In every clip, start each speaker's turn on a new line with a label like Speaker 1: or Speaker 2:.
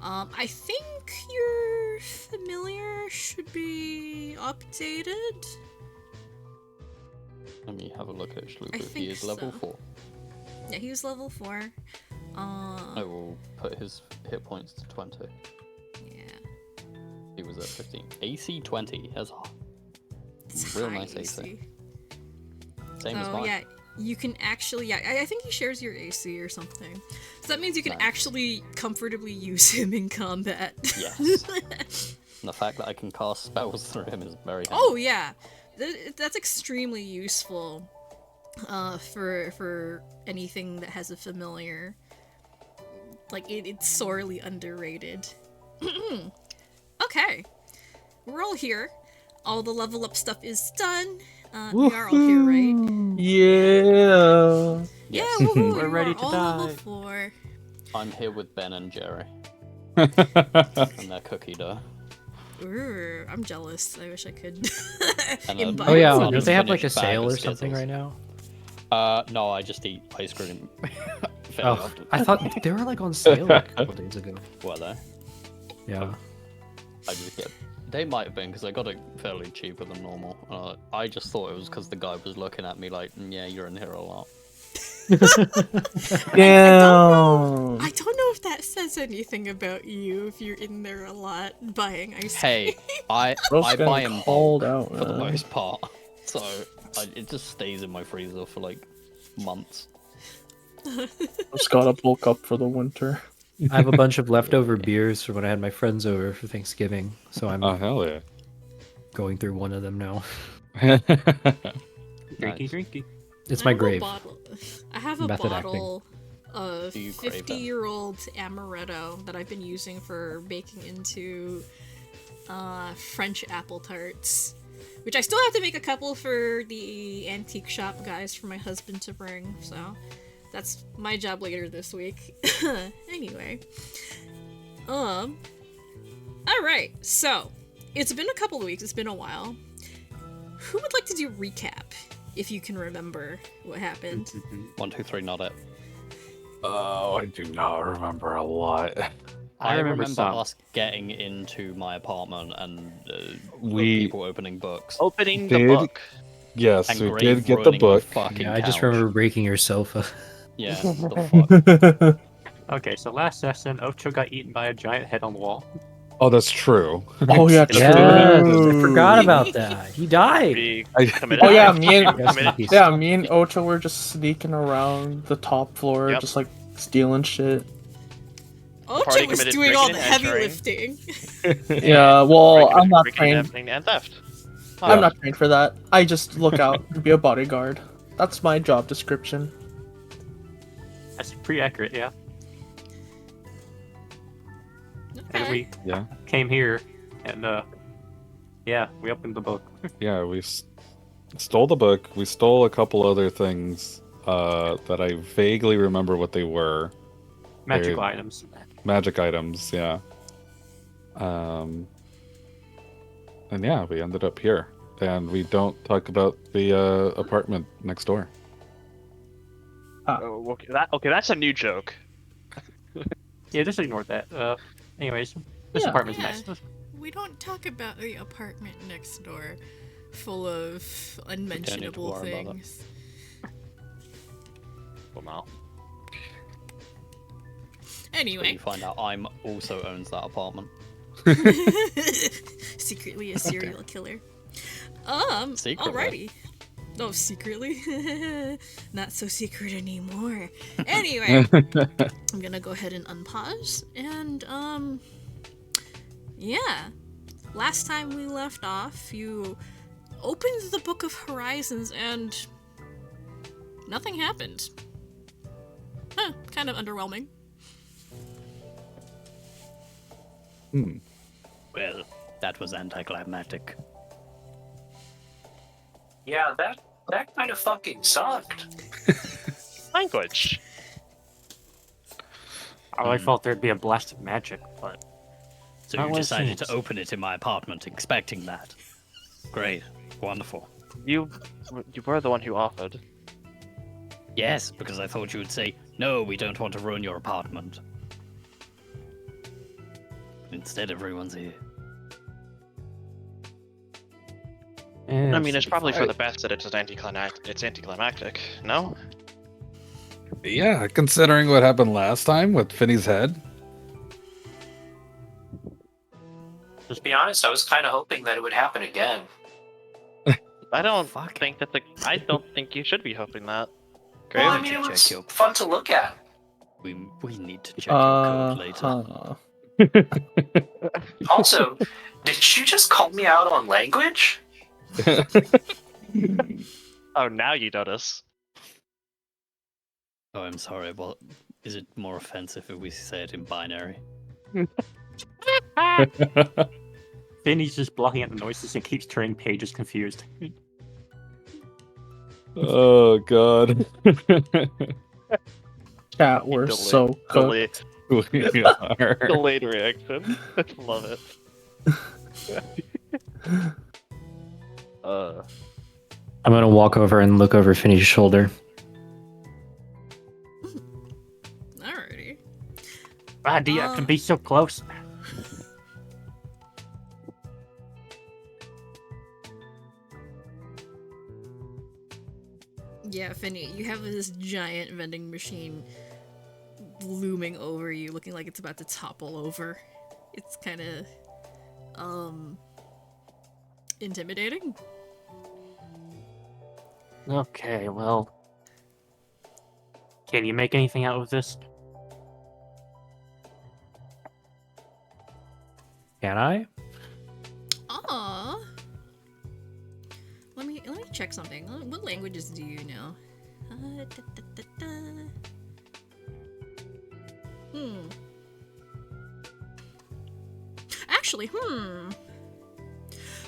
Speaker 1: I think your familiar should be updated.
Speaker 2: Let me have a look actually.
Speaker 1: I
Speaker 2: He
Speaker 1: think
Speaker 2: is level
Speaker 1: so.
Speaker 2: 4.
Speaker 1: Yeah, he was level 4.
Speaker 2: I will put his hit points to 20.
Speaker 1: Yeah.
Speaker 2: He was at 15. AC 20 has
Speaker 1: It's
Speaker 2: real
Speaker 1: high
Speaker 2: nice AC.
Speaker 1: AC.
Speaker 2: Same as
Speaker 1: So
Speaker 2: mine.
Speaker 1: yeah, you can actually, I think he shares your AC or something. So that means you can
Speaker 2: Nice.
Speaker 1: actually comfortably use him in combat.
Speaker 2: Yes. And the fact that I can cast spells through him is very handy.
Speaker 1: Oh yeah, that's extremely useful. For anything that has a familiar. Like it's sorely underrated. Okay, we're all here. All the level up stuff is done. We are all here, right?
Speaker 3: Yeah.
Speaker 2: Yes.
Speaker 1: Yeah, woohoo!
Speaker 4: We're
Speaker 1: You
Speaker 4: ready
Speaker 1: are
Speaker 4: to
Speaker 1: all
Speaker 4: die.
Speaker 1: level 4.
Speaker 2: I'm here with Ben and Jerry. And their cookie dough.
Speaker 1: Ooh, I'm jealous. I wish I could.
Speaker 2: And
Speaker 1: imbibe
Speaker 4: Oh yeah,
Speaker 1: some
Speaker 2: Not
Speaker 4: don't
Speaker 1: of
Speaker 4: they
Speaker 1: it.
Speaker 4: have like a
Speaker 2: finished bag
Speaker 4: sale
Speaker 2: of
Speaker 4: or something
Speaker 2: Skittles.
Speaker 4: right now?
Speaker 2: No, I just eat ice cream. Fairly
Speaker 4: Oh,
Speaker 2: often.
Speaker 4: I thought they were like on sale like a couple days ago.
Speaker 2: Were they?
Speaker 4: Yeah.
Speaker 2: I just get. They might have been because I got it fairly cheaper than normal. I just thought it was because the guy was looking at me like, yeah, you're in here a lot.
Speaker 3: Damn.
Speaker 1: I don't know if that says anything about you if you're in there a lot buying ice cream.
Speaker 2: Hey, I
Speaker 3: Bro's
Speaker 2: buy
Speaker 3: getting
Speaker 2: in
Speaker 3: called
Speaker 2: bulk
Speaker 3: out,
Speaker 2: for the
Speaker 3: man.
Speaker 2: most part, so it just stays in my freezer for like months.
Speaker 3: Just gotta bulk up for the winter.
Speaker 4: I have a bunch of leftover beers from when I had my friends over for Thanksgiving, so I'm
Speaker 5: Oh, hell yeah.
Speaker 4: going through one of them now.
Speaker 5: Nice.
Speaker 4: It's
Speaker 1: I
Speaker 4: my
Speaker 1: have a
Speaker 4: grave.
Speaker 1: I have a
Speaker 4: Method
Speaker 1: bottle of
Speaker 2: Do you crave it?
Speaker 1: 50-year-old amaretto that I've been using for baking into French apple tarts, which I still have to make a couple for the antique shop guys for my husband to bring. So that's my job later this week. Anyway, all right. So it's been a couple of weeks. It's been a while. Who would like to do recap? If you can remember what happened.
Speaker 2: 1, 2, 3, not it.
Speaker 5: Oh, I do not remember a lot.
Speaker 2: I remember
Speaker 4: some.
Speaker 2: us getting into my apartment and
Speaker 5: We-
Speaker 2: people opening books.
Speaker 6: Opening the
Speaker 5: Did-
Speaker 6: book.
Speaker 5: Yes,
Speaker 2: And
Speaker 5: we
Speaker 2: Grave
Speaker 5: did get the
Speaker 2: ruining my
Speaker 5: book.
Speaker 2: fucking
Speaker 4: Yeah, I just
Speaker 2: couch.
Speaker 4: remember breaking your sofa.
Speaker 2: Yeah, the fuck.
Speaker 7: Okay, so last session, Ocho got eaten by a giant head on the wall.
Speaker 5: Oh, that's true.
Speaker 3: Oh yeah,
Speaker 5: That's
Speaker 4: Yes,
Speaker 3: true.
Speaker 4: I forgot about that. He died.
Speaker 6: We
Speaker 5: I-
Speaker 6: committed.
Speaker 3: Oh yeah, me and
Speaker 4: Rest in peace.
Speaker 3: yeah, me and Ocho were just sneaking around the top floor,
Speaker 6: Yep.
Speaker 3: just like stealing shit.
Speaker 1: Ocho
Speaker 6: Party
Speaker 1: was
Speaker 6: committed
Speaker 1: doing all the
Speaker 6: breaking and
Speaker 1: heavy
Speaker 6: entering.
Speaker 1: lifting.
Speaker 3: Yeah, well,
Speaker 6: Breaking-
Speaker 3: I'm not
Speaker 6: breaking,
Speaker 3: trained.
Speaker 6: entering, and theft.
Speaker 3: I'm not trained for that. I just look out and be a bodyguard. That's my job description.
Speaker 7: That's pretty accurate, yeah. And
Speaker 1: Okay.
Speaker 7: we
Speaker 5: Yeah.
Speaker 7: came here, and yeah, we opened the book.
Speaker 5: Yeah, we stole the book. We stole a couple other things that I vaguely remember what they were.
Speaker 7: Magical
Speaker 5: Very-
Speaker 7: items.
Speaker 5: Magic items, yeah. And yeah, we ended up here. And we don't talk about the apartment next door.
Speaker 6: Oh, okay, that's a new joke.
Speaker 7: Yeah, just ignore that. Anyways, this
Speaker 3: Yeah.
Speaker 7: apartment's
Speaker 1: Yeah.
Speaker 7: nice.
Speaker 1: We don't talk about the apartment next door full of unmentionable
Speaker 2: worry about it.
Speaker 1: things.
Speaker 6: Well, no.
Speaker 1: Anyway,
Speaker 2: You find out I'm also owns that apartment.
Speaker 1: secretly a serial killer.
Speaker 2: Secretly.
Speaker 1: Alrighty. Oh, secretly? Not so secret anymore. Anyway, I'm gonna go ahead and unpause. And, yeah. Last time we left off, you opened the Book of Horizons and nothing happened. Huh, kind of underwhelming.
Speaker 2: Well, that was anticlimactic.
Speaker 4: Yeah, that kind of fucking sucked.
Speaker 6: Language.
Speaker 7: I thought there'd be a blast of magic, but
Speaker 2: So
Speaker 7: Not
Speaker 2: you
Speaker 7: what it
Speaker 2: decided to
Speaker 7: seems.
Speaker 2: open it in my apartment, expecting that. Great. Wonderful.
Speaker 6: You were the one who offered.
Speaker 2: Yes, because I thought you would say, no, we don't want to ruin your apartment. Instead, everyone's here.
Speaker 6: I mean, it's probably for
Speaker 5: fine.
Speaker 6: the best that it's anticlimactic. No?
Speaker 5: Yeah, considering what happened last time with Finney's head.
Speaker 8: Just be honest, I was kind of hoping that it would happen again.
Speaker 6: I don't
Speaker 2: Fuck.
Speaker 6: think that I don't think you should be hoping that.
Speaker 8: Well, I
Speaker 6: Grave?
Speaker 8: mean, it
Speaker 2: Check
Speaker 8: was
Speaker 2: your-
Speaker 8: fun to look at.
Speaker 2: We need to check your code later.
Speaker 8: Also, did you just call me out on language?
Speaker 6: Oh, now you notice.
Speaker 2: Oh, I'm sorry, but is it more offensive if we say it in binary?
Speaker 7: Finney's just blocking out the noises and keeps turning pages confused.
Speaker 5: Oh god.
Speaker 3: Chat, we're so cooked.
Speaker 5: We are.
Speaker 6: Delayed reaction. Love it.
Speaker 4: I'm gonna walk over and look over Finney's shoulder.
Speaker 1: Alrighty.
Speaker 7: Why do you have to be so close?
Speaker 1: Yeah, Finny, you have this giant vending machine looming over you, looking like it's about to topple over. It's kind of, intimidating.
Speaker 7: Okay, well... Can you make anything out of this?
Speaker 4: Can I?
Speaker 1: Let me check something. What languages do you know? Actually,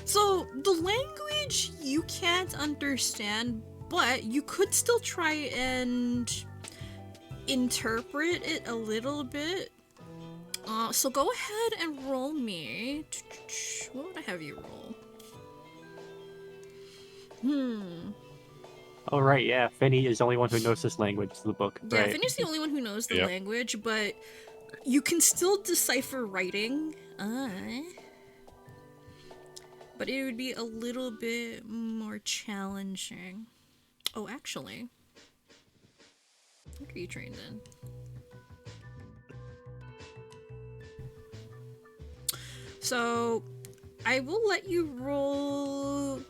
Speaker 1: So the language you can't understand, but you could still try and interpret it a little bit. So go ahead and roll me. What would I have you roll?
Speaker 7: Oh, right, yeah. Finney is the only one who knows this language of the book.
Speaker 1: Yeah,
Speaker 7: Right.
Speaker 1: Finny's the only one who knows the
Speaker 5: Yep.
Speaker 1: language, but you can still decipher writing. But it would be a little bit more challenging. Oh, actually. What are you trained in? So, I will let you roll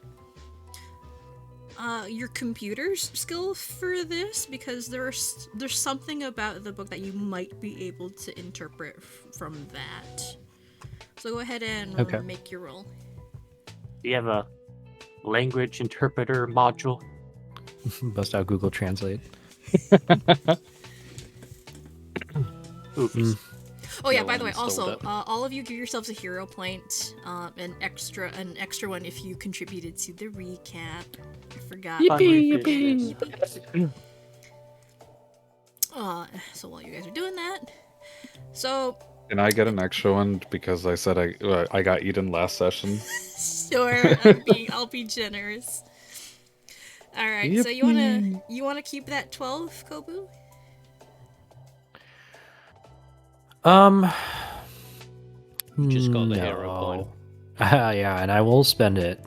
Speaker 1: your computer's skill for this, because there's something about the book that you might be able to interpret from that. So go ahead and
Speaker 4: Okay.
Speaker 1: make your roll.
Speaker 7: Do you have a language interpreter module?
Speaker 4: Bust out Google Translate.
Speaker 7: Oops.
Speaker 1: Oh yeah,
Speaker 2: No
Speaker 1: by the
Speaker 2: one
Speaker 1: way, also,
Speaker 2: installed it.
Speaker 1: all of you give yourselves a hero point, an extra one if you contributed to the recap. I forgot. So while you guys are doing that, so
Speaker 5: Can I get an extra one because I said I got eaten last session?
Speaker 1: sure, I'll be generous. All right, so you wanna keep that 12, Kobu?
Speaker 2: You just got the
Speaker 4: no.
Speaker 2: hero point.
Speaker 4: Yeah, and I will spend it.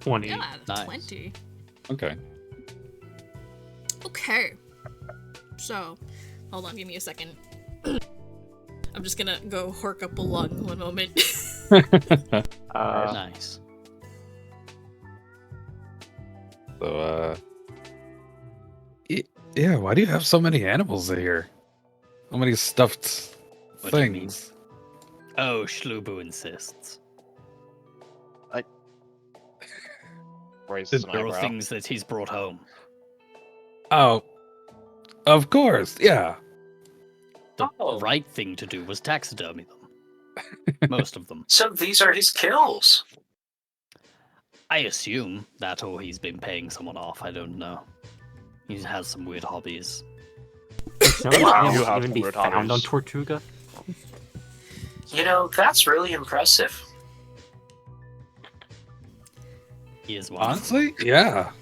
Speaker 7: 20.
Speaker 1: Yeah,
Speaker 2: Nice.
Speaker 1: 20.
Speaker 5: Okay.
Speaker 1: Okay. So, hold on, give me a second. I'm just gonna go hork up a lung one moment.
Speaker 2: Nice.
Speaker 5: So, yeah, why do you have so many animals in here? So many stuffed
Speaker 2: What do you mean?
Speaker 5: things.
Speaker 2: Oh, Schlubu insists.
Speaker 6: Raises an
Speaker 2: There are
Speaker 6: eyebrow.
Speaker 2: things that he's brought home.
Speaker 5: Oh, of course, yeah.
Speaker 2: The
Speaker 8: Oh.
Speaker 2: right thing to do was taxidermy them. Most of them.
Speaker 8: So these are his kills.
Speaker 2: I assume that, or he's been paying someone off. I don't know. He has some weird hobbies.
Speaker 7: Some of these
Speaker 8: Wow.
Speaker 7: animals
Speaker 6: You have
Speaker 7: even
Speaker 6: some
Speaker 7: be
Speaker 6: weird
Speaker 7: found on
Speaker 6: hobbies.
Speaker 7: Tortuga.
Speaker 8: You know, that's really impressive.
Speaker 2: He is one.
Speaker 5: Honestly, yeah.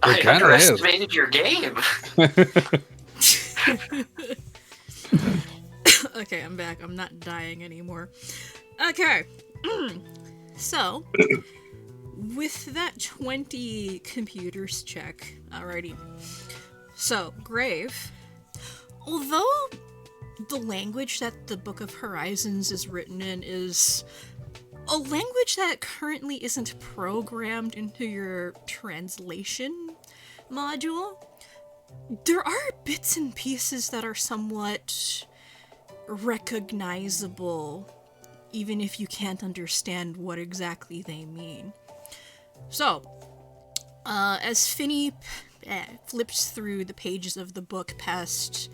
Speaker 8: I
Speaker 5: It kinda is.
Speaker 8: underestimated your game.
Speaker 1: Okay, I'm back. I'm not dying anymore. Okay. So, with that 20 computers check, alrighty. So, Grave, although the language that the Book of Horizons is written in is a language that currently isn't programmed into your translation module, there are bits and pieces that are somewhat recognizable, even if you can't understand what exactly they mean. So, as Finny flips through the pages of the book past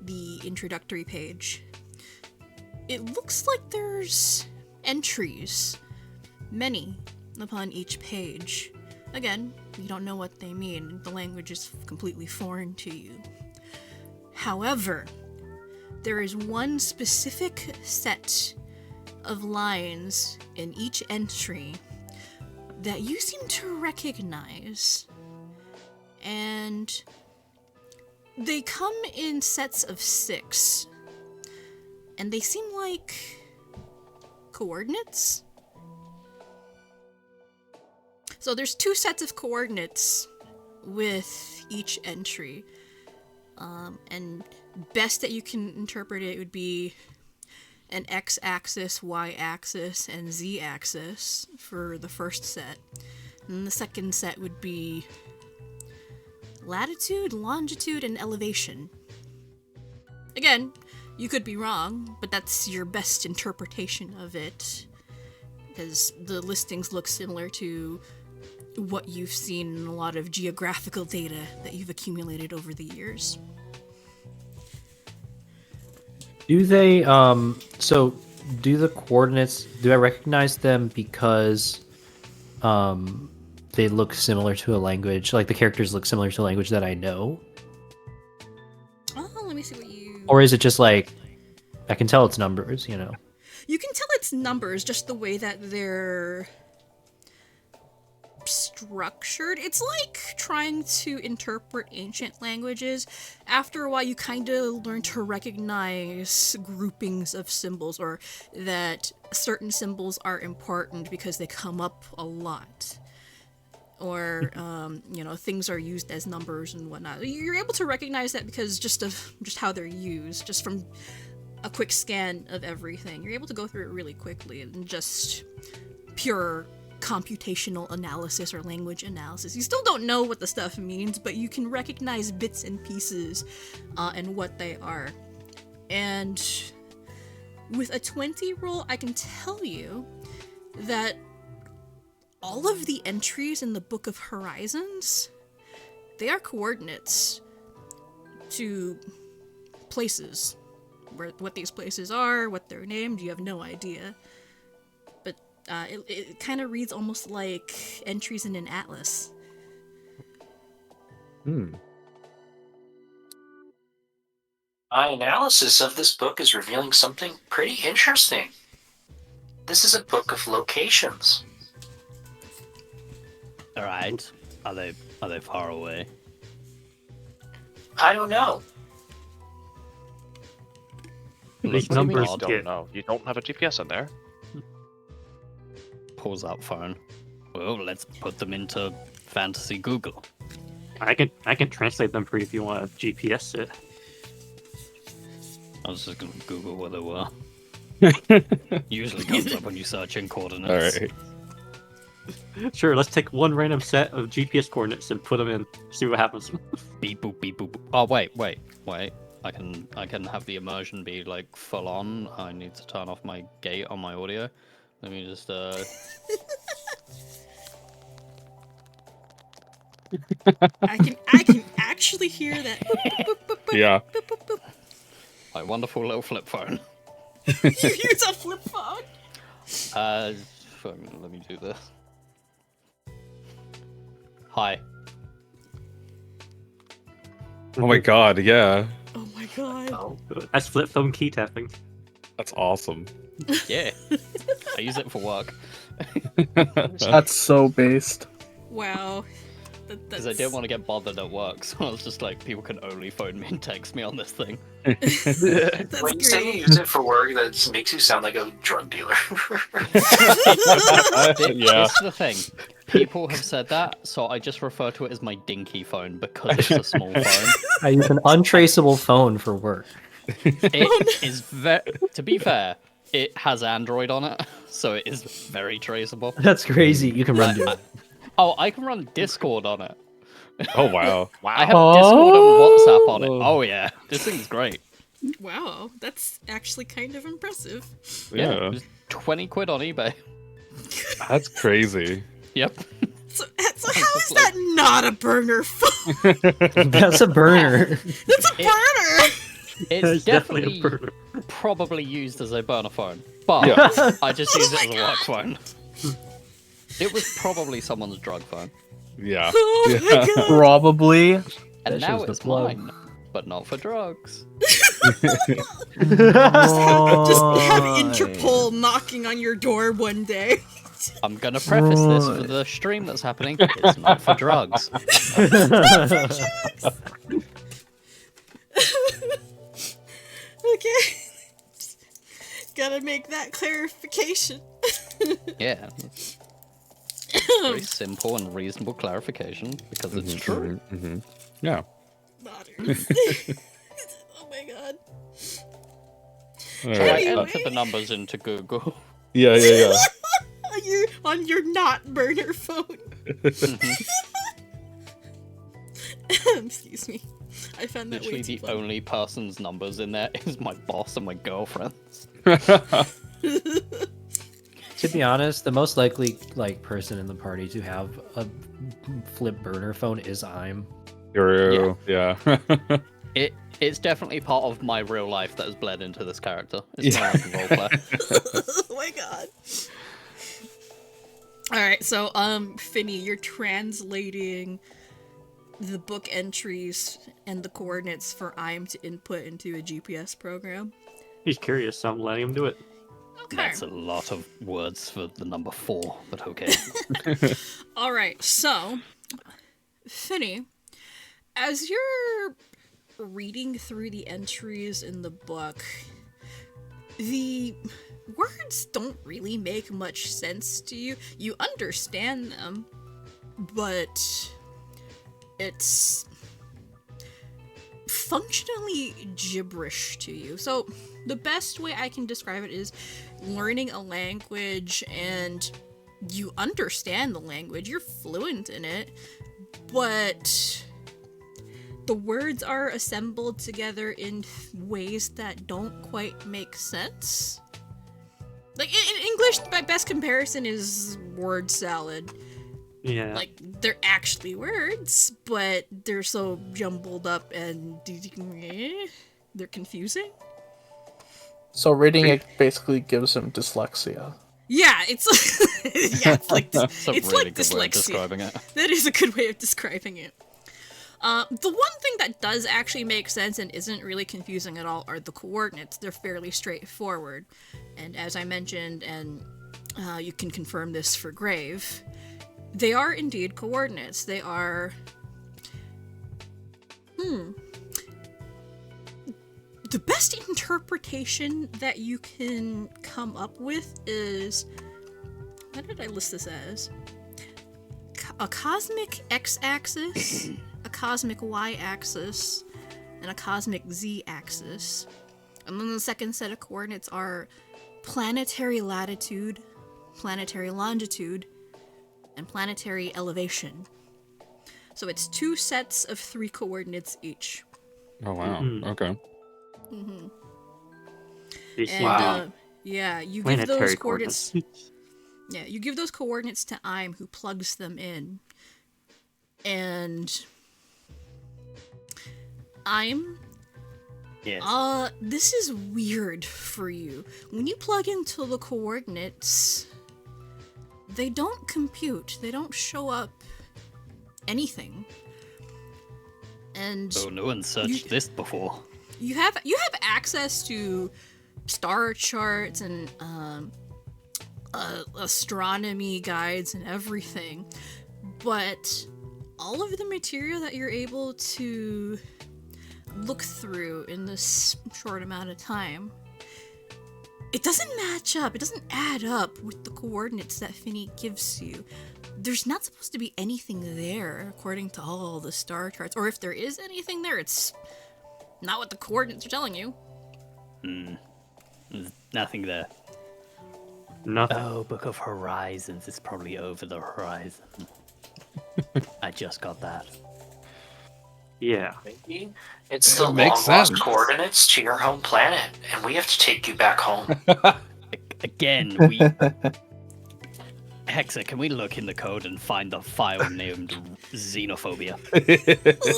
Speaker 1: the introductory page, it looks like there's entries, many upon each page. Again, you don't know what they mean. The language is completely foreign to you. However, there is one specific set of lines in each entry that you seem to recognize, and they come in sets of 6, and they seem like coordinates. So there's 2 sets of coordinates with each entry, and best that you can interpret it would be an x-axis, y-axis, and z-axis for the first set. And the second set would be latitude, longitude, and elevation. Again, you could be wrong, but that's your best interpretation of it, because the listings look similar to what you've seen in a lot of geographical data that you've accumulated over the years.
Speaker 4: Do they, so do the coordinates, do I recognize them because they look similar to a language, like the characters look similar to a language that I know?
Speaker 1: Oh, let me see what you...
Speaker 4: Or is it just like, I can tell it's numbers, you know?
Speaker 1: You can tell it's numbers, just the way that they're structured. It's like trying to interpret ancient languages. After a while, you kind of learn to recognize groupings of symbols, or that certain symbols are important because they come up a lot. Or, things are used as numbers and whatnot. You're able to recognize that because just how they're used, just from a quick scan of everything. You're able to go through it really quickly, and just pure computational analysis or language analysis. You still don't know what the stuff means, but you can recognize bits and pieces and what they are. And with a 20 roll, I can tell you that all of the entries in the Book of Horizons, they are coordinates to places. What these places are, what they're named, you have no idea. But it kind of reads almost like entries in an atlas.
Speaker 8: My analysis of this book is revealing something pretty interesting. This is a book of locations.
Speaker 2: All right. Are they far away?
Speaker 8: I don't know.
Speaker 7: These
Speaker 6: What do you mean
Speaker 7: numbers
Speaker 6: you don't
Speaker 7: get...
Speaker 6: know? You don't have a GPS in there.
Speaker 2: Pulls out phone. Well, let's put them into fantasy Google.
Speaker 7: I can translate them for you if you want to GPS it.
Speaker 2: I was just gonna Google where they were. Usually comes up when you search in coordinates.
Speaker 5: All right.
Speaker 7: Sure, let's take one random set of GPS coordinates and put them in. See what happens.
Speaker 2: Beep boop beep boop. Oh wait. I can have the immersion be like full on. I need to turn off my gate on my audio. Let me just
Speaker 1: I can actually hear that.
Speaker 5: Yeah.
Speaker 2: my wonderful little flip phone.
Speaker 1: You use a flip phone?
Speaker 2: Let me do this. Hi.
Speaker 5: Oh my god, yeah.
Speaker 1: Oh my god.
Speaker 8: Oh,
Speaker 7: That's flip phone key tapping.
Speaker 5: That's awesome.
Speaker 2: Yeah. I use it for work.
Speaker 3: That's so based.
Speaker 1: Wow.
Speaker 2: Because I didn't want to get bothered at work, so I was just like, people can only phone me and text me on this thing.
Speaker 1: That's
Speaker 8: When you say you
Speaker 1: great.
Speaker 8: use it for work, that makes you sound like a drug dealer.
Speaker 5: Yeah.
Speaker 2: This is the thing. People have said that, so I just refer to it as my dinky phone because it's a small phone.
Speaker 4: I use an untraceable phone for work.
Speaker 2: It is to be fair, it has Android on it, so it is very traceable.
Speaker 4: That's crazy. You can run
Speaker 2: Like,
Speaker 4: it.
Speaker 2: I can run Discord on it.
Speaker 5: Oh wow.
Speaker 2: I have Discord and WhatsApp on it. Oh yeah, this thing's great.
Speaker 1: Wow, that's actually kind of impressive.
Speaker 5: Yeah.
Speaker 2: It was 20 quid on eBay.
Speaker 5: That's crazy.
Speaker 2: Yep.
Speaker 1: So how is that not a burner phone?
Speaker 4: That's a burner.
Speaker 1: It's a burner!
Speaker 2: It's
Speaker 7: definitely
Speaker 2: definitely
Speaker 7: a burner.
Speaker 2: probably used as a burner phone, but
Speaker 5: Yeah.
Speaker 2: I just use
Speaker 1: Oh
Speaker 2: it as a work phone. It was probably someone's drug phone,
Speaker 5: Yeah.
Speaker 1: Oh my
Speaker 5: Yeah.
Speaker 1: god!
Speaker 3: Probably.
Speaker 2: and
Speaker 4: That
Speaker 2: now
Speaker 4: shows the
Speaker 2: it's
Speaker 4: plug.
Speaker 2: mine, but not for drugs.
Speaker 1: Just have Interpol knocking on your door one day.
Speaker 2: I'm gonna preface this for the stream that's happening. It's not for drugs.
Speaker 1: Okay. Gotta make that clarification.
Speaker 2: Yeah. Very simple and reasonable clarification because it's true.
Speaker 5: Mm-hmm. Yeah.
Speaker 1: Butters. Oh my god.
Speaker 5: All
Speaker 2: So I
Speaker 5: right.
Speaker 1: Anyway.
Speaker 2: entered the numbers into Google.
Speaker 5: Yeah. Yeah. Yeah.
Speaker 1: on your not burner phone. Excuse me. I found that
Speaker 2: Literally
Speaker 1: way too
Speaker 2: the
Speaker 1: funny.
Speaker 2: only person's numbers in there is my boss and my girlfriend's.
Speaker 4: To be honest, the most likely person in the party to have a flip burner phone is I'm.
Speaker 5: True. Yeah.
Speaker 2: It's definitely part of my real life that has bled into this character. It's not like a roleplay.
Speaker 1: Oh my god. Alright, so Finny, you're translating the book entries and the coordinates for IM to input into a GPS program.
Speaker 7: He's curious, so I'm letting him do it.
Speaker 1: Okay.
Speaker 2: That's a lot of words for the number 4, but okay.
Speaker 1: Alright, so Finny, as you're reading through the entries in the book, the words don't really make much sense to you. You understand them, but it's functionally gibberish to you. So the best way I can describe it is learning a language and you understand the language, you're fluent in it, but the words are assembled together in ways that don't quite make sense. Like, in English, my best comparison is word salad.
Speaker 7: Yeah.
Speaker 1: Like, they're actually words, but they're so jumbled up and they're confusing.
Speaker 3: So reading it basically gives him dyslexia.
Speaker 1: Yeah, it's yeah, it's like
Speaker 2: That's a
Speaker 1: it's
Speaker 2: really
Speaker 1: like
Speaker 2: good way of
Speaker 1: dyslexia.
Speaker 2: describing it.
Speaker 1: That is a good way of describing it. The one thing that does actually make sense and isn't really confusing at all are the coordinates. They're fairly straightforward. And as I mentioned, and you can confirm this for Grave, they are indeed coordinates. They are... The best interpretation that you can come up with is... What did I list this as? A cosmic x-axis, a cosmic y-axis, and a cosmic z-axis. And then the second set of coordinates are planetary latitude, planetary longitude, and planetary elevation. So it's 2 sets of 3 coordinates each.
Speaker 5: Oh wow.
Speaker 7: Mhm.
Speaker 5: Okay.
Speaker 7: They seem
Speaker 1: And
Speaker 7: to
Speaker 1: yeah,
Speaker 7: be
Speaker 1: you give those
Speaker 7: planetary
Speaker 1: coordinates.
Speaker 7: coordinates.
Speaker 1: Yeah, you give those coordinates to Im, who plugs them in. And Im,
Speaker 7: Yes.
Speaker 1: this is weird for you. When you plug into the coordinates, they don't compute. They don't show up anything. And
Speaker 2: Oh, no one searched this before.
Speaker 1: you have access to star charts and astronomy guides and everything, but all of the material that you're able to look through in this short amount of time, it doesn't match up. It doesn't add up with the coordinates that Finny gives you. There's not supposed to be anything there, according to all the star charts. Or if there is anything there, it's not what the coordinates are telling you.
Speaker 2: There's nothing there.
Speaker 7: Nothing.
Speaker 2: Oh, Book of Horizons is probably over the horizon. I just got that.
Speaker 7: Yeah.
Speaker 8: Maybe it's the
Speaker 5: makes
Speaker 8: long-lost
Speaker 5: sense.
Speaker 8: coordinates to your home planet, and we have to take you back home.
Speaker 2: Again, we... Hexa, can we look in the code and find the file named Xenophobia?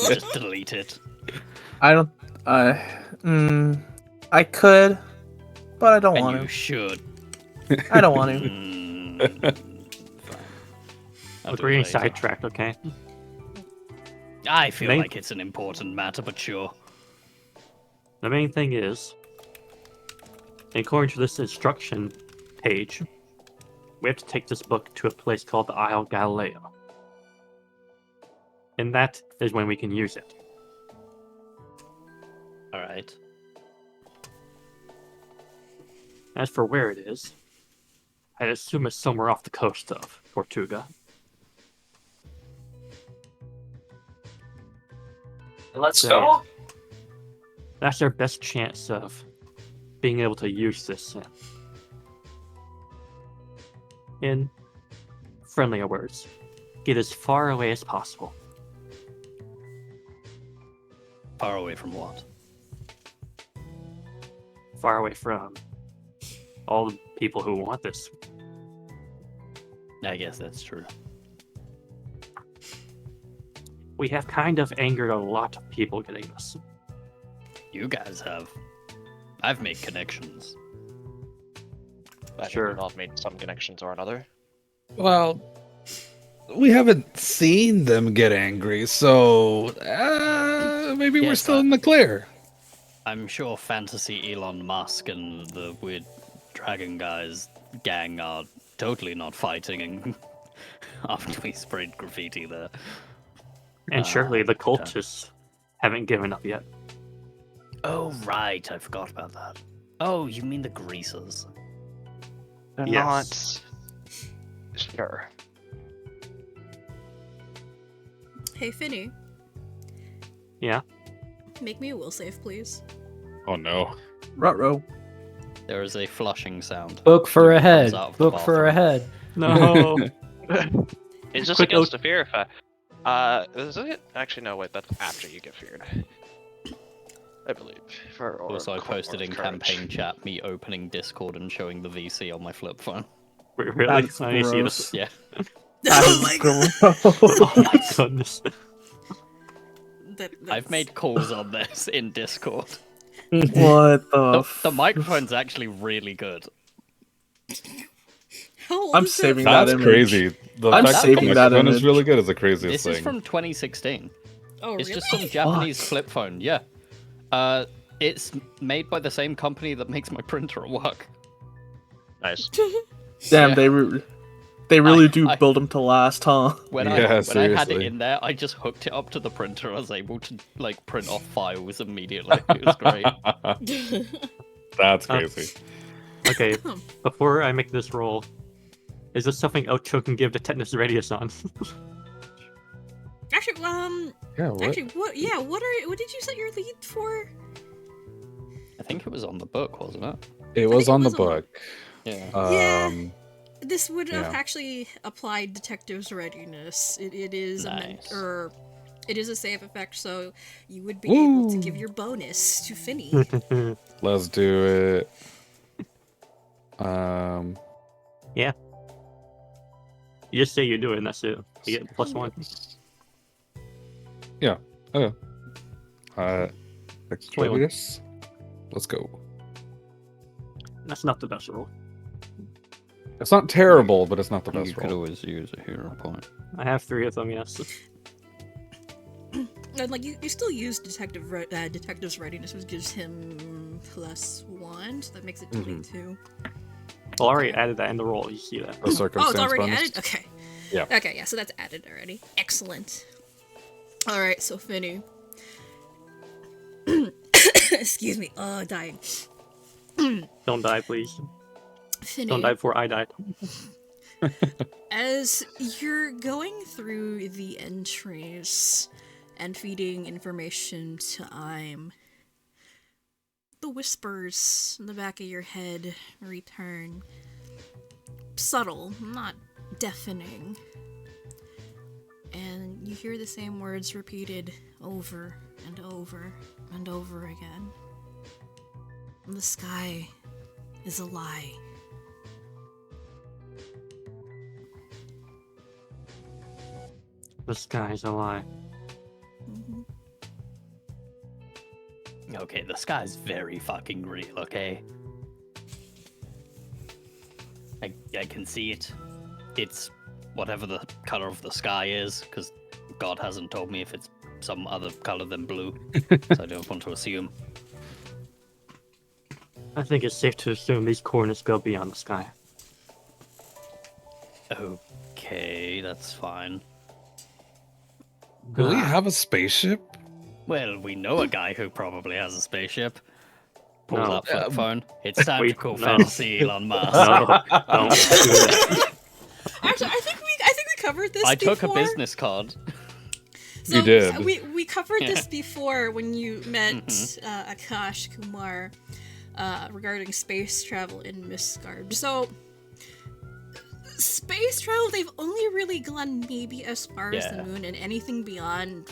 Speaker 2: Just delete it.
Speaker 3: I don't. I could, but I don't
Speaker 2: And
Speaker 3: want
Speaker 2: you
Speaker 3: to.
Speaker 2: should.
Speaker 3: I don't want to.
Speaker 2: Fine.
Speaker 7: Look, we're getting sidetracked, okay?
Speaker 2: I feel
Speaker 7: Main-
Speaker 2: like it's an important matter, but sure.
Speaker 7: The main thing is, according to this instruction page, we have to take this book to a place called the Isle Galileo. And that is when we can use it.
Speaker 2: Alright.
Speaker 7: As for where it is, I assume it's somewhere off the coast of Tortuga.
Speaker 8: Let's
Speaker 7: So-
Speaker 8: go.
Speaker 7: That's our best chance of being able to use this in friendlier words. Get as far away as possible.
Speaker 2: Far away from what?
Speaker 7: Far away from all the people who want this.
Speaker 2: I guess that's true.
Speaker 7: We have kind of angered a lot of people getting this.
Speaker 2: You guys have. I've made connections.
Speaker 6: I think
Speaker 7: Sure.
Speaker 6: we've all made some connections or another.
Speaker 5: Well, we haven't seen them get angry, so maybe we're
Speaker 2: Yes,
Speaker 5: still in the clear.
Speaker 2: I'm sure Fantasy Elon Musk and the weird dragon guys gang are totally not fighting and after we sprayed graffiti there.
Speaker 7: And surely the
Speaker 2: okay.
Speaker 7: cultists haven't given up yet.
Speaker 2: Oh, right. I forgot about that. Oh, you mean the greasers.
Speaker 6: They're
Speaker 7: Yes.
Speaker 6: not. Sure.
Speaker 1: Hey, Finny,
Speaker 7: Yeah.
Speaker 1: make me a will save, please.
Speaker 5: Oh no.
Speaker 3: Ruh-roh.
Speaker 2: There is a flushing sound.
Speaker 4: Book for a
Speaker 2: Comes
Speaker 4: head.
Speaker 2: out of the
Speaker 4: Book for a
Speaker 2: bathroom.
Speaker 4: head.
Speaker 7: No.
Speaker 6: It's just
Speaker 7: Quick
Speaker 6: against the verify. Is it? Actually, no. Wait, that's after you get feared. I believe.
Speaker 2: Also, I posted in campaign chat me opening Discord and showing the VC on my flip phone.
Speaker 7: Wait, really?
Speaker 3: That's
Speaker 7: I need to see
Speaker 3: gross.
Speaker 7: this.
Speaker 2: Yeah.
Speaker 1: Oh my god!
Speaker 7: Oh my goodness.
Speaker 2: I've made calls on this in Discord.
Speaker 3: What the?
Speaker 2: The microphone's actually really good.
Speaker 1: How old
Speaker 3: I'm
Speaker 1: is
Speaker 3: saving
Speaker 1: that?
Speaker 3: that
Speaker 5: That's
Speaker 3: image.
Speaker 5: crazy. The
Speaker 3: I'm
Speaker 5: fact
Speaker 2: saving
Speaker 5: the
Speaker 3: that
Speaker 5: microphone is
Speaker 3: image.
Speaker 5: really good is the craziest
Speaker 2: This
Speaker 5: thing.
Speaker 2: is from 2016.
Speaker 1: Oh,
Speaker 2: It's
Speaker 1: really?
Speaker 2: just some Japanese flip phone, yeah. It's made by the same company that makes my printer at work.
Speaker 6: Nice.
Speaker 3: Damn,
Speaker 2: Yeah.
Speaker 3: they really
Speaker 2: I-
Speaker 3: do
Speaker 2: I-
Speaker 3: build them to last, huh?
Speaker 2: When
Speaker 5: Yeah,
Speaker 2: I had it
Speaker 5: seriously.
Speaker 2: in there, I just hooked it up to the printer. I was able to like print off files immediately. It was great.
Speaker 5: That's crazy.
Speaker 7: Okay, before I make this roll, is this something Ocho can give to Tetanus Radius on?
Speaker 1: Actually,
Speaker 5: Yeah, what?
Speaker 1: actually, what? Yeah, what did you set your lead for?
Speaker 2: I think it was on the book, wasn't it?
Speaker 5: It was
Speaker 1: think it
Speaker 5: on the
Speaker 1: was on-
Speaker 5: book.
Speaker 2: Yeah.
Speaker 1: Yeah. This would have
Speaker 5: Yeah.
Speaker 1: actually applied Detective's Readiness. It is
Speaker 2: Nice.
Speaker 1: it is a save effect, so you would be able to give
Speaker 5: Woo.
Speaker 1: your bonus to Finny.
Speaker 5: Let's do it.
Speaker 7: Yeah. You just say you do it, and that's it. You get +1.
Speaker 5: Yeah. Okay.
Speaker 7: 21.
Speaker 5: Extravius. Let's go.
Speaker 7: That's not the best roll.
Speaker 5: It's not terrible, but it's not the
Speaker 2: You
Speaker 5: best
Speaker 2: could
Speaker 5: roll.
Speaker 2: always use a hero point.
Speaker 7: I have 3 of them, yes.
Speaker 1: And like you still use Detective's Readiness, which gives him +1, so that makes it
Speaker 5: Mhm.
Speaker 1: 22.
Speaker 7: Well, I already added that in the roll. You see that?
Speaker 5: The
Speaker 1: Oh,
Speaker 5: circumstance
Speaker 1: it's already
Speaker 5: bonus.
Speaker 1: added? Okay.
Speaker 5: Yeah.
Speaker 1: Okay, yeah, so that's added already. Excellent. Alright, so Finny. Excuse me. Oh, dying.
Speaker 7: Don't die, please.
Speaker 1: Finny.
Speaker 7: Don't die before I die.
Speaker 1: As you're going through the entries and feeding information to the whispers in the back of your head return. Subtle, not deafening. And you hear the same words repeated over and over and over again. The sky is a lie.
Speaker 7: The sky's a lie.
Speaker 2: Okay, the sky's very fucking real, okay? I can see it. It's whatever the color of the sky is, because God hasn't told me if it's some other color than blue, so I don't want to assume.
Speaker 7: I think it's safe to assume these coordinates go beyond the sky.
Speaker 2: Okay, that's fine.
Speaker 5: Do we have a spaceship?
Speaker 2: Well, we know a guy who probably has a spaceship. Pulls
Speaker 7: No.
Speaker 2: up flip phone. It's time to call
Speaker 7: no.
Speaker 2: fantasy Elon Musk.
Speaker 7: No, don't do it.
Speaker 1: Actually, I think we covered this
Speaker 2: I
Speaker 1: before.
Speaker 2: took a business card.
Speaker 1: So,
Speaker 5: You did.
Speaker 1: We covered this before when you met Akash Kumar regarding space travel in Misgard. So, space travel, they've only really gone maybe as far as the moon, and anything beyond...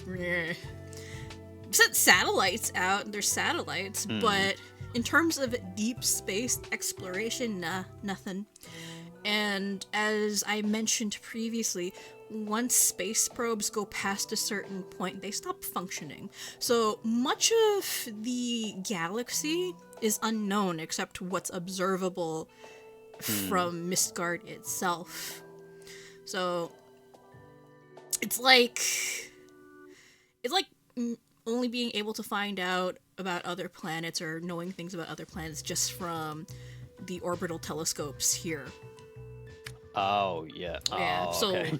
Speaker 1: Sent satellites out, there's satellites, but in terms of deep space exploration, nah, nothing. And as I mentioned previously, once space probes go past a certain point, they stop functioning. So much of the galaxy is unknown except what's observable from Misgard itself. So it's like only being able to find out about other planets or knowing things about other planets just from the orbital telescopes here.
Speaker 2: Oh, yeah.
Speaker 1: Yeah,
Speaker 2: Oh,
Speaker 1: so,
Speaker 2: okay.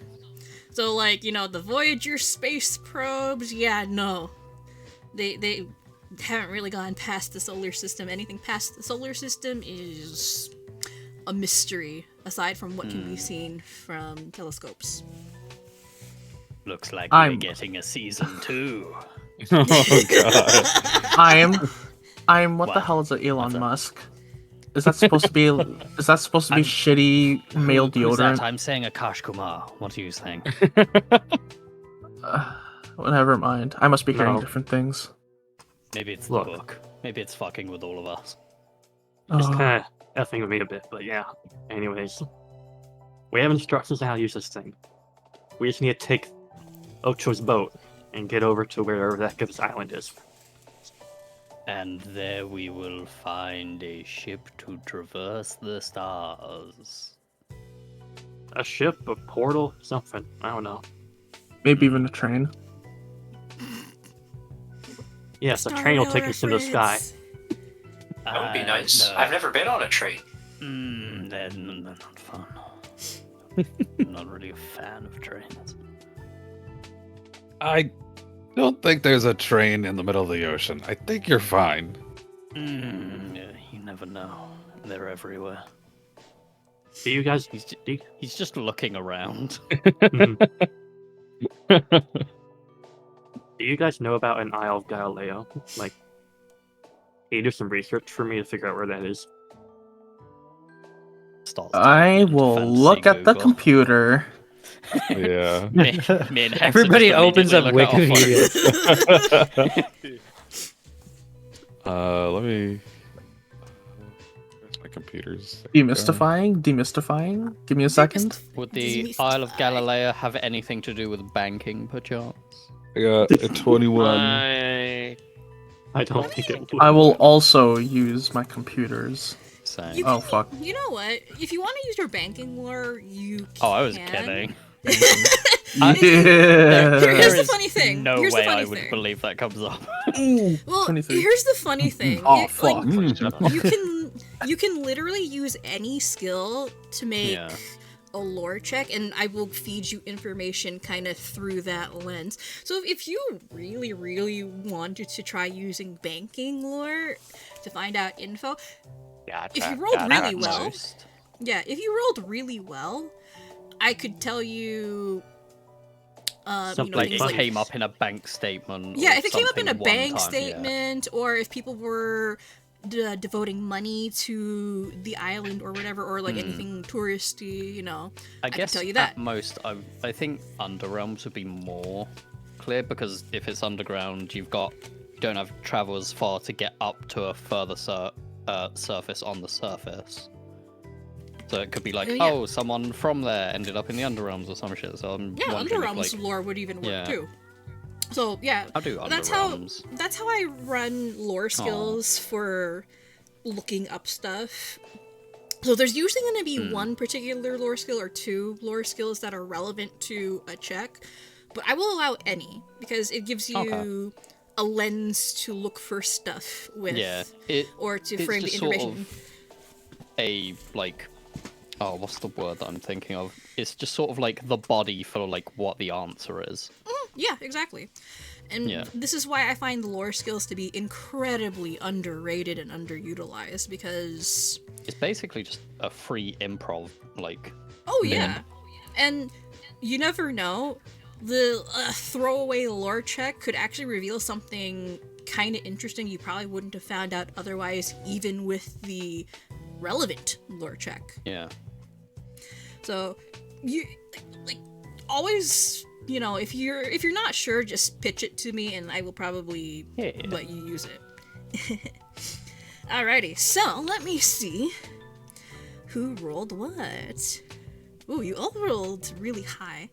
Speaker 1: so like, you know, the Voyager space probes, yeah, no. They haven't really gone past the solar system. Anything past the solar system is a mystery, aside from what can be seen from telescopes.
Speaker 2: Looks like we're getting a season 2.
Speaker 5: Oh god.
Speaker 3: I'm what the
Speaker 2: What?
Speaker 3: hell is it, Elon
Speaker 2: What's that?
Speaker 3: Musk? Is that supposed to be shitty male
Speaker 2: Who's that?
Speaker 3: deodorant?
Speaker 2: I'm saying Akash Kumar. What do you think?
Speaker 3: Never mind. I must be hearing
Speaker 7: No.
Speaker 3: different things.
Speaker 2: Maybe it's
Speaker 7: Look.
Speaker 2: the book. Maybe it's fucking with all of us.
Speaker 7: It's
Speaker 3: Oh,
Speaker 7: kind of effing with me a bit, but yeah. Anyways, we have instructions on how to use this thing. We just need to take Ocho's boat and get over to wherever that gibbous island is.
Speaker 2: And there we will find a ship to traverse the stars.
Speaker 7: A ship, a portal, something. I don't know.
Speaker 3: maybe even a train.
Speaker 7: Yes, a train will take us into the sky.
Speaker 8: That would be nice. I've never been on a train.
Speaker 2: They're not fun. I'm not really a fan of trains.
Speaker 5: I don't think there's a train in the middle of the ocean. I think you're fine.
Speaker 2: Yeah, you never know. They're everywhere.
Speaker 7: Do you guys?
Speaker 2: He's just looking around.
Speaker 7: Do you guys know about an Isle of Galileo? Like, can you do some research for me to figure out where that is?
Speaker 3: I will look at the computer.
Speaker 5: Yeah.
Speaker 2: Me and Hector
Speaker 4: Everybody
Speaker 2: just
Speaker 4: opens up
Speaker 2: immediately look at our
Speaker 4: Wikipedia.
Speaker 5: Let me. Where's my computers?
Speaker 3: Demystifying? Give me a second.
Speaker 2: Would the Isle of Galileo have anything to do with banking, perchance?
Speaker 5: I got a 21.
Speaker 7: I don't think it would.
Speaker 3: I will also use my computers.
Speaker 2: Same.
Speaker 1: You
Speaker 3: Oh,
Speaker 1: can-
Speaker 3: fuck.
Speaker 1: You know what? If you want to use your banking lore, you can.
Speaker 2: Oh, I was kidding.
Speaker 3: Yeah.
Speaker 1: Here's the
Speaker 2: is
Speaker 1: funny thing.
Speaker 2: No
Speaker 1: Here's
Speaker 2: way
Speaker 1: the funny
Speaker 2: I would
Speaker 1: thing.
Speaker 2: believe that comes up.
Speaker 1: Well,
Speaker 3: 23.
Speaker 1: here's the funny thing.
Speaker 3: Oh,
Speaker 1: Like,
Speaker 3: fuck.
Speaker 1: you can literally use any skill to make
Speaker 2: Yeah.
Speaker 1: a lore check, and I will feed you information kind of through that lens. So if you really, really wanted to try using banking lore to find out info,
Speaker 6: Yeah,
Speaker 1: if you
Speaker 6: track-
Speaker 1: rolled
Speaker 6: yeah,
Speaker 1: really
Speaker 6: tracks.
Speaker 1: well,
Speaker 2: Most.
Speaker 1: yeah, if you rolled really well, I could tell you,
Speaker 7: Something
Speaker 2: Like
Speaker 1: things
Speaker 2: it
Speaker 1: like
Speaker 2: came up in a bank statement.
Speaker 1: yeah,
Speaker 2: or
Speaker 1: if it came up in a
Speaker 2: something one
Speaker 1: bank
Speaker 2: time, yeah.
Speaker 1: statement, or if people were devoting money to the island or whatever, or like anything touristy,
Speaker 2: I
Speaker 1: could
Speaker 2: guess
Speaker 1: tell you that.
Speaker 2: at most, I think Underrealms would be more clear, because if it's underground, you don't have to travel as far to get up to a further surface on the surface. So it could be like,
Speaker 1: Yeah.
Speaker 2: oh, someone from there ended up in the Underrealms or some shit. So I'm
Speaker 1: Yeah,
Speaker 2: wondering
Speaker 1: Underrealms
Speaker 2: if,
Speaker 1: lore would even work
Speaker 2: yeah.
Speaker 1: too. So yeah,
Speaker 2: I'll do
Speaker 1: that's how
Speaker 2: Underrealms.
Speaker 1: I run lore skills for looking up stuff. So there's usually going to be one particular lore skill or two lore skills that are relevant to a check, but I will allow any because it gives you a lens to look for stuff with, or to
Speaker 2: it's
Speaker 1: frame the
Speaker 2: just sort
Speaker 1: information.
Speaker 2: of what's the word that I'm thinking of? It's just sort of like the body for like what the answer is.
Speaker 1: Yeah, exactly. And
Speaker 2: Yeah.
Speaker 1: this is why I find the lore skills to be incredibly underrated and underutilized, because
Speaker 2: It's basically just a free improv, like.
Speaker 1: oh yeah, and you never know, the throwaway lore check could actually reveal something kind of interesting you probably wouldn't have found out otherwise, even with the relevant lore check.
Speaker 2: Yeah.
Speaker 1: So you like always, if you're not sure, just pitch it to me and I will probably let you use it. Alrighty, so let me see who rolled what. Ooh, you all rolled really high.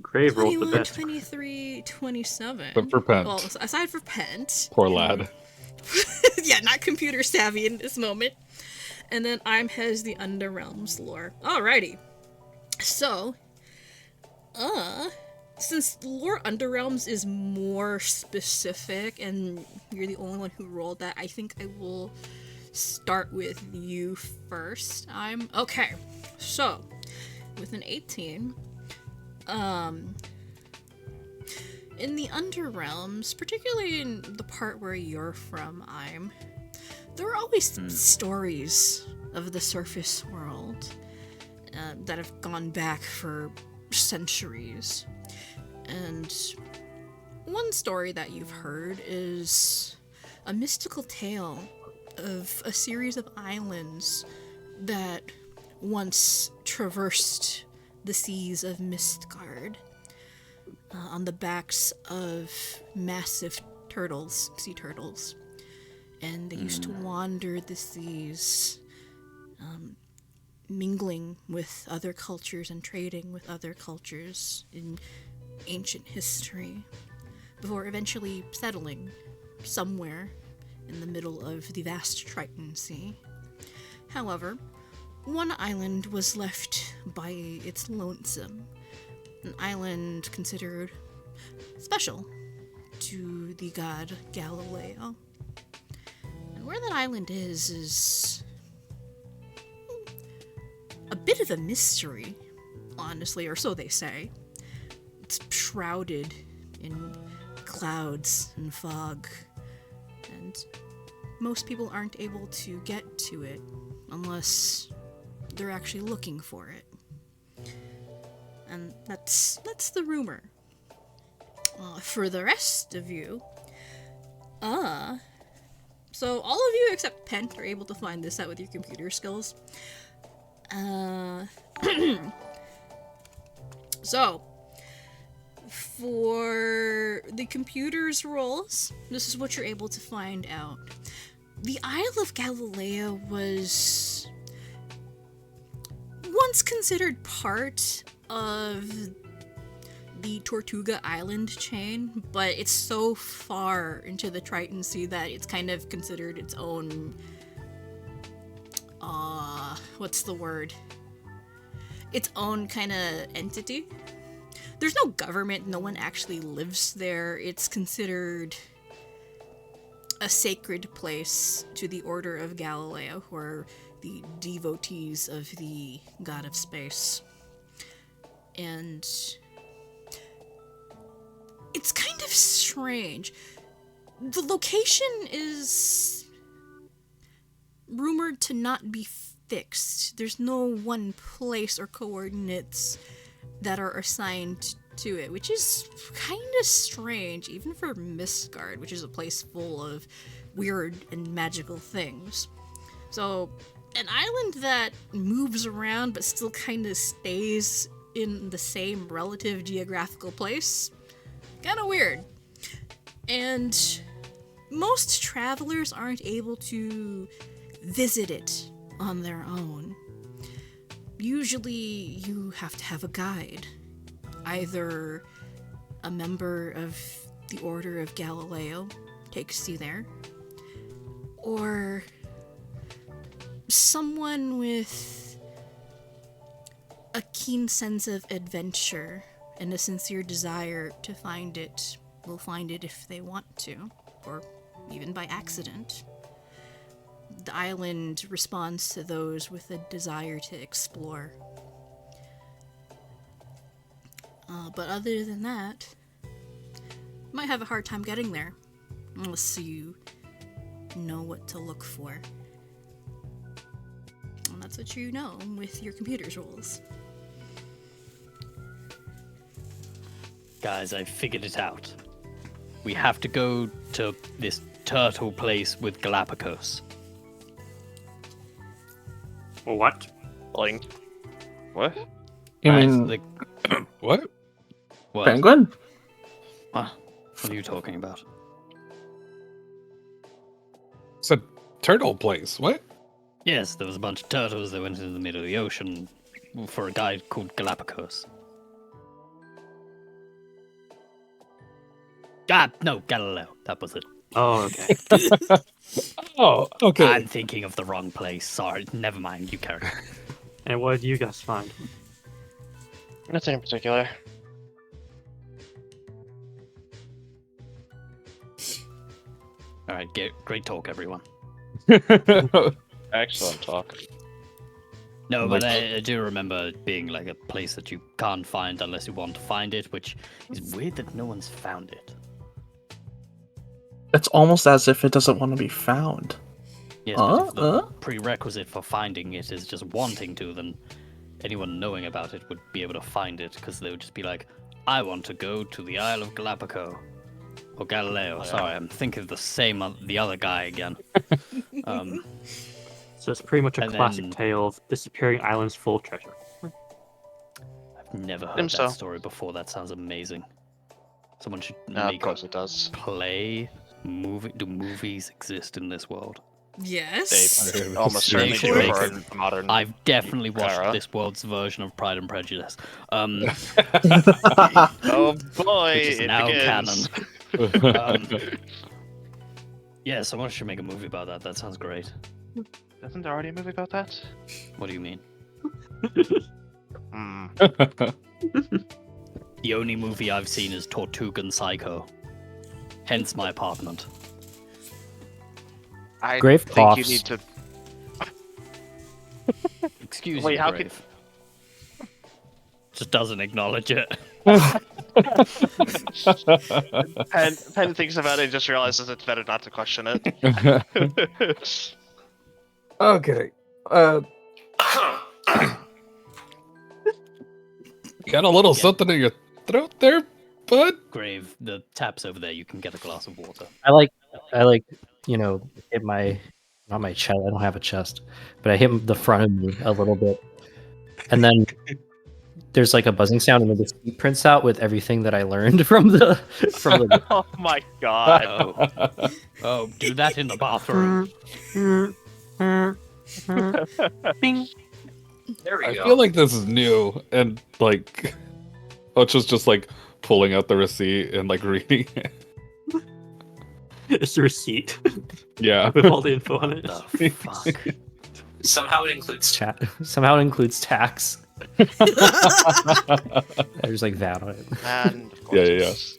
Speaker 7: Grave rolled the
Speaker 1: 21,
Speaker 7: best.
Speaker 1: 23, 27.
Speaker 5: But for Pent.
Speaker 1: Well, aside for Pent.
Speaker 5: Poor lad.
Speaker 1: Yeah, not computer savvy in this moment. And then I'm has the Underrealms lore. Alrighty. So, since lore Underrealms is more specific and you're the only one who rolled that, I think I will start with you first. Okay. So, with an 18, in the Underrealms, particularly in the part where you're from, there are always stories of the surface world that have gone back for centuries. And one story that you've heard is a mystical tale of a series of islands that once traversed the seas of Mistgard on the backs of massive sea turtles. And they used to wander the seas, mingling with other cultures and trading with other cultures in ancient history, before eventually settling somewhere in the middle of the vast Triton Sea. However, one island was left by its lonesome, an island considered special to the god Galileo. And where that island is a bit of a mystery, honestly, or so they say. It's shrouded in clouds and fog, and most people aren't able to get to it unless they're actually looking for it. And that's the rumor. For the rest of you, so all of you except Pent are able to find this out with your computer skills. So, for the computer's rolls, this is what you're able to find out. The Isle of Galileo was once considered part of the Tortuga island chain, but it's so far into the Triton Sea that it's kind of considered its own, what's the word? Its own kind of entity. There's no government, no one actually lives there. It's considered a sacred place to the Order of Galileo, who are the devotees of the god of space. And it's kind of strange. The location is rumored to not be fixed. There's no one place or coordinates that are assigned to it, which is kind of strange, even for Mistgard, which is a place full of weird and magical things. So, an island that moves around but still kind of stays in the same relative geographical place, kind of weird. And most travelers aren't able to visit it on their own. Usually you have to have a guide, either a member of the Order of Galileo takes you there, or someone with a keen sense of adventure and a sincere desire to find it will find it if they want to, or even by accident. The island responds to those with a desire to explore. But other than that, you might have a hard time getting there, unless you know what to look for. And that's what you know with your computer's rules.
Speaker 2: Guys, I figured it out. We have to go to this turtle place with Galapagos.
Speaker 7: What?
Speaker 6: Like, what?
Speaker 3: You
Speaker 2: Guys,
Speaker 3: mean
Speaker 5: What?
Speaker 2: what?
Speaker 3: penguin?
Speaker 2: What are you talking about?
Speaker 5: It's a turtle place. What?
Speaker 2: Yes, there was a bunch of turtles that went into the middle of the ocean for a guy called Galapagos. No, Galileo. That was it.
Speaker 7: Oh, okay.
Speaker 5: Oh, okay.
Speaker 2: I'm thinking of the wrong place. Sorry, never mind. You carry on.
Speaker 7: And what did you guys find?
Speaker 6: Nothing in particular.
Speaker 2: All right, great talk, everyone.
Speaker 6: Excellent talk.
Speaker 2: No, but I do remember it being like a place that you can't find unless you want to find it, which is weird that no one's found it.
Speaker 3: It's almost as if it doesn't want to be found.
Speaker 2: Yes, but if the prerequisite for finding it is just wanting to, then anyone knowing about it would be able to find it, because they would just be like, I want to go to the Isle of Galapagos. Or Galileo, sorry, I'm thinking of the other guy again.
Speaker 7: So it's pretty much a
Speaker 2: And
Speaker 7: classic
Speaker 2: then-
Speaker 7: tale of disappearing islands full of treasure.
Speaker 2: I've never heard
Speaker 6: Think so.
Speaker 2: that story before. That sounds amazing. Someone should
Speaker 6: Of
Speaker 2: make
Speaker 6: course it does.
Speaker 2: play movie. Do movies exist in this world?
Speaker 1: Yes.
Speaker 6: They almost
Speaker 2: They
Speaker 6: certainly
Speaker 2: should
Speaker 6: do
Speaker 2: make
Speaker 6: for
Speaker 2: it.
Speaker 6: a modern.
Speaker 2: I've definitely watched
Speaker 6: Era.
Speaker 2: this world's version of Pride and Prejudice.
Speaker 6: Oh boy,
Speaker 2: Which is
Speaker 6: it
Speaker 2: now
Speaker 6: begins.
Speaker 2: Yeah, someone should make a movie about that. That sounds great.
Speaker 6: Isn't there already a movie about that?
Speaker 2: What do you mean?
Speaker 6: Hmm.
Speaker 2: The only movie I've seen is Tortuga and Psycho. Hence my apartment.
Speaker 6: I
Speaker 4: Grave
Speaker 6: think
Speaker 4: coughs.
Speaker 6: you need to.
Speaker 2: Excuse
Speaker 6: Wait,
Speaker 2: me,
Speaker 6: how
Speaker 2: Grave. Just doesn't acknowledge it.
Speaker 6: Penn thinks about it and just realizes it's better not to question it.
Speaker 5: Okay. You got a little something in your throat there, bud?
Speaker 2: Grave, the tap's over there. You can get a glass of water.
Speaker 4: I like, hit my, not my chest. I don't have a chest, but I hit the front of me a little bit, and then there's like a buzzing sound, and then the seat prints out with everything that I learned from the.
Speaker 6: Oh my god.
Speaker 2: Oh, do that in the bathroom.
Speaker 7: Bing.
Speaker 8: There we
Speaker 5: I
Speaker 8: go.
Speaker 5: feel like this is new, and like, Ocho's just like pulling out the receipt and like reading it.
Speaker 7: It's a receipt
Speaker 5: Yeah.
Speaker 7: with all the info on it.
Speaker 2: The fuck?
Speaker 8: Somehow it includes
Speaker 4: Somehow it includes tax. There's like VAT on it.
Speaker 6: And of course
Speaker 5: Yeah.
Speaker 6: it's-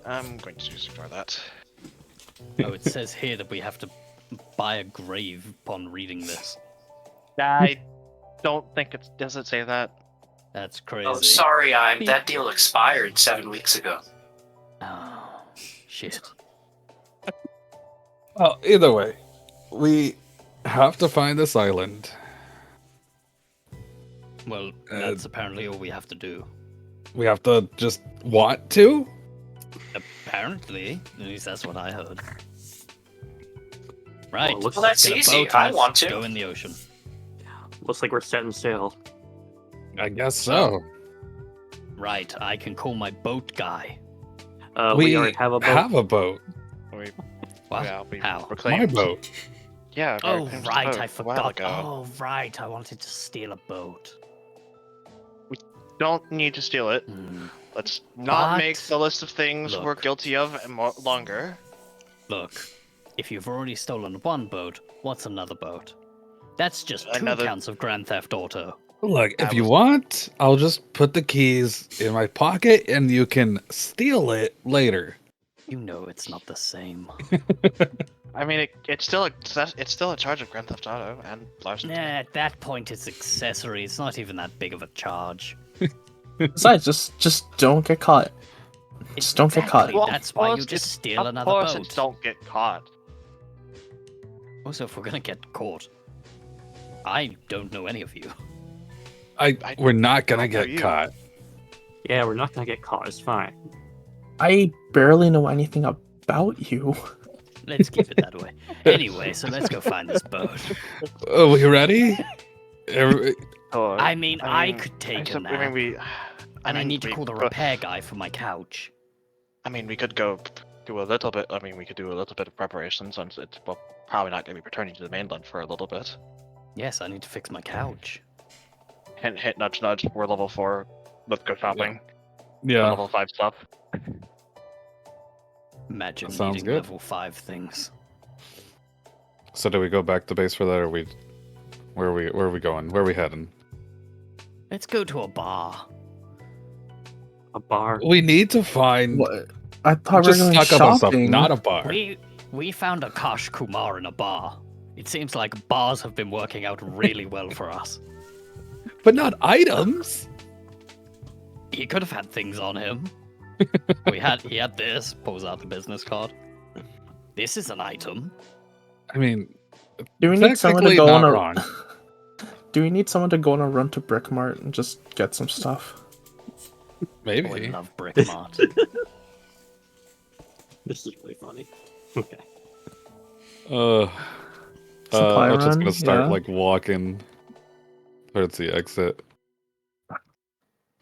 Speaker 6: I'm going to just ignore that.
Speaker 2: Oh, it says here that we have to buy a grave upon reading this.
Speaker 6: I don't think it does it say that.
Speaker 2: That's crazy.
Speaker 8: Oh, sorry, that deal expired 7 weeks ago.
Speaker 2: Oh, shit.
Speaker 5: Well, either way, we have to find this island.
Speaker 2: Well, that's apparently all we have to do.
Speaker 5: We have to just want to?
Speaker 2: Apparently. At least that's what I heard. Right.
Speaker 8: Well, that's
Speaker 2: get a
Speaker 8: easy.
Speaker 2: boat,
Speaker 8: I
Speaker 2: let's
Speaker 8: want to.
Speaker 2: Go in the ocean.
Speaker 7: Looks like we're setting sail.
Speaker 5: I guess so.
Speaker 2: Right, I can call my boat guy.
Speaker 7: We already have a boat.
Speaker 5: Have a boat.
Speaker 6: We,
Speaker 2: What?
Speaker 6: yeah, we
Speaker 2: How?
Speaker 5: My
Speaker 6: reclaimed.
Speaker 5: boat.
Speaker 6: Yeah. we
Speaker 2: Oh,
Speaker 6: reclaimed the
Speaker 2: right,
Speaker 6: boat
Speaker 2: I
Speaker 6: a while
Speaker 2: forgot.
Speaker 6: ago.
Speaker 2: Oh, right, I wanted to steal a boat.
Speaker 6: Don't need to steal it.
Speaker 2: Hmm.
Speaker 6: Let's not
Speaker 2: But-
Speaker 6: make the list of things we're
Speaker 2: Look.
Speaker 6: guilty of and longer.
Speaker 2: Look, if you've already stolen one boat, what's another boat? That's just two
Speaker 6: Another-
Speaker 2: counts of Grand Theft Auto.
Speaker 5: Look, if
Speaker 6: That
Speaker 5: you
Speaker 6: was-
Speaker 5: want, I'll just put the keys in my pocket and you can steal it later.
Speaker 2: You know it's not the same.
Speaker 6: I mean, it's still a charge of Grand Theft Auto and larceny.
Speaker 2: Nah, at that point it's accessory. It's not even that big of a charge.
Speaker 3: Besides, just don't get caught. Just don't get caught.
Speaker 2: Exactly, that's why you just steal another
Speaker 6: Of course,
Speaker 2: boat.
Speaker 6: it don't get caught.
Speaker 2: Also, if we're gonna get caught, I don't know any of you.
Speaker 5: We're not gonna
Speaker 6: I know
Speaker 5: get
Speaker 6: you.
Speaker 5: caught.
Speaker 7: Yeah, we're not gonna get caught. It's fine.
Speaker 3: I barely know anything about you.
Speaker 2: Let's keep it that way. Anyway, so let's go find this boat.
Speaker 5: Are we ready? Every-
Speaker 2: I mean, I could take a
Speaker 6: I
Speaker 2: nap.
Speaker 6: mean,
Speaker 2: And I
Speaker 6: mean,
Speaker 2: need to
Speaker 6: we-
Speaker 2: call the
Speaker 6: but-
Speaker 2: repair guy for my couch.
Speaker 6: I mean, we could go do a little bit. I mean, we could do a little bit of preparation since it's probably not going to be returning to the mainland for a little bit.
Speaker 2: Yes, I need to fix my couch.
Speaker 6: Hint, hint, nudge, nudge. We're level 4. Let's go shopping.
Speaker 5: yeah.
Speaker 6: Level 5 stuff.
Speaker 2: Imagine
Speaker 5: That sounds
Speaker 2: needing
Speaker 5: good.
Speaker 2: level 5 things.
Speaker 5: So do we go back to base for that, or where are we going? Where are we heading?
Speaker 2: Let's go to a bar.
Speaker 7: A bar.
Speaker 5: We need to find.
Speaker 3: What? I thought we were
Speaker 5: Just
Speaker 3: going
Speaker 5: stock up on stuff,
Speaker 3: shopping.
Speaker 5: not a bar.
Speaker 2: We found a Kash Kumar in a bar. It seems like bars have been working out really well for us.
Speaker 5: But not items.
Speaker 2: He could have had things on him. He had this. Pulls out the business card. This is an item.
Speaker 5: I mean,
Speaker 3: Do we need someone to
Speaker 5: technically
Speaker 3: go on
Speaker 5: not
Speaker 3: a?
Speaker 5: wrong.
Speaker 3: Do we need someone to go on a run to Brickmart and just get some stuff?
Speaker 2: Oh, I
Speaker 5: Maybe.
Speaker 2: love Brick Mart.
Speaker 7: This is really funny. Okay.
Speaker 3: Supply
Speaker 5: I'm just
Speaker 3: run,
Speaker 5: gonna start
Speaker 3: yeah.
Speaker 5: like walking towards the exit.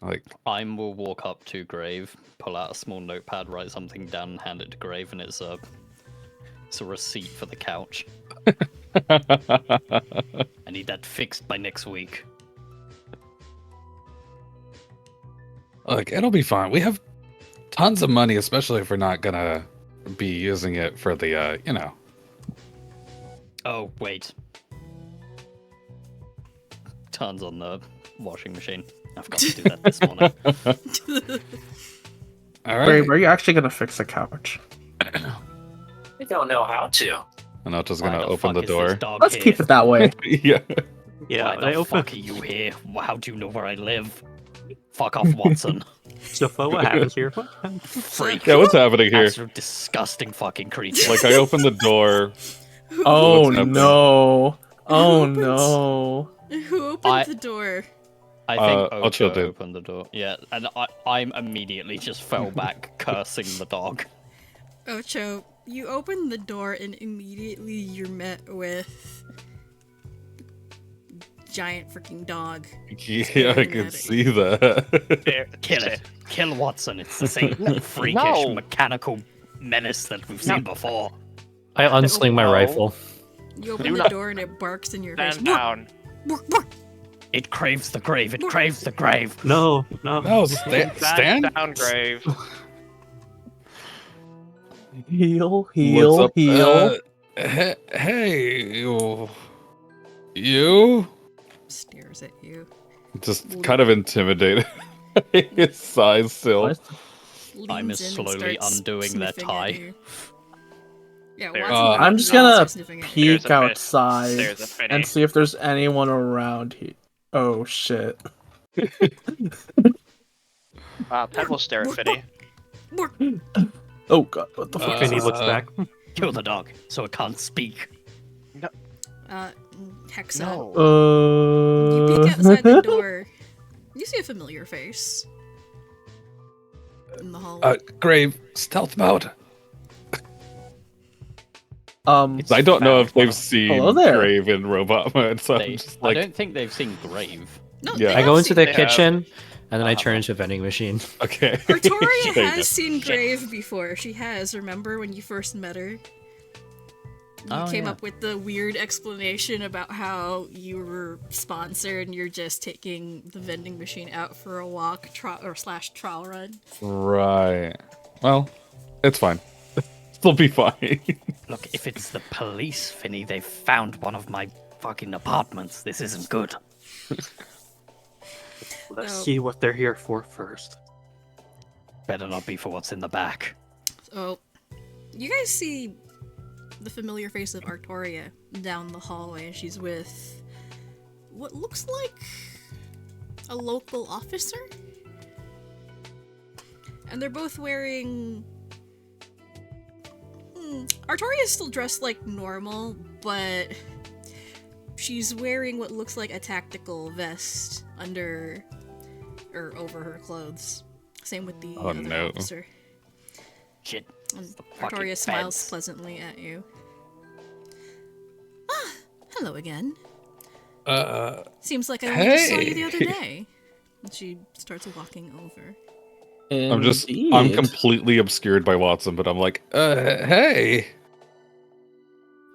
Speaker 5: Like,
Speaker 2: I will walk up to Grave, pull out a small notepad, write something down, and hand it to Grave, and it's a receipt for the couch. I need that fixed by next week.
Speaker 5: look, it'll be fine. We have tons of money, especially if we're not gonna be using it for the,
Speaker 2: Oh, wait. Tons on the washing machine. I forgot to do that this morning.
Speaker 5: All right.
Speaker 3: Wait, are you actually gonna fix the couch?
Speaker 8: I don't know how to.
Speaker 5: And I'm just
Speaker 2: Why
Speaker 5: gonna
Speaker 2: the
Speaker 5: open
Speaker 2: fuck
Speaker 5: the
Speaker 2: is this
Speaker 5: door.
Speaker 2: dog
Speaker 3: Let's
Speaker 2: here?
Speaker 3: keep it that way.
Speaker 5: Yeah.
Speaker 7: Yeah,
Speaker 2: Why
Speaker 7: I
Speaker 2: the
Speaker 7: open.
Speaker 2: fuck are you here? How do you know where I live? Fuck off, Watson.
Speaker 7: So, what happens here?
Speaker 2: Freak.
Speaker 5: Yeah, what's happening here?
Speaker 2: Absolute disgusting fucking creature.
Speaker 5: Like, I open the door.
Speaker 3: Oh
Speaker 5: What's happening?
Speaker 3: no! Oh
Speaker 1: opens-
Speaker 3: no!
Speaker 1: Who opened
Speaker 2: I-
Speaker 1: the door?
Speaker 2: I think
Speaker 5: Ocho
Speaker 2: Ocho
Speaker 5: did.
Speaker 2: opened the door. Yeah, and I'm immediately just fell back, cursing the dog.
Speaker 1: Ocho, you open the door and immediately you're met with giant freaking dog.
Speaker 5: Yeah, I can see that.
Speaker 2: Kill it. Kill Watson. It's the same freakish
Speaker 6: No.
Speaker 2: mechanical menace that we've seen before.
Speaker 4: I unsling my
Speaker 6: no.
Speaker 4: rifle.
Speaker 1: You open
Speaker 6: Do
Speaker 1: the
Speaker 6: not-
Speaker 1: door and it barks in your face.
Speaker 6: Stand down.
Speaker 1: Bark, bark.
Speaker 2: It craves the grave. It craves the grave.
Speaker 7: No.
Speaker 5: No, stand.
Speaker 6: Stand down, Grave.
Speaker 3: Heal,
Speaker 5: What's
Speaker 3: heal,
Speaker 5: up?
Speaker 3: heal.
Speaker 5: Hey, you?
Speaker 1: Stares at you.
Speaker 5: Just kind of intimidated. His size still.
Speaker 3: What?
Speaker 2: I'm
Speaker 1: Leans in and
Speaker 2: slowly
Speaker 1: starts
Speaker 2: undoing their
Speaker 1: sniffing
Speaker 2: tie.
Speaker 1: at you. Yeah,
Speaker 6: There-
Speaker 1: Watson
Speaker 3: I'm
Speaker 1: runs
Speaker 3: just
Speaker 1: around
Speaker 3: gonna
Speaker 1: starts sniffing at you.
Speaker 6: There's
Speaker 3: peek
Speaker 6: a fit.
Speaker 3: outside
Speaker 6: There's a finny.
Speaker 3: and see if there's anyone around here. Oh shit!
Speaker 6: Pen will stare at Finny.
Speaker 3: Oh god, what the fuck?
Speaker 7: Finny looks back.
Speaker 2: Kill the dog so it can't speak.
Speaker 1: Hexa.
Speaker 6: No.
Speaker 1: You peek outside the door. You see a familiar face in the hallway.
Speaker 5: Grave, stealth mode.
Speaker 2: It's
Speaker 5: I don't know if they've
Speaker 2: found.
Speaker 5: seen
Speaker 3: Hello there.
Speaker 5: Grave in robot mode, so
Speaker 2: They,
Speaker 5: I'm just
Speaker 2: I
Speaker 5: like,
Speaker 2: don't think they've seen Grave.
Speaker 1: No,
Speaker 5: yeah.
Speaker 1: they
Speaker 4: I
Speaker 1: have
Speaker 4: go into
Speaker 1: seen-
Speaker 4: the
Speaker 6: They have.
Speaker 4: kitchen, and then I turn into a vending machine.
Speaker 5: okay.
Speaker 1: Artoria
Speaker 5: There you
Speaker 1: has
Speaker 5: go.
Speaker 1: seen Grave before. She has. Remember when you first met her? You came up with the weird explanation about how you were sponsored and you're just taking the vending machine out for a walk slash trial run.
Speaker 5: Right. Well, it's fine. It'll be fine.
Speaker 2: Look, if it's the police, Finny, they've found one of my fucking apartments. This isn't good.
Speaker 7: Let's
Speaker 1: No.
Speaker 7: see what they're here for first.
Speaker 2: Better not be for what's in the back.
Speaker 1: So, you guys see the familiar face of Artoria down the hallway, and she's with what looks like a local officer? And they're both wearing... Artoria is still dressed like normal, but she's wearing what looks like a tactical vest under or over her clothes. Same with the
Speaker 5: Oh,
Speaker 1: other
Speaker 5: no.
Speaker 1: officer.
Speaker 2: Shit.
Speaker 1: And
Speaker 2: fucking
Speaker 1: Artoria smiles
Speaker 2: feds.
Speaker 1: pleasantly at you. Ah, hello again. Seems like I only just saw you the other day. And she starts walking over.
Speaker 5: I'm
Speaker 3: Indeed.
Speaker 5: completely obscured by Watson, but I'm like, hey.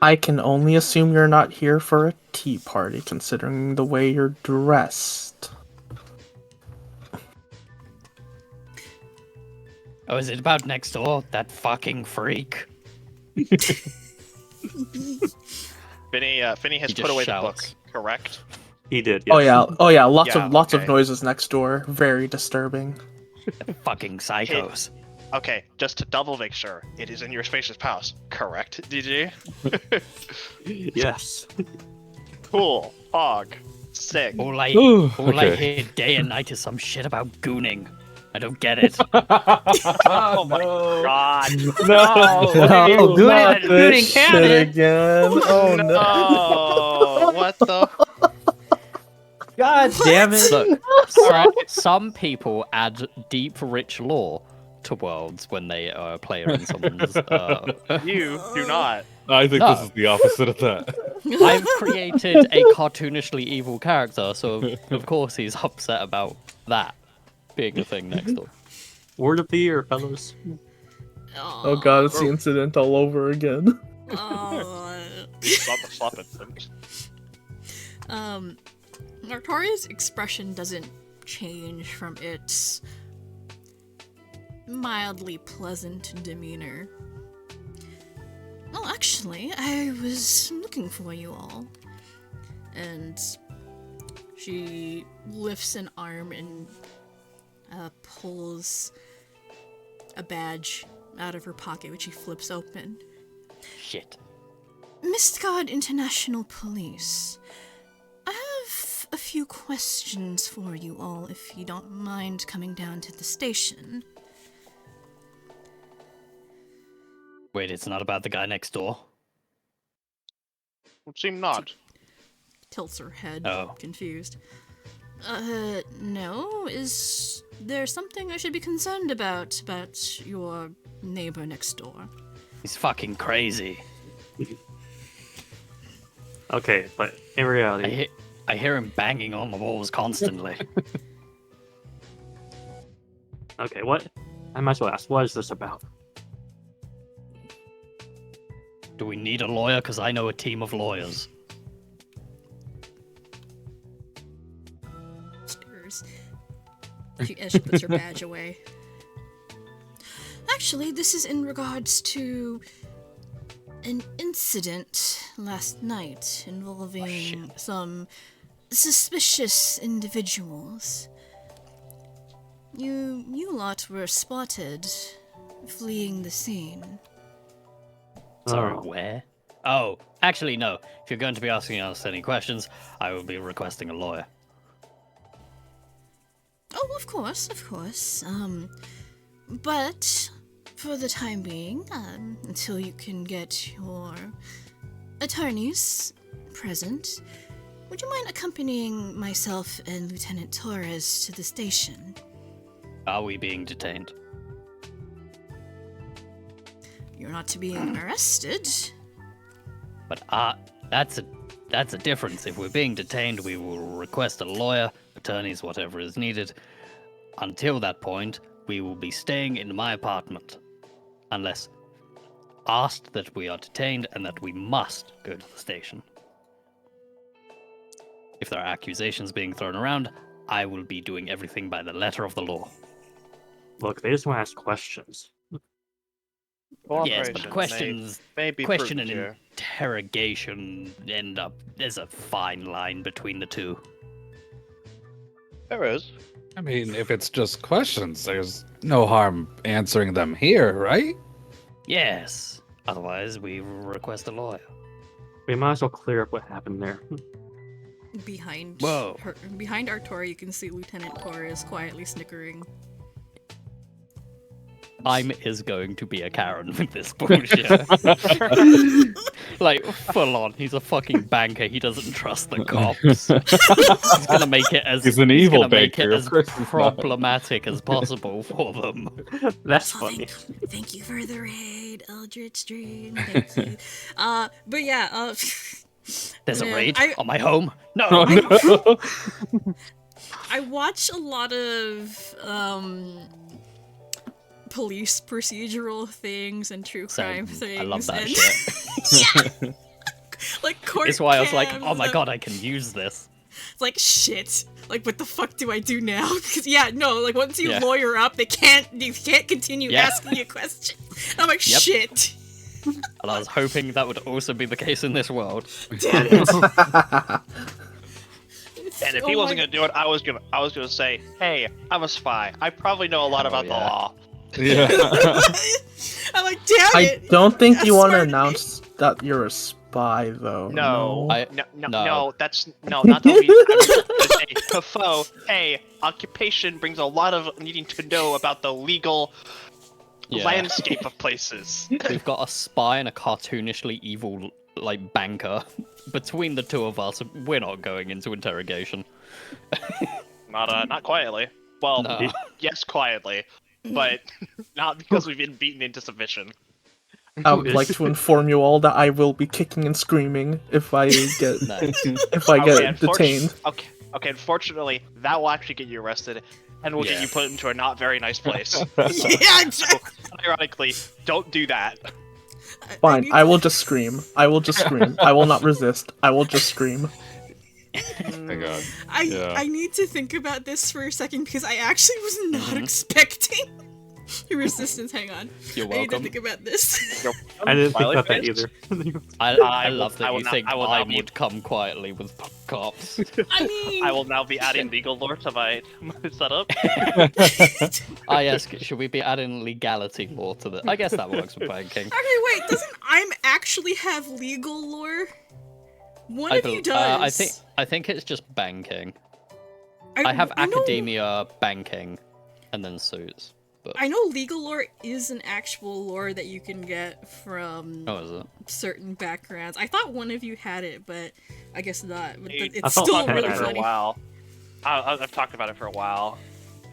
Speaker 3: I can only assume you're not here for a tea party, considering the way you're dressed.
Speaker 2: Oh, is it about next door? That fucking freak.
Speaker 6: Finny has
Speaker 2: He
Speaker 6: put
Speaker 2: just
Speaker 6: away
Speaker 2: shouts.
Speaker 6: the book, correct?
Speaker 7: He did.
Speaker 3: Oh
Speaker 7: yes.
Speaker 3: yeah, oh yeah, lots
Speaker 6: Yeah,
Speaker 3: of
Speaker 6: okay.
Speaker 3: noises next door. Very disturbing.
Speaker 2: Fucking psychos.
Speaker 6: Okay, just to double make sure, it is in your spacious house, correct, DG?
Speaker 7: Yes.
Speaker 6: Cool. Hog. Sick.
Speaker 2: All I
Speaker 5: Okay.
Speaker 2: hear day and night is some shit about gooning. I don't get it.
Speaker 6: Oh my god.
Speaker 3: No,
Speaker 4: good
Speaker 3: not
Speaker 4: at
Speaker 3: this
Speaker 4: shooting
Speaker 3: shit
Speaker 4: cannon.
Speaker 3: again. Oh no.
Speaker 6: No. What the?
Speaker 4: God damn it!
Speaker 2: Look, some people add deep, rich lore to worlds when they are a player in someone's.
Speaker 6: You do not.
Speaker 5: I think
Speaker 2: No.
Speaker 5: this is the opposite of that.
Speaker 2: I've created a cartoonishly evil character, so of course he's upset about that being a thing next door.
Speaker 7: Word of the year, fellas.
Speaker 3: Oh god, it's the incident all over again.
Speaker 6: Stop the slap it.
Speaker 1: Artoria's expression doesn't change from its mildly pleasant demeanor. Well, actually, I was looking for you all. And she lifts an arm and pulls a badge out of her pocket, which she flips open.
Speaker 2: Shit.
Speaker 1: Mistgard International Police. I have a few questions for you all, if you don't mind coming down to the station.
Speaker 2: Wait, it's not about the guy next door?
Speaker 6: Would seem not.
Speaker 1: Tilts her head,
Speaker 2: Oh.
Speaker 1: confused. No? Is there something I should be concerned about your neighbor next door?
Speaker 2: He's fucking crazy.
Speaker 7: Okay, but in reality,
Speaker 2: I hear him banging on the walls constantly.
Speaker 7: okay, what? I might as well ask, what is this about?
Speaker 2: Do we need a lawyer? Because I know a team of lawyers.
Speaker 1: Stirs. As she puts her badge away. Actually, this is in regards to an incident last night involving some suspicious individuals. You lot were spotted fleeing the scene.
Speaker 2: Sorry,
Speaker 7: Oh.
Speaker 2: where? Oh, actually, no. If you're going to be asking us any questions, I will be requesting a lawyer.
Speaker 1: Oh, of course, of course. But for the time being, until you can get your attorneys present, would you mind accompanying myself and Lieutenant Torres to the station?
Speaker 2: Are we being detained?
Speaker 1: You're not to be arrested.
Speaker 2: But that's a difference. If we're being detained, we will request a lawyer, attorneys, whatever is needed. Until that point, we will be staying in my apartment. Unless asked that we are detained and that we must go to the station. If there are accusations being thrown around, I will be doing everything by the letter of the law.
Speaker 7: Look, they just want to ask questions.
Speaker 2: Yes, but questions,
Speaker 6: may be
Speaker 2: question
Speaker 6: prudent
Speaker 2: and
Speaker 6: here.
Speaker 2: interrogation end up. There's a fine line between the two.
Speaker 6: There is.
Speaker 5: I mean, if it's just questions, there's no harm answering them here, right?
Speaker 2: Yes. Otherwise, we request a lawyer.
Speaker 7: We might as well clear up what happened there.
Speaker 1: Behind
Speaker 2: Whoa.
Speaker 1: behind Artoria, you can see Lieutenant Torres quietly snickering.
Speaker 2: I'm is going to be a Karen with this bullshit. Like, full on. He's a fucking banker. He doesn't trust the cops. He's gonna make it as
Speaker 5: He's an evil
Speaker 2: gonna make
Speaker 5: banker,
Speaker 2: it
Speaker 5: of
Speaker 2: as
Speaker 5: course he's not.
Speaker 2: problematic as possible for them.
Speaker 7: That's
Speaker 1: Oh,
Speaker 7: funny.
Speaker 1: thank you for the raid, Eldritch Dream. Thank you. But yeah,
Speaker 2: There's a
Speaker 1: man,
Speaker 2: raid
Speaker 1: I-
Speaker 2: on my home. No.
Speaker 5: Oh, no.
Speaker 1: I watch a lot of police procedural things and true crime
Speaker 2: Same.
Speaker 1: things.
Speaker 2: I love that
Speaker 1: and
Speaker 2: shit.
Speaker 1: yeah, like court.
Speaker 2: It's why I was like,
Speaker 1: cams
Speaker 2: oh my
Speaker 1: and-
Speaker 2: god, I can use this.
Speaker 1: It's like shit. Like what the fuck do I do now? Because yeah, no, like once you
Speaker 2: Yeah.
Speaker 1: lawyer up, you can't continue
Speaker 2: Yeah.
Speaker 1: asking you questions. And I'm like
Speaker 2: Yep.
Speaker 1: shit.
Speaker 2: And I was hoping that would also be the case in this world.
Speaker 1: Damn it.
Speaker 6: And if
Speaker 1: Oh
Speaker 6: he
Speaker 1: my
Speaker 6: wasn't gonna do it, I was gonna say, hey, I'm a spy. I probably know a lot
Speaker 2: Oh,
Speaker 6: about the
Speaker 2: yeah.
Speaker 6: law.
Speaker 5: Yeah.
Speaker 1: I'm like, damn
Speaker 3: I
Speaker 1: it.
Speaker 3: don't think you want to
Speaker 1: That's smart.
Speaker 3: announce that you're a spy, though.
Speaker 6: No,
Speaker 2: I-
Speaker 6: no,
Speaker 2: no.
Speaker 6: that's not the reason. Hey, foe, hey, occupation brings a lot of needing to know about the legal
Speaker 2: Yeah.
Speaker 6: landscape of places.
Speaker 2: We've got a spy and a cartoonishly evil, like, banker. Between the two of us, we're not going into interrogation.
Speaker 6: Not quietly. Well,
Speaker 2: No.
Speaker 6: yes, quietly, but not because we've been beaten into submission.
Speaker 3: I would like to inform you all that I will be kicking and screaming if I get
Speaker 2: No.
Speaker 3: if I get
Speaker 6: unfortunately-
Speaker 3: detained.
Speaker 6: Okay. Unfortunately, that will actually get you arrested, and will get
Speaker 2: Yeah.
Speaker 6: you put into a not very nice place.
Speaker 1: Yeah, exactly.
Speaker 6: Ironically, don't do that.
Speaker 3: Fine,
Speaker 1: need
Speaker 3: I will just scream. I will just scream. I will not resist. I will just scream.
Speaker 5: My God. Yeah.
Speaker 1: I need to think about this for a second because I actually was not
Speaker 2: Mm-hmm.
Speaker 1: expecting your resistance. Hang on.
Speaker 2: You're
Speaker 1: I need to
Speaker 2: welcome.
Speaker 1: think about this.
Speaker 7: I didn't think
Speaker 6: Smiley
Speaker 7: about that
Speaker 6: face?
Speaker 7: either.
Speaker 2: I
Speaker 6: I will-
Speaker 2: love
Speaker 6: I
Speaker 2: that
Speaker 6: will
Speaker 2: you
Speaker 6: not-
Speaker 2: think
Speaker 6: I will
Speaker 2: I
Speaker 6: not be-
Speaker 2: would come quietly with cops.
Speaker 1: I mean,
Speaker 6: I will now be adding legal lore to my setup.
Speaker 2: Ah, yes, should we be adding legality law to the... I guess that works for banking.
Speaker 1: Okay, wait. Doesn't I'm actually have legal lore? One of you does.
Speaker 2: I think it's just banking. I have
Speaker 1: know-
Speaker 2: academia, banking, and then suits. But
Speaker 1: I know legal lore is an actual lore that you can get from
Speaker 2: oh, is it?
Speaker 1: certain backgrounds. I thought one of you had it, but I guess not. But
Speaker 6: I
Speaker 1: it's
Speaker 7: thought
Speaker 1: still
Speaker 7: I had
Speaker 1: really
Speaker 7: it
Speaker 6: for a
Speaker 1: funny.
Speaker 6: while. I've talked about it for a while,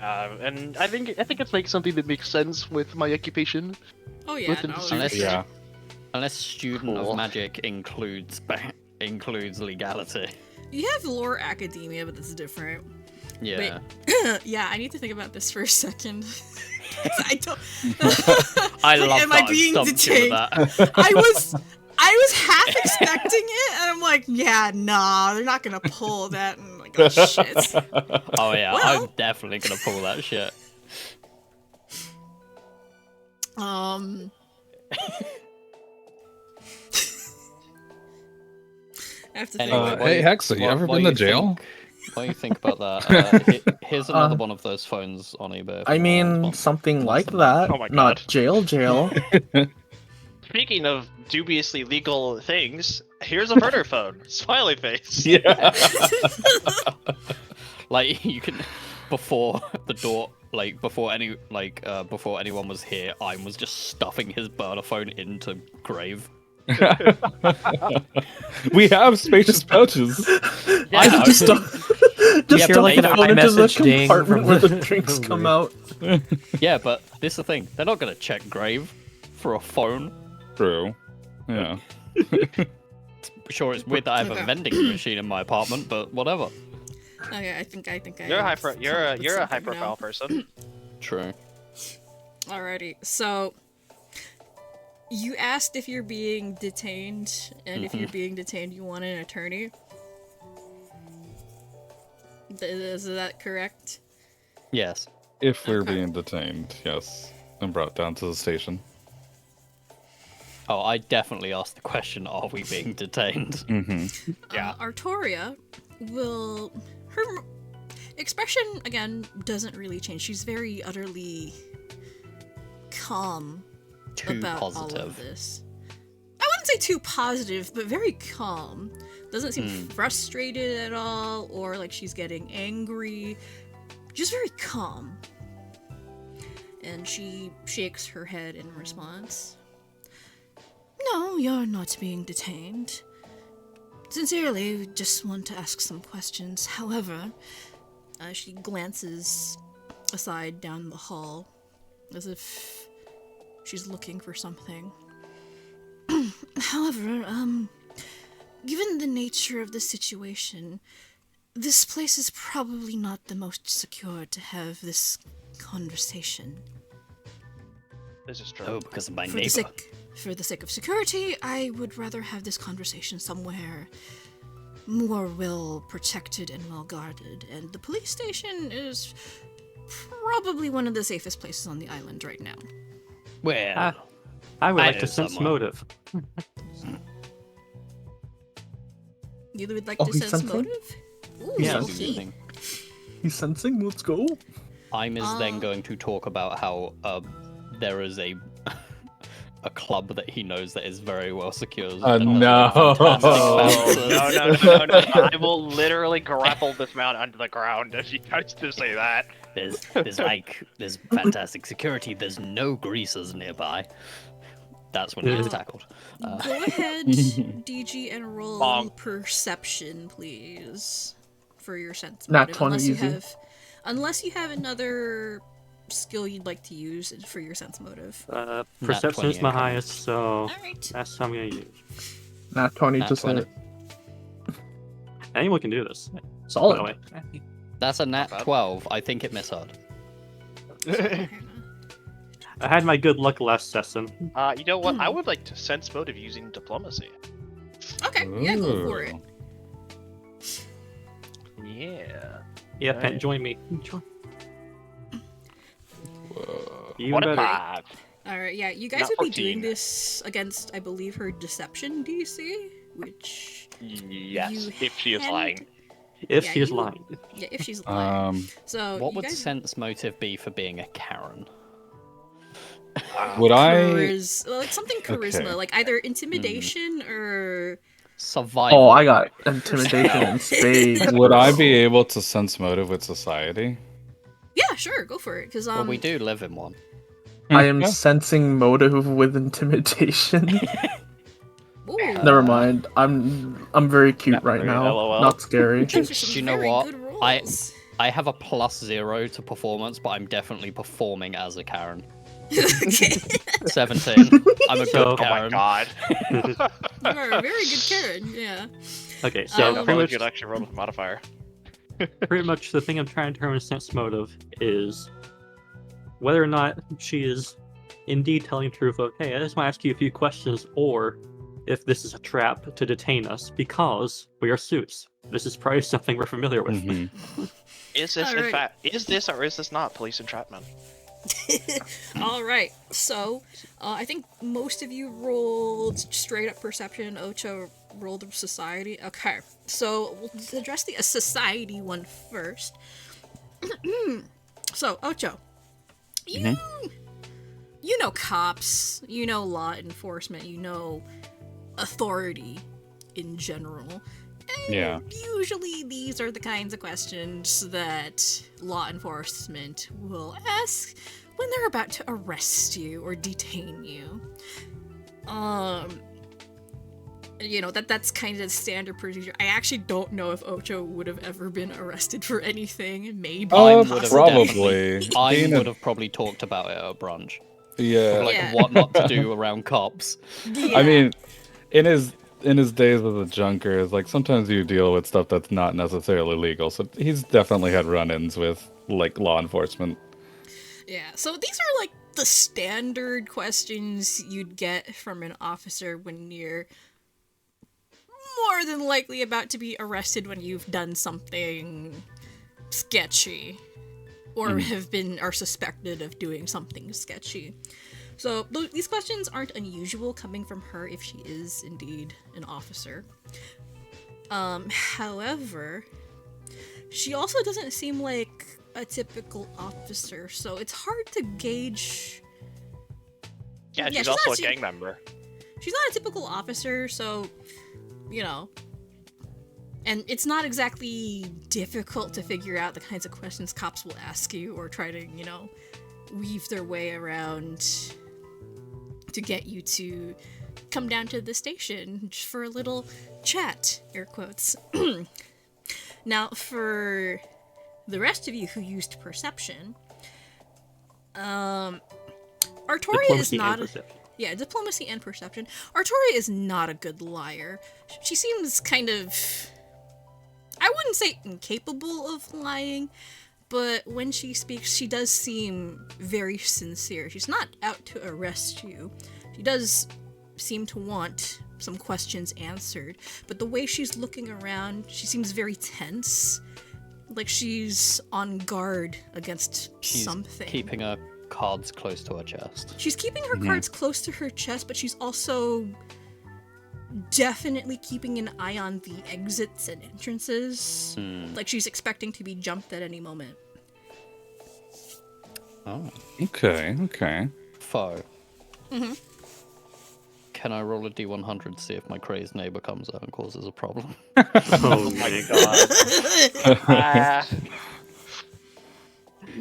Speaker 6: and I think it's like something that makes sense with my occupation.
Speaker 1: Oh yeah,
Speaker 6: Within
Speaker 1: no,
Speaker 6: the
Speaker 1: it's-
Speaker 2: Unless,
Speaker 5: Yeah.
Speaker 2: unless student
Speaker 6: Cool.
Speaker 2: of magic includes includes legality.
Speaker 1: you have lore academia, but that's different.
Speaker 2: Yeah.
Speaker 1: Yeah, I need to think about this for a second. I don't.
Speaker 2: I
Speaker 1: Like,
Speaker 2: love
Speaker 1: am
Speaker 2: that
Speaker 1: I being
Speaker 2: stumped you with
Speaker 1: detained?
Speaker 2: that.
Speaker 1: I was half expecting it, and I'm like, yeah, nah, they're not gonna pull that. And I'm like, oh shit.
Speaker 2: Oh yeah,
Speaker 1: Well-
Speaker 2: I'm definitely gonna pull that shit.
Speaker 1: I have to think
Speaker 2: Anyway,
Speaker 1: about
Speaker 2: what
Speaker 5: Hey,
Speaker 2: do
Speaker 5: Hexa, you
Speaker 2: what-
Speaker 5: ever
Speaker 2: what
Speaker 5: been
Speaker 2: do
Speaker 5: to jail?
Speaker 2: What do you think about that? Here's another one of those phones on eBay.
Speaker 3: I mean, something like that.
Speaker 6: Oh my
Speaker 3: Not
Speaker 6: God.
Speaker 3: jail.
Speaker 6: Speaking of dubiously legal things, here's a murder phone. Smiley face.
Speaker 5: Yeah.
Speaker 2: Like you can, before the door, like before anyone was here, I was just stuffing his burner phone into Grave.
Speaker 5: We have spacious pouches.
Speaker 3: I just stuff, just
Speaker 2: Yeah,
Speaker 3: stuff
Speaker 2: but like
Speaker 3: the
Speaker 2: an
Speaker 3: phone into the
Speaker 4: iMessage ding
Speaker 3: compartment
Speaker 4: from
Speaker 3: where the
Speaker 4: the-
Speaker 3: drinks
Speaker 4: from
Speaker 3: come
Speaker 4: the-
Speaker 3: out.
Speaker 2: Yeah, but this is the thing. They're not gonna check Grave for a phone.
Speaker 5: True. Yeah.
Speaker 2: Sure, it's weird that I have a vending machine in my apartment, but whatever.
Speaker 1: Okay, I think I
Speaker 6: You're a
Speaker 1: have
Speaker 6: hyper.
Speaker 1: come
Speaker 6: You're
Speaker 1: up
Speaker 6: a
Speaker 1: with
Speaker 6: you're a high
Speaker 1: something now.
Speaker 6: profile person.
Speaker 2: True.
Speaker 1: Alrighty, so you asked if you're being detained, and if you're being detained, you want an attorney. Is that correct?
Speaker 2: Yes.
Speaker 5: If we're
Speaker 1: Okay.
Speaker 5: being detained, yes, and brought down to the station.
Speaker 2: Oh, I definitely asked the question, are we being detained?
Speaker 5: Mm-hmm.
Speaker 6: Yeah.
Speaker 1: Artoria will. Her expression, again, doesn't really change. She's very utterly calm
Speaker 2: Too
Speaker 1: about all of
Speaker 2: positive.
Speaker 1: this. I wouldn't say too positive, but very calm. Doesn't seem frustrated at all, or like she's getting angry. Just very calm. And she shakes her head in response. No, you're not being detained. Sincerely, we just want to ask some questions. However, she glances aside down the hall, as if she's looking for something. However, given the nature of the situation, this place is probably not the most secure to have this conversation.
Speaker 6: This is true.
Speaker 2: Oh, because of my
Speaker 1: For
Speaker 2: neighbor.
Speaker 1: the sake of security, I would rather have this conversation somewhere more well protected and well guarded, and the police station is probably one of the safest places on the island right now.
Speaker 2: Well,
Speaker 7: I would
Speaker 2: I
Speaker 7: like
Speaker 2: know
Speaker 7: to sense
Speaker 2: someone.
Speaker 7: motive.
Speaker 1: You would like
Speaker 3: Oh,
Speaker 1: to
Speaker 3: he's
Speaker 1: sense
Speaker 3: sensing?
Speaker 1: motive? Ooh,
Speaker 7: Yeah.
Speaker 1: okay.
Speaker 3: He's sensing. Let's go.
Speaker 2: I'm is then going to talk about how there is a a club that he knows that is very well secured. and has
Speaker 5: no.
Speaker 2: fantastic
Speaker 6: No,
Speaker 2: bouncers.
Speaker 6: no. I will literally grapple this mount onto the ground if you guys to say that.
Speaker 2: There's fantastic security. There's no greasers nearby. That's when he gets tackled.
Speaker 1: Go ahead, DG, and roll
Speaker 6: Bonk.
Speaker 1: perception, please, for your sense
Speaker 3: Nat
Speaker 1: motive.
Speaker 3: 20 easy.
Speaker 1: Unless you have another skill you'd like to use for your sense motive.
Speaker 7: Perception is
Speaker 2: 20
Speaker 7: my
Speaker 2: incoming.
Speaker 7: highest, so
Speaker 1: Alright.
Speaker 7: that's what I'm gonna use.
Speaker 3: Nat 20
Speaker 2: Nat
Speaker 3: just
Speaker 2: 20.
Speaker 3: hit.
Speaker 7: Anyone can do this.
Speaker 3: Solid.
Speaker 7: By the way.
Speaker 2: That's a nat
Speaker 6: bad.
Speaker 2: 12. I think it misheard.
Speaker 7: I had my good luck last session.
Speaker 6: You know what? I would like to sense motive using diplomacy.
Speaker 1: Okay, yeah, go for it.
Speaker 6: Yeah.
Speaker 7: Yeah,
Speaker 6: Alright.
Speaker 7: Pent, join me. Join. Even
Speaker 6: What a
Speaker 7: better.
Speaker 6: 5.
Speaker 1: Alright, yeah, you guys
Speaker 6: Not
Speaker 1: would be doing
Speaker 6: 14.
Speaker 1: this against, I believe, her deception DC, which...
Speaker 6: Yes,
Speaker 1: You
Speaker 6: if she is
Speaker 1: hand-
Speaker 6: lying.
Speaker 7: If
Speaker 1: Yeah,
Speaker 7: she is
Speaker 1: you-
Speaker 7: lying.
Speaker 1: Yeah, if she's lying. So,
Speaker 2: What
Speaker 1: you
Speaker 2: would
Speaker 1: guys...
Speaker 2: sense motive be for being a Karen?
Speaker 5: Would I?
Speaker 1: like something charisma,
Speaker 5: Okay.
Speaker 1: like either intimidation or...
Speaker 2: Survival.
Speaker 3: Oh, I got intimidation in spades.
Speaker 5: Would
Speaker 3: bro.
Speaker 5: I be able to sense motive with society?
Speaker 1: Yeah, sure, go for it, because,
Speaker 2: Well, we do live in one.
Speaker 3: I am
Speaker 5: Yeah.
Speaker 3: sensing motive with intimidation.
Speaker 1: Ooh,
Speaker 3: Never mind. I'm very cute
Speaker 6: Not
Speaker 3: right
Speaker 6: very
Speaker 3: now.
Speaker 6: LOL.
Speaker 3: Not scary.
Speaker 1: those are some
Speaker 2: Do you know
Speaker 1: very
Speaker 2: what?
Speaker 1: good
Speaker 2: I-
Speaker 1: rolls.
Speaker 2: I have a +0 to performance, but I'm definitely performing as a Karen.
Speaker 1: Okay.
Speaker 2: 17. I'm a
Speaker 7: So-
Speaker 2: good
Speaker 6: Oh my
Speaker 2: Karen.
Speaker 6: god.
Speaker 1: You are a very good Karen, yeah.
Speaker 7: Okay,
Speaker 1: So,
Speaker 7: so
Speaker 1: Um,
Speaker 6: I
Speaker 7: pretty
Speaker 6: love
Speaker 7: much,
Speaker 6: you'd actually roll with a modifier.
Speaker 7: pretty much the thing I'm trying to determine sense motive is whether or not she is indeed telling the truth. Okay, I just want to ask you a few questions, or if this is a trap to detain us because we are suits. This is probably something we're familiar with.
Speaker 5: Mhm.
Speaker 6: Is this in
Speaker 1: Alright.
Speaker 6: fact is this or is this not police entrapment?
Speaker 1: Alright, so I think most of you rolled straight up perception. Ocho rolled society. Okay, so we'll address the society one first. So, Ocho, you know cops, you know law enforcement, you know authority in general.
Speaker 5: Yeah.
Speaker 1: Usually these are the kinds of questions that law enforcement will ask when they're about to arrest you or detain you. That's kind of standard procedure. I actually don't know if Ocho would have ever been arrested for anything. Maybe.
Speaker 5: Probably.
Speaker 2: I would have probably talked about it at brunch.
Speaker 5: Yeah.
Speaker 2: Like
Speaker 1: Yeah.
Speaker 2: what not to do around cops.
Speaker 1: Yeah.
Speaker 5: I mean, in his days as a junker, it's like sometimes you deal with stuff that's not necessarily legal. So he's definitely had run-ins with like law enforcement.
Speaker 1: Yeah, so these are like the standard questions you'd get from an officer when you're more than likely about to be arrested when you've done something sketchy or are suspected of doing something sketchy. So these questions aren't unusual coming from her if she is indeed an officer. However, she also doesn't seem like a typical officer, so it's hard to gauge.
Speaker 6: Yeah,
Speaker 1: Yeah,
Speaker 6: she's also a
Speaker 1: not-
Speaker 6: gang member.
Speaker 1: She's not a typical officer, so, and it's not exactly difficult to figure out the kinds of questions cops will ask you or try to, weave their way around to get you to come down to the station just for a little chat, air quotes. Now, for the rest of you who used perception, Artoria is
Speaker 7: Diplomacy
Speaker 1: not
Speaker 7: and perception.
Speaker 1: Yeah, diplomacy and perception. Artoria is not a good liar. She seems kind of, I wouldn't say incapable of lying, but when she speaks, she does seem very sincere. She's not out to arrest you. She does seem to want some questions answered, but the way she's looking around, she seems very tense. Like she's on guard against
Speaker 2: She's
Speaker 1: something.
Speaker 2: keeping her cards close to her chest.
Speaker 1: She's keeping her cards close to her chest, but she's also definitely keeping an eye on the exits and entrances. Like she's expecting to be jumped at any moment.
Speaker 2: Oh.
Speaker 5: Okay.
Speaker 2: Foe. Can I roll a d100 to see if my crazed neighbor comes out and causes a problem?
Speaker 7: Oh my god.
Speaker 6: Ah,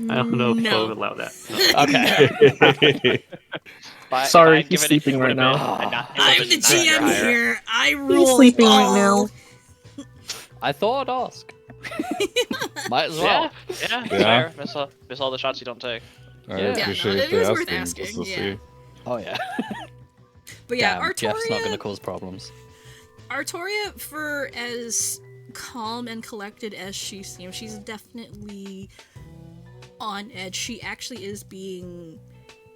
Speaker 7: I don't know if
Speaker 1: No.
Speaker 7: Bo would allow that.
Speaker 2: Okay.
Speaker 3: Sorry,
Speaker 6: I'd
Speaker 3: he's
Speaker 6: give it, it
Speaker 3: sleeping right
Speaker 6: would've been
Speaker 3: now.
Speaker 1: I'm the GM here. I rule
Speaker 3: sleeping right
Speaker 1: all.
Speaker 3: now.
Speaker 2: I thought I'd ask. Might as well.
Speaker 6: Yeah,
Speaker 5: Yeah.
Speaker 6: fair. Miss all the shots you don't take.
Speaker 5: I
Speaker 2: Yeah.
Speaker 5: appreciate
Speaker 1: it
Speaker 5: the
Speaker 1: is worth
Speaker 5: asking, just
Speaker 1: asking,
Speaker 5: to
Speaker 1: yeah.
Speaker 5: see.
Speaker 2: Oh yeah.
Speaker 1: But yeah,
Speaker 2: Damn, Jeff's not gonna
Speaker 1: Artoria,
Speaker 2: cause problems.
Speaker 1: Artoria, for as calm and collected as she seems, she's definitely on edge. She actually is being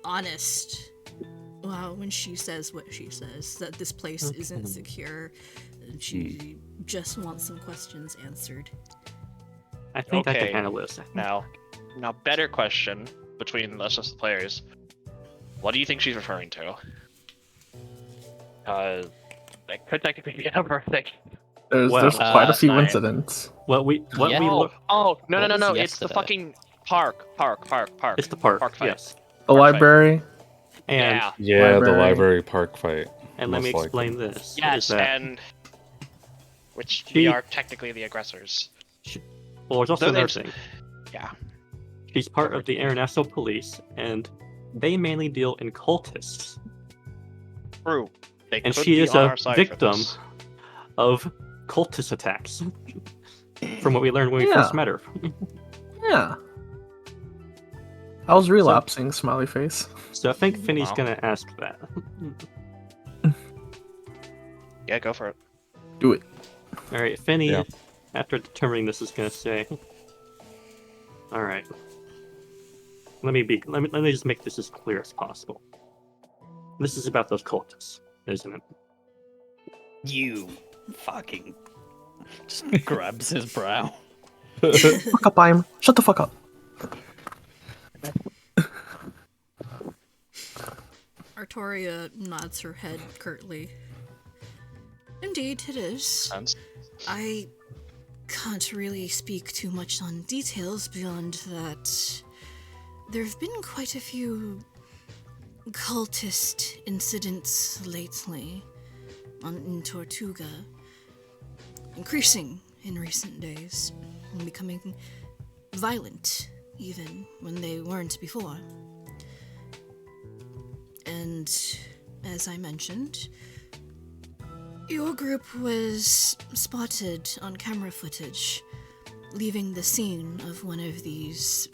Speaker 1: honest. Wow, when she says what she says, that this place isn't secure, and she just wants some questions answered.
Speaker 7: I think I
Speaker 6: Okay.
Speaker 7: can handle this.
Speaker 6: Now, better question between us as the players. What do you think she's referring to? It could technically be a number of things.
Speaker 3: There's
Speaker 7: Well,
Speaker 3: quite a
Speaker 6: last
Speaker 3: few
Speaker 6: night.
Speaker 3: incidents.
Speaker 7: What we
Speaker 2: Yeah.
Speaker 7: look.
Speaker 6: Oh, no,
Speaker 2: What was
Speaker 6: it's the
Speaker 2: yesterday?
Speaker 6: fucking park.
Speaker 7: It's the park.
Speaker 6: fight.
Speaker 7: Yes.
Speaker 3: The
Speaker 6: Park fight.
Speaker 3: library.
Speaker 7: And
Speaker 6: Yeah.
Speaker 5: Yeah, the
Speaker 3: Library.
Speaker 5: library park fight.
Speaker 7: and let me
Speaker 5: most likely.
Speaker 7: explain this.
Speaker 6: Yes,
Speaker 7: is that,
Speaker 6: and which
Speaker 7: She-
Speaker 6: we are technically the aggressors.
Speaker 7: well, there's also
Speaker 6: No,
Speaker 7: another
Speaker 6: there's-
Speaker 7: thing.
Speaker 6: Yeah.
Speaker 7: She's part of the International Police, and they mainly deal in cultists
Speaker 6: True. They
Speaker 7: And
Speaker 6: could
Speaker 7: she
Speaker 6: be
Speaker 7: is
Speaker 6: on
Speaker 7: a
Speaker 6: our side for
Speaker 7: victim.
Speaker 6: this.
Speaker 7: of cultist attacks. From what we learned when we
Speaker 3: Yeah.
Speaker 7: first met her.
Speaker 3: Yeah. I was relapsing, smiley face.
Speaker 7: So I think Finney's
Speaker 6: Wow.
Speaker 7: gonna ask that.
Speaker 6: Yeah, go for it.
Speaker 3: Do it.
Speaker 7: Alright, Finney,
Speaker 5: Yeah.
Speaker 7: after determining this, is gonna say, alright. Let me just make this as clear as possible. This is about those cultists, isn't it?
Speaker 2: You fucking just grabs his brow.
Speaker 3: Fuck up, I'm. Shut the fuck up.
Speaker 1: Artoria nods her head curtly. Indeed, it is.
Speaker 6: Sense.
Speaker 1: I can't really speak too much on details beyond that. There have been quite a few cultist incidents lately in Tortuga. increasing in recent days and becoming violent even when they weren't before. And as I mentioned, your group was spotted on camera footage leaving the scene of one of these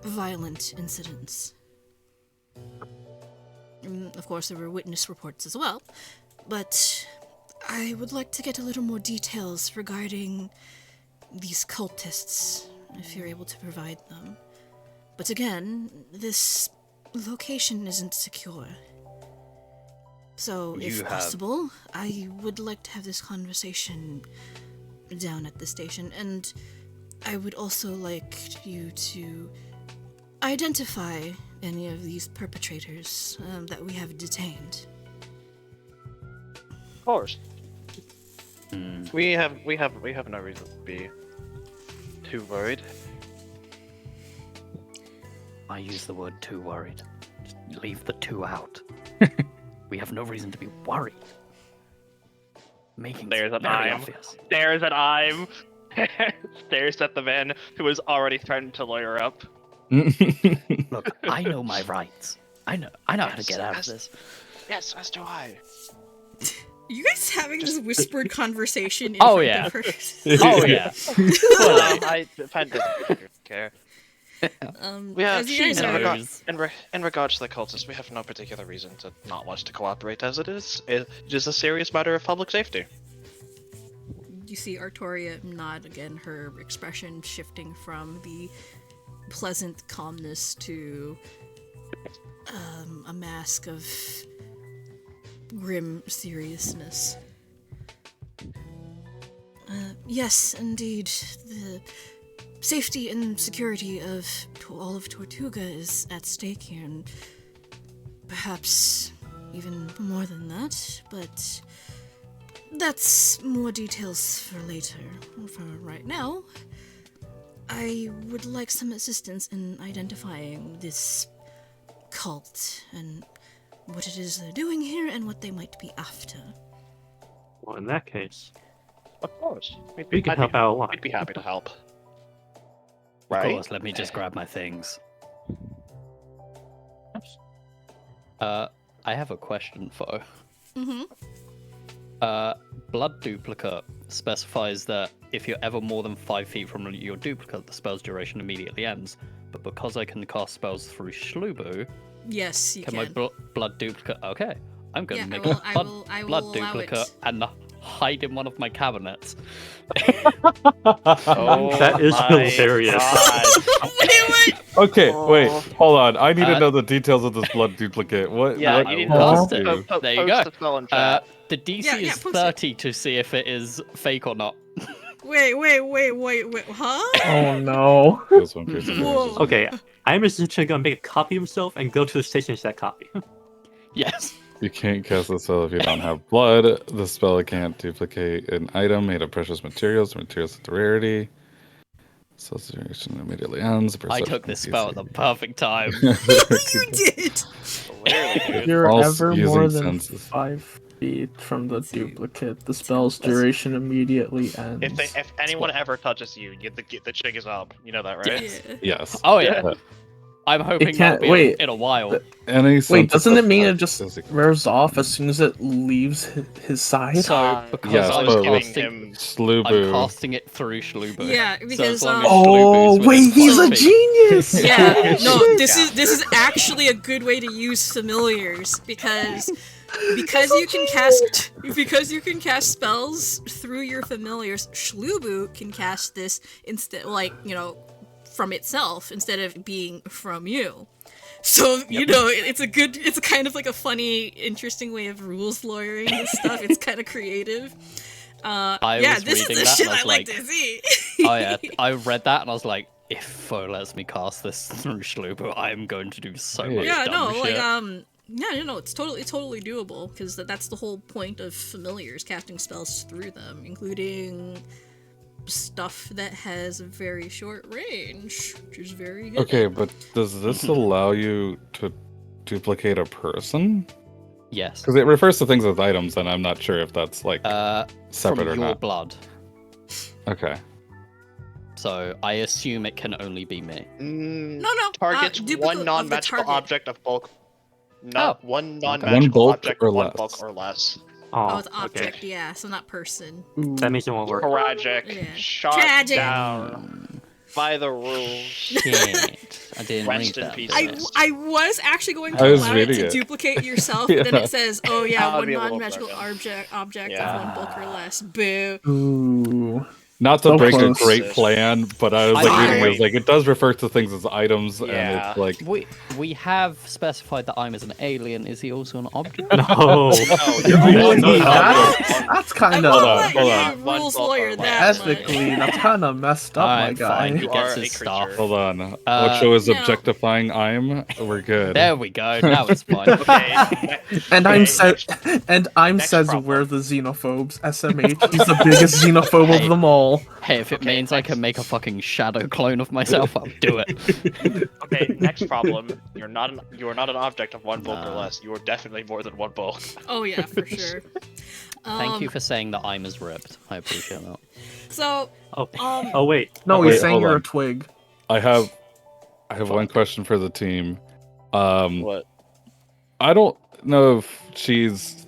Speaker 1: violent incidents. Of course, there were witness reports as well, but I would like to get a little more details regarding these cultists, if you're able to provide them. But again, this location isn't secure. So, if possible, I would like to have this conversation down at the station, and I would also like you to identify any of these perpetrators that we have detained.
Speaker 6: Of course. We have no reason to be too worried.
Speaker 2: I use the word too worried. Just leave the two out. We have no reason to be worried. Making
Speaker 6: There's
Speaker 2: it
Speaker 6: an
Speaker 2: very
Speaker 6: I'm.
Speaker 2: obvious.
Speaker 6: There's an I'm. Stares at the man who is already starting to lawyer up.
Speaker 2: Look, I know my rights. I know how to get out of this.
Speaker 6: Yes, as do I.
Speaker 1: You guys having this whispered conversation in
Speaker 2: Oh,
Speaker 1: front
Speaker 2: yeah.
Speaker 1: of her?
Speaker 2: Oh yeah.
Speaker 6: Well, I find doesn't care. We have,
Speaker 1: as you guys are,
Speaker 6: in regards to the cultists, we have no particular reason to not want to cooperate as it is. It is a serious matter of public safety.
Speaker 1: you see Artoria nod again, her expression shifting from the pleasant calmness to a mask of grim seriousness. Yes, indeed, the safety and security of all of Tortuga is at stake here, and perhaps even more than that, but that's more details for later. For right now, I would like some assistance in identifying this cult and what it is they're doing here and what they might be after.
Speaker 7: Well, in that case,
Speaker 6: Of course.
Speaker 7: we can help out a lot.
Speaker 6: We'd be happy to help.
Speaker 2: Of
Speaker 6: Right?
Speaker 2: course, let me just grab my things.
Speaker 7: Oops.
Speaker 2: I have a question for.
Speaker 1: Mm-hmm.
Speaker 2: Blood duplicate specifies that if you're ever more than 5 feet from your duplicate, the spell's duration immediately ends. But because I can cast spells through Shlubu,
Speaker 1: Yes, you
Speaker 2: can
Speaker 1: can.
Speaker 2: my blood duplicate? Okay, I'm gonna
Speaker 1: Yeah,
Speaker 2: make
Speaker 1: I
Speaker 2: a
Speaker 1: will
Speaker 2: blood
Speaker 1: allow
Speaker 2: duplicate
Speaker 1: it.
Speaker 2: and hide in one of my cabinets.
Speaker 6: Oh,
Speaker 7: That is
Speaker 6: my
Speaker 7: hilarious.
Speaker 6: God.
Speaker 1: Wait,
Speaker 5: Okay, wait,
Speaker 6: Oh.
Speaker 5: hold on. I need to
Speaker 2: Uh,
Speaker 5: know the details of this blood duplicate. What?
Speaker 6: Yeah,
Speaker 5: what
Speaker 6: you need
Speaker 2: I will cast
Speaker 6: to
Speaker 2: it.
Speaker 6: post
Speaker 2: There you go.
Speaker 6: the spell in chat.
Speaker 2: The DC
Speaker 1: Yeah,
Speaker 2: is
Speaker 1: post it.
Speaker 2: 30 to see if it is fake or not.
Speaker 1: wait, huh?
Speaker 3: Oh no.
Speaker 5: This one appears to be
Speaker 1: Whoa.
Speaker 5: just-
Speaker 7: Okay, I'm essentially gonna make a copy of himself and go to the station to that copy.
Speaker 2: Yes.
Speaker 5: You can't cast the spell if you don't have blood. The spell can't duplicate an item made of precious materials or materials with rarity. Spell's duration immediately ends.
Speaker 2: I
Speaker 5: Perception
Speaker 2: took this spell at the perfect time.
Speaker 1: You did!
Speaker 6: Clearly,
Speaker 3: If
Speaker 6: dude.
Speaker 3: you're
Speaker 5: False
Speaker 3: ever
Speaker 5: using
Speaker 3: more than
Speaker 5: senses.
Speaker 3: 5 feet from the
Speaker 1: Let's see.
Speaker 3: duplicate, the spell's duration immediately ends.
Speaker 6: If anyone ever touches you, the jig is up. You know that, right?
Speaker 1: Yeah.
Speaker 5: Yes.
Speaker 2: Oh yeah.
Speaker 5: Yeah.
Speaker 2: I'm hoping
Speaker 3: can't-
Speaker 2: that'll be
Speaker 3: wait.
Speaker 2: in a while.
Speaker 5: Any
Speaker 3: Wait,
Speaker 5: sense
Speaker 3: doesn't
Speaker 5: of
Speaker 3: it mean
Speaker 5: that
Speaker 3: it just
Speaker 5: physical-
Speaker 3: wears off as soon as it leaves his side?
Speaker 2: So because
Speaker 5: Yes,
Speaker 2: I'm
Speaker 5: but with
Speaker 2: casting,
Speaker 6: him.
Speaker 2: I'm
Speaker 5: Slubu.
Speaker 2: casting it through Shlubu.
Speaker 1: Yeah,
Speaker 2: So
Speaker 1: because
Speaker 2: as long as
Speaker 3: Oh,
Speaker 2: Shlubu's
Speaker 3: wait,
Speaker 2: within
Speaker 3: he's
Speaker 2: 5
Speaker 3: a
Speaker 2: feet.
Speaker 3: genius!
Speaker 1: Yeah, no,
Speaker 6: Yeah.
Speaker 1: this is actually a good way to use familiars because you can cast spells through your familiars. Shlubu can cast this from itself instead of being from you. So it's a kind of like a funny, interesting way of rules lawyering this stuff. It's kind of creative.
Speaker 2: was
Speaker 1: this is
Speaker 2: reading
Speaker 1: the
Speaker 2: that
Speaker 1: shit
Speaker 2: and I
Speaker 1: I
Speaker 2: was
Speaker 1: like
Speaker 2: like-
Speaker 1: to see.
Speaker 2: Oh yeah, I read that and I was like, if Foe lets me cast this through Shlubu, I'm going to do so much
Speaker 1: Yeah,
Speaker 2: dumb
Speaker 1: no,
Speaker 2: shit.
Speaker 1: it's totally doable because that's the whole point of familiars, casting spells through them, including stuff that has a very short range, which is very good.
Speaker 5: Okay, but does this allow you to duplicate a person?
Speaker 2: Yes.
Speaker 5: Because it refers to things as items, and I'm not sure if that's like
Speaker 2: From
Speaker 5: separate or
Speaker 2: your
Speaker 5: not.
Speaker 2: blood.
Speaker 5: Okay.
Speaker 2: So I assume it can only be me.
Speaker 1: No.
Speaker 6: Targets
Speaker 1: duplicate
Speaker 6: one
Speaker 1: of the
Speaker 6: non-magical
Speaker 1: target.
Speaker 6: object of bulk. Not
Speaker 2: Oh,
Speaker 6: one
Speaker 2: okay.
Speaker 6: non-magical
Speaker 5: One bulk
Speaker 6: object
Speaker 5: or
Speaker 6: of one
Speaker 5: less.
Speaker 6: bulk or less.
Speaker 1: Oh, it's
Speaker 7: okay.
Speaker 1: object, yeah, so not person.
Speaker 7: That means it won't work.
Speaker 6: Tragic.
Speaker 1: Yeah.
Speaker 6: Shot
Speaker 1: Tragic.
Speaker 6: down by the rules.
Speaker 2: Shit. I didn't read
Speaker 6: Rest in
Speaker 2: that.
Speaker 6: peace.
Speaker 2: bit.
Speaker 1: I was actually going
Speaker 5: I
Speaker 1: to
Speaker 5: was
Speaker 1: allow it
Speaker 5: reading
Speaker 1: to
Speaker 5: it.
Speaker 1: duplicate yourself, but then
Speaker 5: Yeah.
Speaker 1: it says, oh yeah,
Speaker 6: That would
Speaker 1: one
Speaker 6: be a little
Speaker 1: non-magical
Speaker 6: broken.
Speaker 1: object
Speaker 6: Yeah.
Speaker 1: of one bulk or less. Boo.
Speaker 3: Ooh.
Speaker 5: Not to
Speaker 3: So
Speaker 5: break
Speaker 3: close.
Speaker 5: a great plan, but I was like
Speaker 2: I
Speaker 5: reading it,
Speaker 6: mean-
Speaker 5: was like it does refer to things as items, and
Speaker 6: Yeah.
Speaker 5: it's like
Speaker 2: We have specified that I'm as an alien. Is he also an object?
Speaker 7: No.
Speaker 6: No, you're
Speaker 3: Really?
Speaker 6: one
Speaker 3: That's
Speaker 6: bulk.
Speaker 3: kind
Speaker 1: I won't
Speaker 3: of
Speaker 1: let
Speaker 5: hold
Speaker 1: you
Speaker 5: on.
Speaker 6: One
Speaker 1: rules
Speaker 6: bulk or
Speaker 1: lawyer
Speaker 6: less.
Speaker 1: that much.
Speaker 3: ethically. That's kind of messed up, my
Speaker 2: Alright, fine.
Speaker 3: guy.
Speaker 2: He
Speaker 6: You
Speaker 2: gets
Speaker 6: are
Speaker 2: his
Speaker 6: a
Speaker 2: stuff.
Speaker 6: creature.
Speaker 5: hold on. What show is
Speaker 1: No.
Speaker 5: objectifying I'm? We're good.
Speaker 2: There we go. Now it's fine.
Speaker 6: Okay.
Speaker 3: And
Speaker 6: Okay,
Speaker 3: I'm says
Speaker 6: next-
Speaker 3: and I'm
Speaker 6: next
Speaker 3: says
Speaker 6: problem.
Speaker 3: we're the xenophobes. SMH. He's the biggest xenophobe
Speaker 2: Hey.
Speaker 3: of them all.
Speaker 2: Hey, if it
Speaker 6: Okay,
Speaker 2: means I
Speaker 6: next.
Speaker 2: can make a fucking shadow clone of myself, I'll do it.
Speaker 6: Okay, next problem. You are not an object of one bulk or
Speaker 2: Nah.
Speaker 6: less. You are definitely more than one bulk.
Speaker 1: Oh yeah, for sure.
Speaker 2: Thank you for saying that I'm as ripped. I appreciate that.
Speaker 1: So,
Speaker 7: Oh.
Speaker 1: um,
Speaker 7: Oh wait.
Speaker 3: No,
Speaker 5: Wait,
Speaker 3: he's saying
Speaker 5: hold
Speaker 3: you're
Speaker 5: on.
Speaker 3: a twig.
Speaker 5: I have one question for the team.
Speaker 6: What?
Speaker 5: I don't know if she's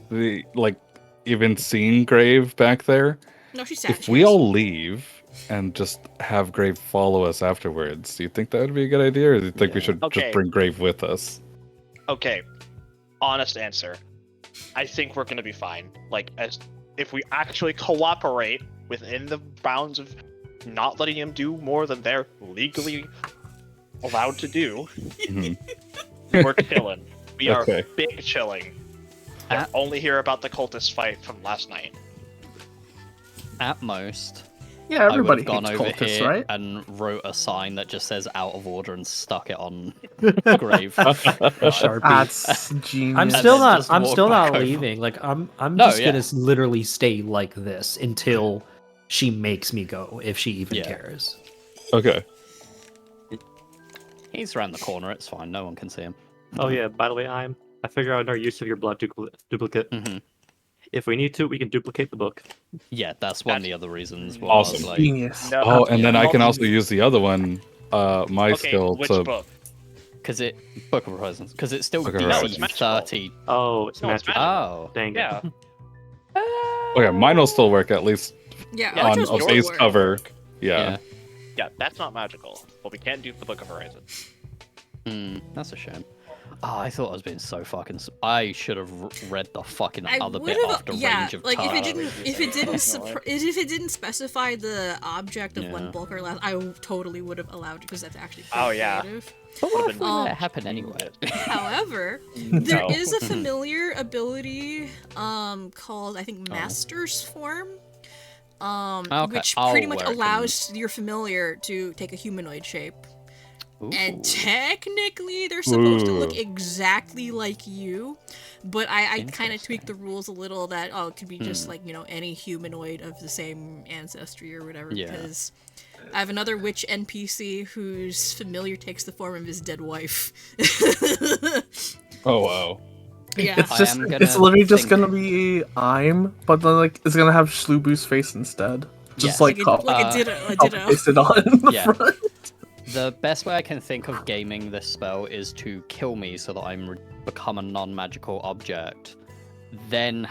Speaker 5: even seen Grave back there.
Speaker 1: no, she's
Speaker 5: If we all leave and just have Grave follow us afterwards, do you think that would be a good idea, or do you think we
Speaker 2: Yeah.
Speaker 5: should
Speaker 6: Okay.
Speaker 5: just bring Grave with us?
Speaker 6: Okay. Honest answer. I think we're gonna be fine. Like, as if we actually cooperate within the bounds of not letting him do more than they're legally allowed to do,
Speaker 5: Mhm.
Speaker 6: we're chilling. We are
Speaker 5: Okay.
Speaker 6: big chilling. I only hear about the cultist fight from last night.
Speaker 2: At most,
Speaker 3: Yeah,
Speaker 2: I would
Speaker 3: everybody
Speaker 2: have gone
Speaker 3: hates
Speaker 2: over
Speaker 3: cultists,
Speaker 2: here
Speaker 3: right?
Speaker 2: and wrote a sign that just says "out of order" and stuck it on Grave.
Speaker 4: A Sharpie.
Speaker 3: That's genius.
Speaker 4: I'm still
Speaker 2: then
Speaker 4: not.
Speaker 2: just
Speaker 4: I'm
Speaker 2: walk
Speaker 4: still
Speaker 2: back
Speaker 4: not
Speaker 2: over.
Speaker 4: leaving. Like I'm
Speaker 2: No,
Speaker 4: just
Speaker 2: yeah.
Speaker 4: gonna literally stay like this until she makes me go, if she even
Speaker 2: Yeah.
Speaker 4: cares.
Speaker 5: Okay.
Speaker 2: He's around the corner. It's fine. No one can see him.
Speaker 7: Oh yeah. By the way, I figure out our use of your blood duplicate.
Speaker 2: hmm
Speaker 7: If we need to, we can duplicate the book.
Speaker 2: Yeah, that's one of the other reasons why
Speaker 5: Awesome.
Speaker 2: I was like,
Speaker 3: Genius.
Speaker 6: No,
Speaker 5: Oh, and then I can
Speaker 6: multi-
Speaker 5: also use the other one, my
Speaker 6: Okay,
Speaker 5: skill
Speaker 6: which
Speaker 5: to.
Speaker 6: book?
Speaker 2: because it Book of Horizons, because it's still
Speaker 5: Book of
Speaker 2: DC
Speaker 5: Horizons.
Speaker 6: magical.
Speaker 2: 30.
Speaker 7: Oh, it's
Speaker 6: No, it's
Speaker 7: magical.
Speaker 2: Oh,
Speaker 7: Dang it.
Speaker 6: Yeah.
Speaker 5: Okay, mine will still work at least
Speaker 1: yeah,
Speaker 6: Yeah,
Speaker 5: on
Speaker 1: Ocho's
Speaker 5: a
Speaker 1: will
Speaker 5: base
Speaker 1: work.
Speaker 5: cover.
Speaker 2: yeah.
Speaker 5: Yeah.
Speaker 6: Yeah, that's not magical. But we can't do the Book of Horizons.
Speaker 2: That's a shame. Oh, I thought I was being so fucking. I should have read the fucking
Speaker 1: I
Speaker 2: other
Speaker 1: would
Speaker 2: bit
Speaker 1: have,
Speaker 2: after
Speaker 1: yeah,
Speaker 2: range of
Speaker 1: like
Speaker 2: time.
Speaker 1: if it didn't specify the object of
Speaker 2: Yeah.
Speaker 1: one bulk or less, I totally would have allowed it because that's actually
Speaker 6: Oh,
Speaker 1: pretty
Speaker 6: yeah.
Speaker 1: creative.
Speaker 2: But what if we
Speaker 1: Um,
Speaker 2: let it happen anyway?
Speaker 1: However, there
Speaker 6: No.
Speaker 1: is a familiar ability called I think Master's Form.
Speaker 2: Okay,
Speaker 1: Which
Speaker 2: I'll
Speaker 1: pretty much
Speaker 2: work and-
Speaker 1: allows your familiar to take a humanoid shape. And
Speaker 2: Ooh.
Speaker 1: technically, they're supposed to look
Speaker 5: Ooh.
Speaker 1: exactly like you, but I kind of
Speaker 2: Interesting.
Speaker 1: tweaked the rules a little that it could be just like any humanoid of the same ancestry or whatever.
Speaker 2: Yeah.
Speaker 1: Because I have another witch NPC whose familiar takes the form of his dead wife.
Speaker 5: Oh wow.
Speaker 1: Yeah.
Speaker 3: It's
Speaker 2: I
Speaker 3: just
Speaker 2: am gonna
Speaker 3: it's literally just
Speaker 2: think-
Speaker 3: gonna be I'm, but then it's gonna have Schlubu's face instead. Just
Speaker 2: Yeah.
Speaker 3: like
Speaker 1: like it did
Speaker 3: copy pasted on the
Speaker 2: Yeah.
Speaker 3: front.
Speaker 2: The best way I can think of gaming this spell is to kill me so that I'm become a non-magical object. Then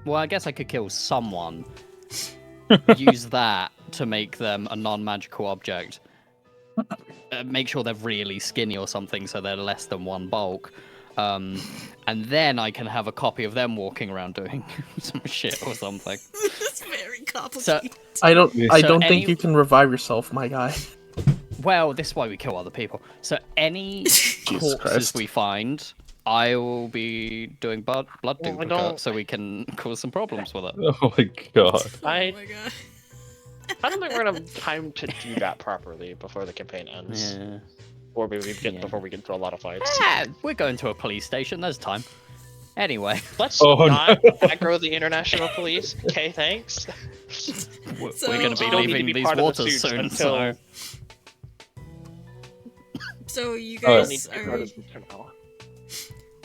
Speaker 2: well, I guess I could kill someone. Use that to make them a non-magical object. Make sure they're really skinny or something, so they're less than one bulk. And then I can have a copy of them walking around doing some shit or something.
Speaker 1: It's very complicated.
Speaker 3: I don't
Speaker 5: Yeah.
Speaker 3: I
Speaker 2: So
Speaker 3: don't
Speaker 2: any-
Speaker 3: think you can revive yourself, my guy.
Speaker 2: Well, this is why we kill other people. So any corpses
Speaker 3: Christ.
Speaker 2: we find, I will be doing blood
Speaker 6: Well, I
Speaker 2: duplicate,
Speaker 6: don't-
Speaker 2: so we can cause some problems with it.
Speaker 5: Oh my god.
Speaker 1: Oh
Speaker 6: I-
Speaker 1: my god.
Speaker 6: I don't think we're gonna have time to do that properly before the campaign ends.
Speaker 2: Yeah.
Speaker 6: Or maybe
Speaker 2: Yeah.
Speaker 6: before we get into a lot of fights.
Speaker 2: Ah, we're going to a police station. There's time. Anyway,
Speaker 6: Let's
Speaker 5: Oh,
Speaker 6: not aggro the international police. Okay, thanks.
Speaker 2: we're
Speaker 1: So,
Speaker 2: going to be
Speaker 1: we don't
Speaker 6: need to
Speaker 2: leaving
Speaker 6: be
Speaker 2: these
Speaker 6: part of the
Speaker 2: waters
Speaker 6: suits
Speaker 2: soon,
Speaker 6: until-
Speaker 2: so
Speaker 1: So you
Speaker 6: I don't
Speaker 1: guys
Speaker 6: need to be part of this now.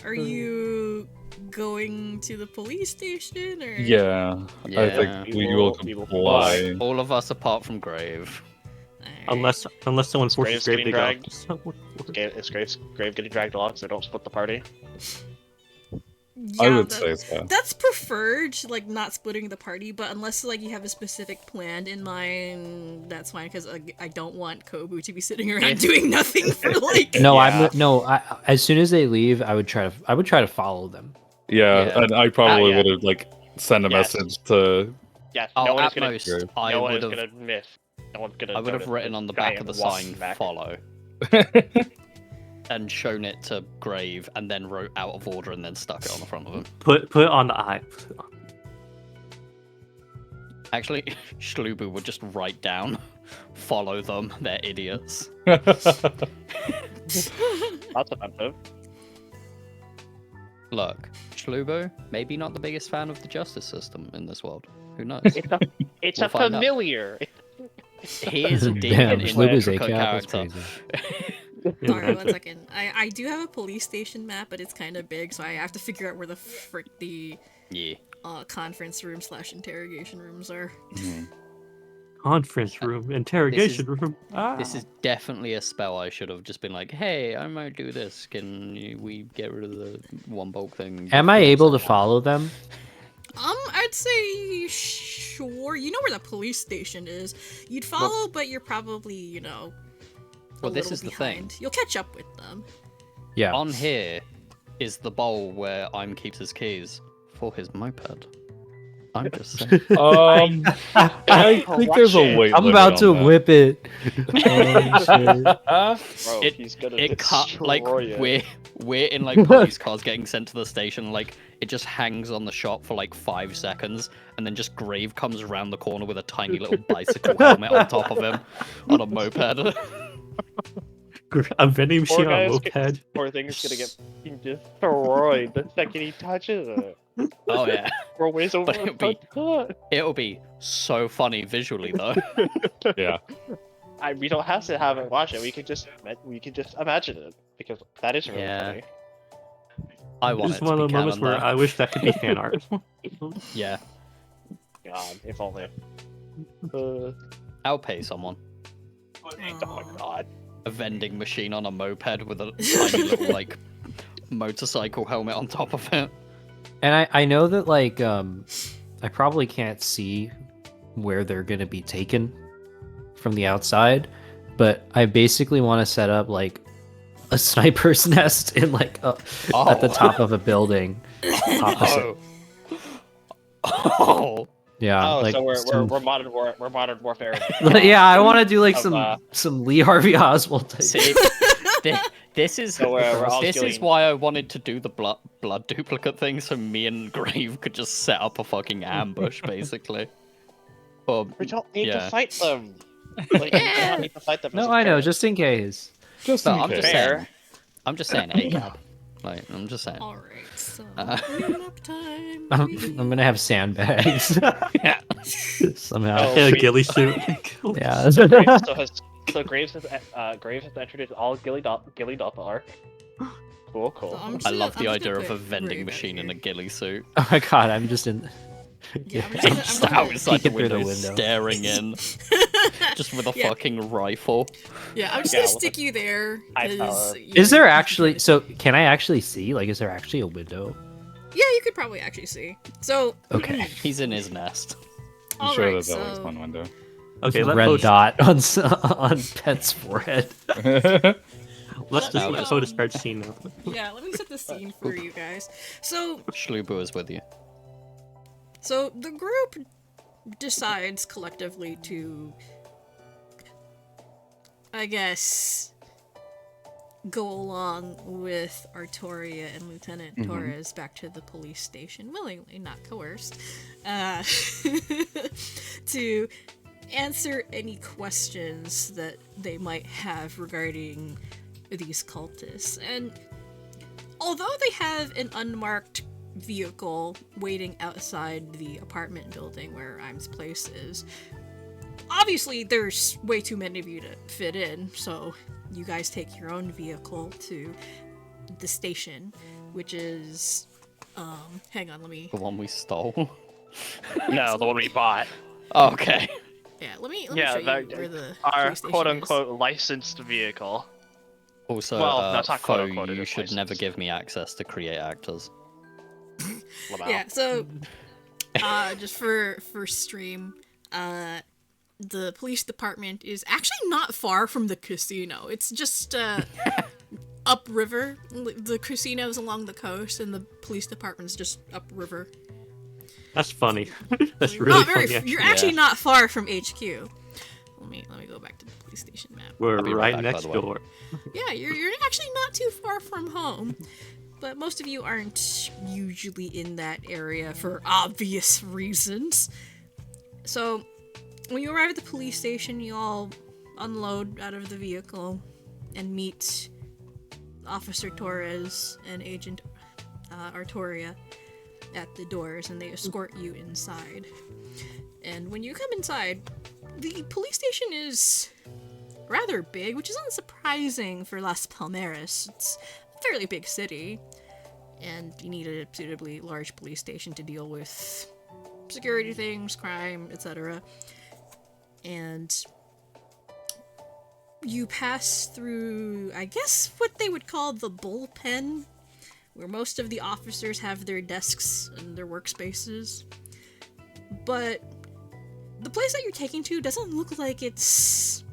Speaker 1: are you going to the police station, or
Speaker 5: Yeah, I
Speaker 2: Yeah.
Speaker 5: think we will
Speaker 6: We will
Speaker 5: comply.
Speaker 2: All of us apart from Grave.
Speaker 1: Alright.
Speaker 7: Unless someone forces
Speaker 6: Graves
Speaker 7: Grave
Speaker 6: getting
Speaker 7: to
Speaker 6: dragged?
Speaker 7: go. Someone forces-
Speaker 6: Is Grave getting dragged along so they don't split the party?
Speaker 1: Yeah,
Speaker 5: I would say so.
Speaker 1: that's preferred, like not splitting the party, but unless like you have a specific plan in mind, that's fine. Because I don't want Kobu to be sitting around doing nothing for like.
Speaker 4: No,
Speaker 6: Yeah.
Speaker 4: as soon as they leave, I would try to follow them.
Speaker 5: Yeah,
Speaker 2: Yeah.
Speaker 5: and I probably
Speaker 6: yeah.
Speaker 5: would have like sent a
Speaker 6: Yes.
Speaker 5: message to.
Speaker 6: Yes,
Speaker 2: Oh,
Speaker 6: no one is
Speaker 2: at
Speaker 6: gonna.
Speaker 2: most,
Speaker 5: Grave.
Speaker 2: I
Speaker 6: No one
Speaker 2: would
Speaker 6: is
Speaker 2: have.
Speaker 6: gonna miss. No one's gonna.
Speaker 2: I would have
Speaker 6: notice
Speaker 2: written
Speaker 6: the
Speaker 2: on the back of
Speaker 6: giant
Speaker 2: the
Speaker 6: wasp
Speaker 2: sign
Speaker 6: smack.
Speaker 2: "follow" and shown it to Grave, and then wrote out of order and then stuck it on the front of him.
Speaker 7: Put it on the eye.
Speaker 2: Actually, Shlubu would just write down, "Follow them, they're idiots."
Speaker 6: That's offensive.
Speaker 2: Look, Shlubu, maybe not the biggest fan of the justice system in this world. Who knows?
Speaker 6: It's
Speaker 2: We'll
Speaker 6: a
Speaker 2: find out.
Speaker 6: familiar.
Speaker 2: He is indeed
Speaker 4: Damn,
Speaker 2: an
Speaker 4: Shlubu's
Speaker 2: intricate
Speaker 4: ACAT, that's
Speaker 2: character.
Speaker 4: crazy.
Speaker 1: Sorry, 1 second. I do have a police station map, but it's kind of big, so I have to figure out where the frick the
Speaker 2: Yeah.
Speaker 1: conference room / interrogation rooms are.
Speaker 7: Conference room, interrogation room.
Speaker 2: This is definitely a spell I should have just been like, hey, I might do this. We get rid of the one bulk thing?
Speaker 4: Am I able to follow them?
Speaker 1: I'd say sure. You know where the police station is. You'd follow, but you're probably, a
Speaker 2: Well, this
Speaker 1: little
Speaker 2: is the thing.
Speaker 1: behind. You'll catch up with them.
Speaker 4: Yeah.
Speaker 2: On here is the bowl where I'm keeps his keys for his moped. I'm just saying.
Speaker 5: I think there's a weight.
Speaker 4: I'm
Speaker 5: limit
Speaker 4: about
Speaker 5: on
Speaker 4: to
Speaker 5: that.
Speaker 4: whip it. Oh,
Speaker 6: Bro,
Speaker 2: It-
Speaker 6: he's gonna
Speaker 2: It cut like
Speaker 6: destroy it.
Speaker 2: we're in like police cars getting sent to the station. Like it just hangs on the shop for like 5 seconds, and then just Grave comes around the corner with a tiny little bicycle helmet on top of him on a moped.
Speaker 7: A vending
Speaker 6: Poor
Speaker 7: machine on a
Speaker 6: guy's
Speaker 7: moped.
Speaker 6: Poor thing is gonna get fucking destroyed the second he touches it.
Speaker 2: Oh yeah,
Speaker 6: We're ways over.
Speaker 2: But it'll be so funny visually though.
Speaker 5: Yeah.
Speaker 6: We don't have to have it watch it. We can just imagine it because that is really
Speaker 2: Yeah.
Speaker 6: funny.
Speaker 2: I want
Speaker 7: It's
Speaker 2: it
Speaker 7: one
Speaker 2: to
Speaker 7: of
Speaker 2: be
Speaker 7: the moments
Speaker 2: canon,
Speaker 7: where
Speaker 2: though.
Speaker 7: I wish that could be fan art.
Speaker 2: Yeah,
Speaker 6: God, if only.
Speaker 2: I'll pay someone.
Speaker 6: Oh my god.
Speaker 2: A vending machine on a moped with a tiny little like motorcycle helmet on top of it.
Speaker 4: And I know that like I probably can't see where they're gonna be taken from the outside, but I basically want to set up like a sniper's nest in like at the top of a building opposite.
Speaker 2: Oh.
Speaker 4: Yeah.
Speaker 6: Oh,
Speaker 4: like
Speaker 6: so we're
Speaker 4: some-
Speaker 6: modern warfare.
Speaker 4: yeah, I want to do like
Speaker 6: Of,
Speaker 4: some Lee Harvey Oswald type.
Speaker 2: See, this is
Speaker 6: So we're all
Speaker 2: this is
Speaker 6: killing-
Speaker 2: why I wanted to do the blood duplicate thing, so me and Grave could just set up a fucking ambush, basically. Or
Speaker 6: We don't need to
Speaker 2: yeah.
Speaker 6: fight them. Like, we don't need to fight them.
Speaker 4: No, I know, just in case.
Speaker 5: Just
Speaker 2: But
Speaker 5: in
Speaker 2: I'm
Speaker 5: case.
Speaker 2: just
Speaker 6: Fair.
Speaker 2: saying. I'm just saying ACAB. Like, I'm just saying.
Speaker 1: Alright, so
Speaker 2: Uh.
Speaker 1: clean up time.
Speaker 4: I'm gonna have sandbags.
Speaker 2: Yeah.
Speaker 4: Somehow.
Speaker 6: Oh,
Speaker 7: In a
Speaker 6: sweet.
Speaker 7: ghillie suit.
Speaker 4: Yeah.
Speaker 6: Graves has introduced all ghillie doppler. Cool.
Speaker 1: So I'm
Speaker 2: I
Speaker 1: just
Speaker 2: love the
Speaker 1: gonna
Speaker 2: idea of a
Speaker 1: put
Speaker 2: vending
Speaker 1: Grave
Speaker 2: machine in a
Speaker 1: here.
Speaker 2: ghillie suit.
Speaker 4: Oh my god, I'm just in.
Speaker 1: Yeah, I'm
Speaker 2: Just
Speaker 1: gonna-
Speaker 2: outside the
Speaker 4: peeking through the
Speaker 2: window,
Speaker 4: window.
Speaker 2: staring in, just with a
Speaker 1: Yeah.
Speaker 2: fucking rifle.
Speaker 1: Yeah, I'm just
Speaker 6: Yeah,
Speaker 1: gonna
Speaker 6: with
Speaker 1: stick you there.
Speaker 6: high
Speaker 1: 'cause
Speaker 6: power.
Speaker 1: you-
Speaker 4: Is there actually? So can I actually see? Like, is there actually a window?
Speaker 1: Yeah, you could probably actually see. So,
Speaker 4: Okay.
Speaker 2: He's in his nest.
Speaker 5: I'm sure
Speaker 1: alright,
Speaker 5: there's always
Speaker 1: so
Speaker 5: one window.
Speaker 7: Okay, let
Speaker 4: Red
Speaker 7: Post,
Speaker 4: dot on on Pet's forehead.
Speaker 7: let's just
Speaker 2: That
Speaker 7: let
Speaker 2: was-
Speaker 7: Post start scene now.
Speaker 1: yeah, let me set the scene for you guys. So
Speaker 2: Shlubu is with you.
Speaker 1: the group decides collectively to, I guess, go along with Artoria and Lieutenant
Speaker 5: Mhm.
Speaker 1: Torres back to the police station willingly, not coerced, to answer any questions that they might have regarding these cultists. And although they have an unmarked vehicle waiting outside the apartment building where Im's place is, obviously there's way too many of you to fit in, so you guys take your own vehicle to the station, which is Hang on, let me.
Speaker 2: The one we stole.
Speaker 6: No, the one we bought.
Speaker 2: Okay.
Speaker 1: Yeah, let me
Speaker 6: Yeah,
Speaker 1: show you
Speaker 6: that-
Speaker 1: where the
Speaker 6: Our
Speaker 1: police station
Speaker 6: quote-unquote licensed vehicle.
Speaker 2: Also,
Speaker 6: Well, no, it's not
Speaker 2: Foe,
Speaker 6: quote-unquote, it
Speaker 2: you
Speaker 6: is
Speaker 2: should never
Speaker 6: licensed.
Speaker 2: give me access to create actors.
Speaker 6: Lamau.
Speaker 1: Yeah, so just for stream, the police department is actually not far from the casino. It's just upriver. The casino's along the coast, and the police department's just upriver.
Speaker 7: That's funny. That's
Speaker 1: Not
Speaker 7: really
Speaker 1: very.
Speaker 7: funny.
Speaker 1: You're
Speaker 2: Yeah.
Speaker 1: actually not far from HQ. Let me go back to the police station map.
Speaker 7: We're
Speaker 2: I'll be
Speaker 7: right
Speaker 2: right back, by
Speaker 7: next
Speaker 2: the way.
Speaker 7: door.
Speaker 1: Yeah, you're actually not too far from home. But most of you aren't usually in that area for obvious reasons. So, when you arrive at the police station, you all unload out of the vehicle and meet Officer Torres and Agent Artoria at the doors, and they escort you inside. And when you come inside, the police station is rather big, which isn't surprising for Las Palmeras. It's a fairly big city, and you need a suitably large police station to deal with security things, crime, etc. And you pass through, I guess, what they would call the bullpen, where most of the officers have their desks and their workspaces. But the place that you're taking to doesn't look like it's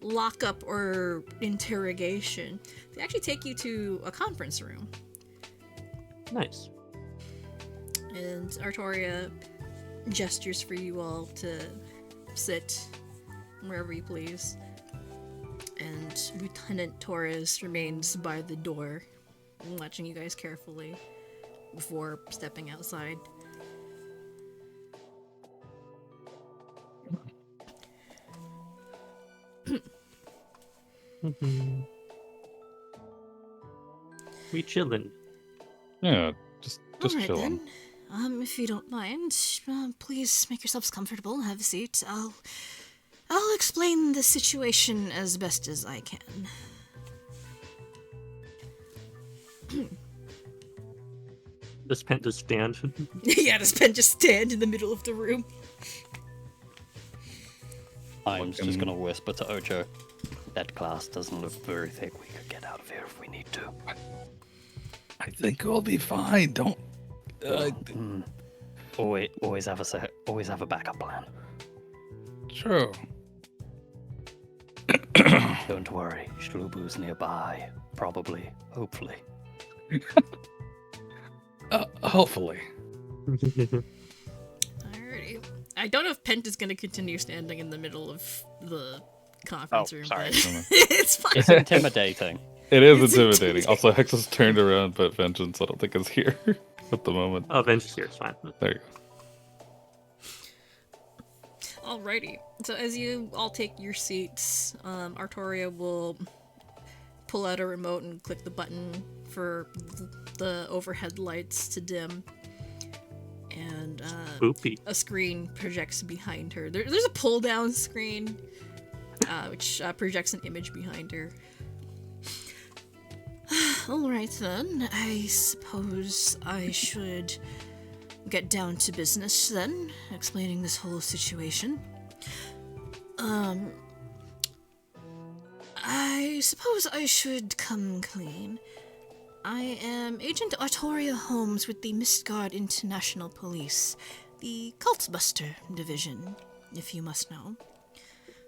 Speaker 1: lockup or interrogation. They actually take you to a conference room.
Speaker 7: Nice.
Speaker 1: And Artoria gestures for you all to sit wherever you please. And Lieutenant Torres remains by the door, watching you guys carefully before stepping outside.
Speaker 7: We chillin'.
Speaker 5: Yeah, just
Speaker 1: Alright
Speaker 5: chilling.
Speaker 1: then. If you don't mind, please make yourselves comfortable. Have a seat. I'll explain the situation as best as I can.
Speaker 7: Does Pent just stand?
Speaker 1: Yeah, does Pen just stand in the middle of the room?
Speaker 2: I'm just gonna whisper to Ocho. That glass doesn't look very thick. We could get out of here if we need to.
Speaker 5: I think we'll be fine. Don't.
Speaker 2: Always have a backup plan.
Speaker 5: True.
Speaker 2: Don't worry, Shlubu's nearby. Probably, hopefully.
Speaker 5: Hopefully.
Speaker 1: Alrighty. I don't know if Pent is gonna continue standing in the middle of the conference room.
Speaker 6: sorry.
Speaker 1: But it's fine.
Speaker 2: It's intimidating.
Speaker 5: It is
Speaker 1: It's
Speaker 5: intimidating.
Speaker 1: intimidating.
Speaker 5: Also, Hex has turned around, but Vengeance I don't think is here at the moment.
Speaker 7: Oh, Ben's just here. It's fine.
Speaker 5: There you go.
Speaker 1: Alrighty. So as you all take your seats, Artoria will pull out a remote and click the button for the overhead lights to dim. And
Speaker 7: Boopy.
Speaker 1: a screen projects behind her. There's a pull-down screen, which projects an image behind her. Alright then, I suppose I should get down to business then, explaining this whole situation. I suppose I should come clean. I am Agent Artoria Holmes with the Mistguard International Police, the Cultbuster Division, if you must know.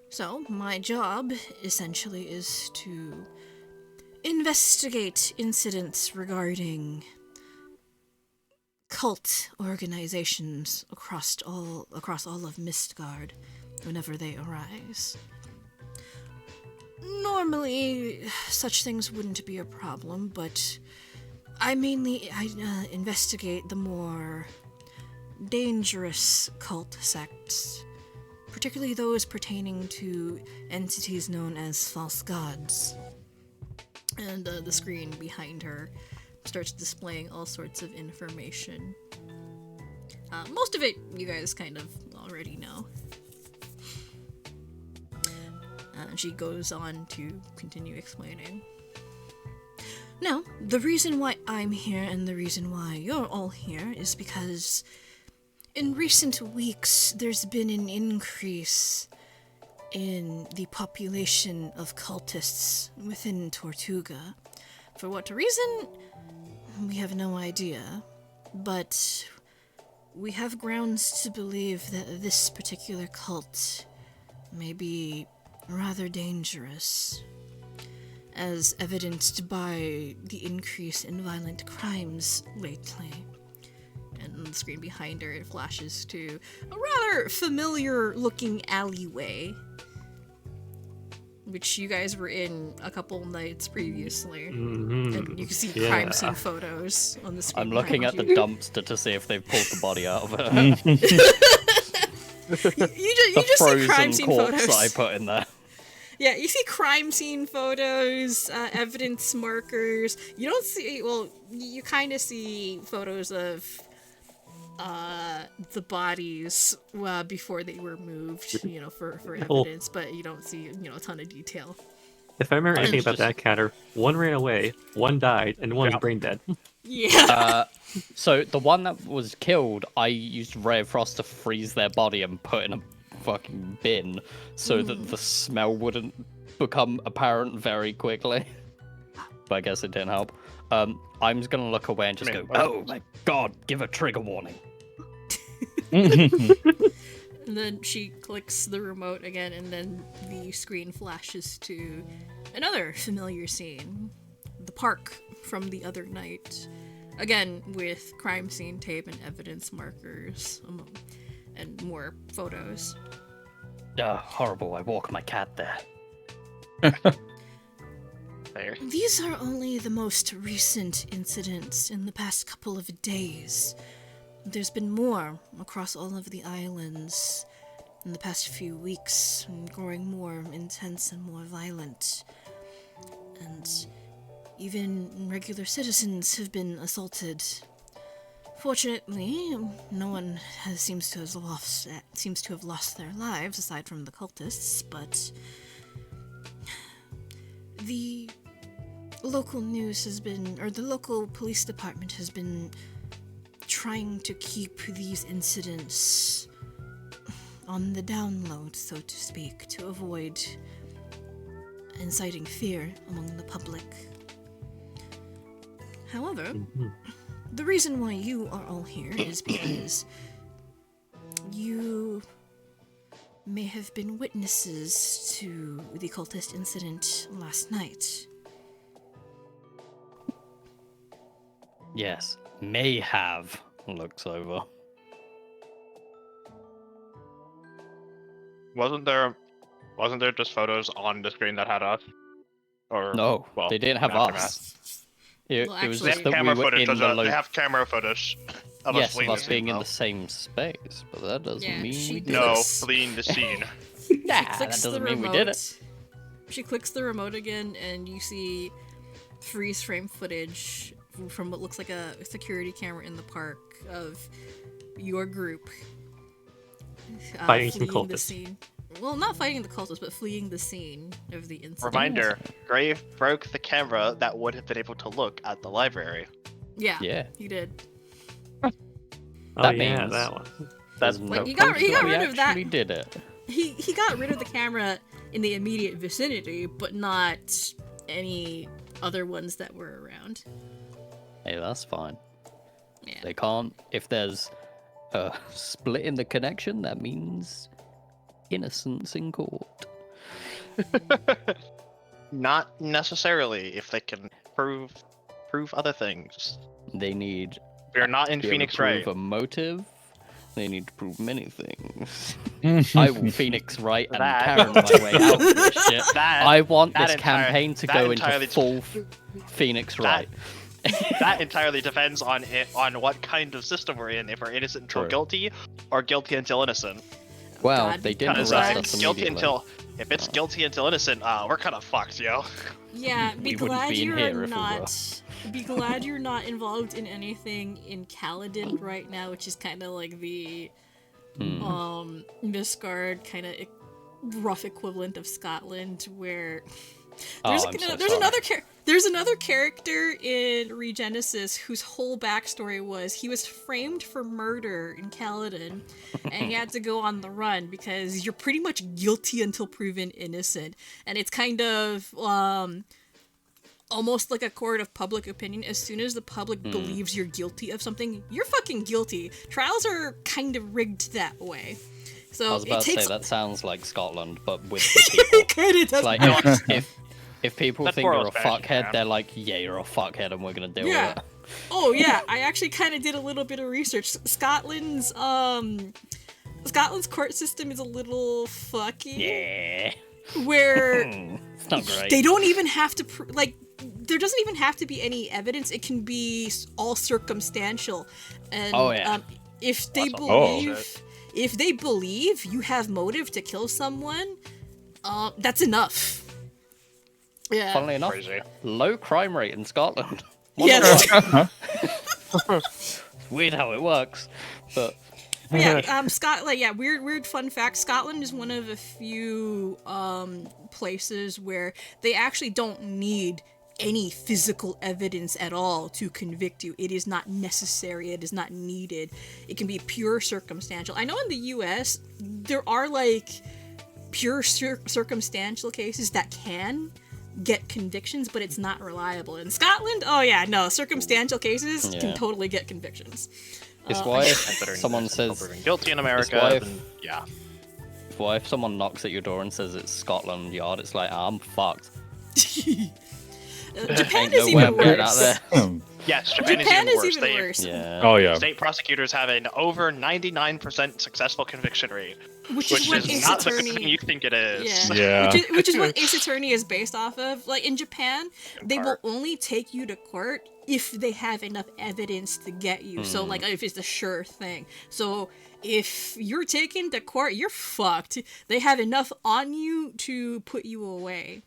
Speaker 1: So, my job, essentially, is to investigate incidents regarding cult organizations across all of Mistguard whenever they arise. Normally, such things wouldn't be a problem, but I investigate the more dangerous cult sects, particularly those pertaining to entities known as false gods. And the screen behind her starts displaying all sorts of information. Most of it you guys kind of already know. She goes on to continue explaining. Now, the reason why I'm here and the reason why you're all here is because in recent weeks there's been an increase in the population of cultists within Tortuga. For what reason, we have no idea, but we have grounds to believe that this particular cult may be rather dangerous, as evidenced by the increase in violent crimes lately. And on the screen behind her, it flashes to a rather familiar-looking alleyway, which you guys were in a couple nights previously.
Speaker 7: Mm-hmm.
Speaker 1: And you can see crime scene photos on the screen.
Speaker 2: I'm looking at
Speaker 1: behind
Speaker 2: the
Speaker 1: you.
Speaker 2: dumpster to see if they've pulled the body out of it.
Speaker 1: You just see crime
Speaker 2: frozen
Speaker 1: scene
Speaker 2: corpse
Speaker 1: photos.
Speaker 2: that I put in there.
Speaker 1: Yeah, you see crime scene photos, evidence markers. You don't see, well, you kind of see photos of the bodies before they were moved, for evidence, but you don't see, a ton of detail.
Speaker 7: If I remember anything about
Speaker 2: just-
Speaker 7: that catter, one ran away, one died, and one's brain dead.
Speaker 1: Yeah.
Speaker 2: So the one that was killed, I used Ray of Frost to freeze their body and put in a fucking bin so that the smell wouldn't become apparent very quickly. But I guess it didn't help. I'm just gonna look away and just go, oh my god, give a trigger warning.
Speaker 1: And then she clicks the remote again, and then the screen flashes to another familiar scene. The park from the other night. Again, with crime scene tape and evidence markers, and more photos.
Speaker 2: Horrible, I walk my cat there.
Speaker 6: There.
Speaker 1: These are only the most recent incidents in the past couple of days. There's been more across all of the islands in the past few weeks, and growing more intense and more violent. And even regular citizens have been assaulted. Fortunately, no one seems to have lost their lives aside from the cultists, but the local news has been, or the local police department has been trying to keep these incidents on the download, so to speak, to avoid inciting fear among the public. However, the reason why you are all here is because you may have been witnesses to the cultist incident last night.
Speaker 2: Yes, may have. Looks over.
Speaker 6: Wasn't there just photos on the screen that had us? Or
Speaker 2: No,
Speaker 6: well,
Speaker 2: they didn't have
Speaker 6: aftermath.
Speaker 2: us. It,
Speaker 1: Well,
Speaker 2: it was
Speaker 1: actually-
Speaker 6: They
Speaker 2: just
Speaker 6: have
Speaker 2: that we
Speaker 6: camera
Speaker 2: were
Speaker 6: footage.
Speaker 2: in the
Speaker 6: They have camera footage of us
Speaker 2: yes, of
Speaker 6: fleeing
Speaker 2: us
Speaker 6: the
Speaker 2: being
Speaker 6: scene.
Speaker 2: in
Speaker 6: though.
Speaker 2: the same space, but that doesn't
Speaker 1: Yeah,
Speaker 2: mean
Speaker 1: she
Speaker 2: we
Speaker 1: did.
Speaker 2: did
Speaker 6: No,
Speaker 2: it.
Speaker 1: Yes.
Speaker 6: fleeing the scene.
Speaker 2: Yeah, that
Speaker 1: Clicks the
Speaker 2: doesn't mean we
Speaker 1: remote.
Speaker 2: did it.
Speaker 1: She clicks the remote again, and you see freeze frame footage from what looks like a security camera in the park of your group
Speaker 7: Fighting some
Speaker 1: fleeing the
Speaker 7: cultists.
Speaker 1: scene. Well, not fighting the cultists, but fleeing the scene of the incident.
Speaker 6: Reminder: Grave broke the camera that would have been able to look at the library.
Speaker 1: Yeah,
Speaker 2: Yeah,
Speaker 1: he did.
Speaker 7: Oh
Speaker 2: That
Speaker 7: yeah,
Speaker 2: means-
Speaker 7: that one.
Speaker 2: there's
Speaker 1: Like,
Speaker 2: no
Speaker 1: he got
Speaker 2: proof that we
Speaker 1: rid of that.
Speaker 2: actually did it.
Speaker 1: He got rid of the camera in the immediate vicinity, but not any other ones that were around.
Speaker 2: Hey, that's fine.
Speaker 1: Yeah.
Speaker 2: They can't. If there's a split in the connection, that means innocence in court.
Speaker 6: Not necessarily, if they can prove other things.
Speaker 2: They need
Speaker 6: We're not in
Speaker 2: to be able
Speaker 6: Phoenix
Speaker 2: to prove
Speaker 6: Wright.
Speaker 2: a motive. They need to prove many things. I will Phoenix Wright and
Speaker 6: That-
Speaker 2: Karen my way out of this shit.
Speaker 6: That-
Speaker 2: I want
Speaker 6: that
Speaker 2: this
Speaker 6: entire-
Speaker 2: campaign to
Speaker 6: that
Speaker 2: go
Speaker 6: entirely-
Speaker 2: into full Phoenix Wright.
Speaker 6: That entirely depends on what kind of system we're in. If we're innocent until
Speaker 2: True.
Speaker 6: guilty, or guilty until innocent.
Speaker 2: Well,
Speaker 1: God,
Speaker 2: they didn't
Speaker 6: Because
Speaker 2: arrest
Speaker 6: if
Speaker 2: us
Speaker 6: it's guilty
Speaker 2: immediately.
Speaker 6: if it's guilty until innocent, we're kind of fucked, yo.
Speaker 1: Yeah, be
Speaker 2: We wouldn't
Speaker 1: glad
Speaker 2: be in
Speaker 1: you're
Speaker 2: here if we
Speaker 1: not. Be glad you're not involved in anything in Caledon right now, which is kind of like the Misgard kind of rough equivalent of Scotland, where There's,
Speaker 2: I'm so
Speaker 1: there's
Speaker 2: sorry.
Speaker 1: another there's another character in Regenesis whose whole backstory was he was framed for murder in Kaladin, and he had to go on the run because you're pretty much guilty until proven innocent, and it's kind of almost like a court of public opinion. As soon as the public believes you're guilty of something, you're fucking guilty. Trials are kind of rigged that way. So
Speaker 2: I was about
Speaker 1: it takes
Speaker 2: to say that sounds like Scotland, but with the people.
Speaker 1: it kind of does.
Speaker 2: Like if people
Speaker 6: That's
Speaker 2: think
Speaker 6: more
Speaker 2: you're a
Speaker 6: of a fashion,
Speaker 2: fuckhead,
Speaker 6: man.
Speaker 2: they're like, yeah, you're a fuckhead, and we're gonna deal
Speaker 1: Yeah.
Speaker 2: with it.
Speaker 1: Oh yeah, I actually kind of did a little bit of research. Scotland's court system is a little fucky.
Speaker 2: Yeah.
Speaker 1: Where
Speaker 2: It's not great.
Speaker 1: they don't even have to there doesn't even have to be any evidence. It can be all circumstantial. And
Speaker 2: Oh, yeah.
Speaker 1: if they
Speaker 6: That's
Speaker 1: believe if they believe you have motive to kill someone, that's enough. Yeah.
Speaker 2: Funnily enough,
Speaker 6: Crazy.
Speaker 2: low crime rate in Scotland.
Speaker 1: Yeah,
Speaker 2: It's weird how it works, but
Speaker 1: yeah, Scotland. Yeah, weird fun fact. Scotland is one of a few places where they actually don't need any physical evidence at all to convict you. It is not necessary. It is not needed. It can be pure circumstantial. I know in the U.S. there are like pure circumstantial cases that can get convictions, but it's not reliable. In Scotland, oh yeah, no, circumstantial cases
Speaker 2: Yeah.
Speaker 1: can totally get convictions.
Speaker 2: it's why if
Speaker 6: Considering
Speaker 2: someone
Speaker 6: that
Speaker 2: says,
Speaker 6: proven guilty in America,
Speaker 2: why if-
Speaker 6: then yeah.
Speaker 2: why if someone knocks at your door and says it's Scotland Yard, it's like, I'm fucked.
Speaker 1: Japan
Speaker 2: Ain't
Speaker 1: is
Speaker 2: nowhere
Speaker 1: even
Speaker 2: better
Speaker 1: worse.
Speaker 2: out there.
Speaker 6: Yes, Japan,
Speaker 1: Japan
Speaker 6: is
Speaker 1: is
Speaker 6: even
Speaker 1: even
Speaker 6: worse.
Speaker 1: worse.
Speaker 2: Yeah.
Speaker 5: Oh yeah.
Speaker 6: State prosecutors have an over 99% successful conviction rate,
Speaker 1: Which
Speaker 6: which
Speaker 1: is what
Speaker 6: is
Speaker 1: Ace
Speaker 6: not the good thing
Speaker 1: Attorney.
Speaker 6: you think it is.
Speaker 1: Yeah.
Speaker 5: Yeah.
Speaker 1: Which is what Ace Attorney is based off of. Like in Japan, they will
Speaker 6: part.
Speaker 1: only take you to court if they have enough evidence to get you. So like if it's a sure thing. So if you're taken to court, you're fucked. They have enough on you to put you away.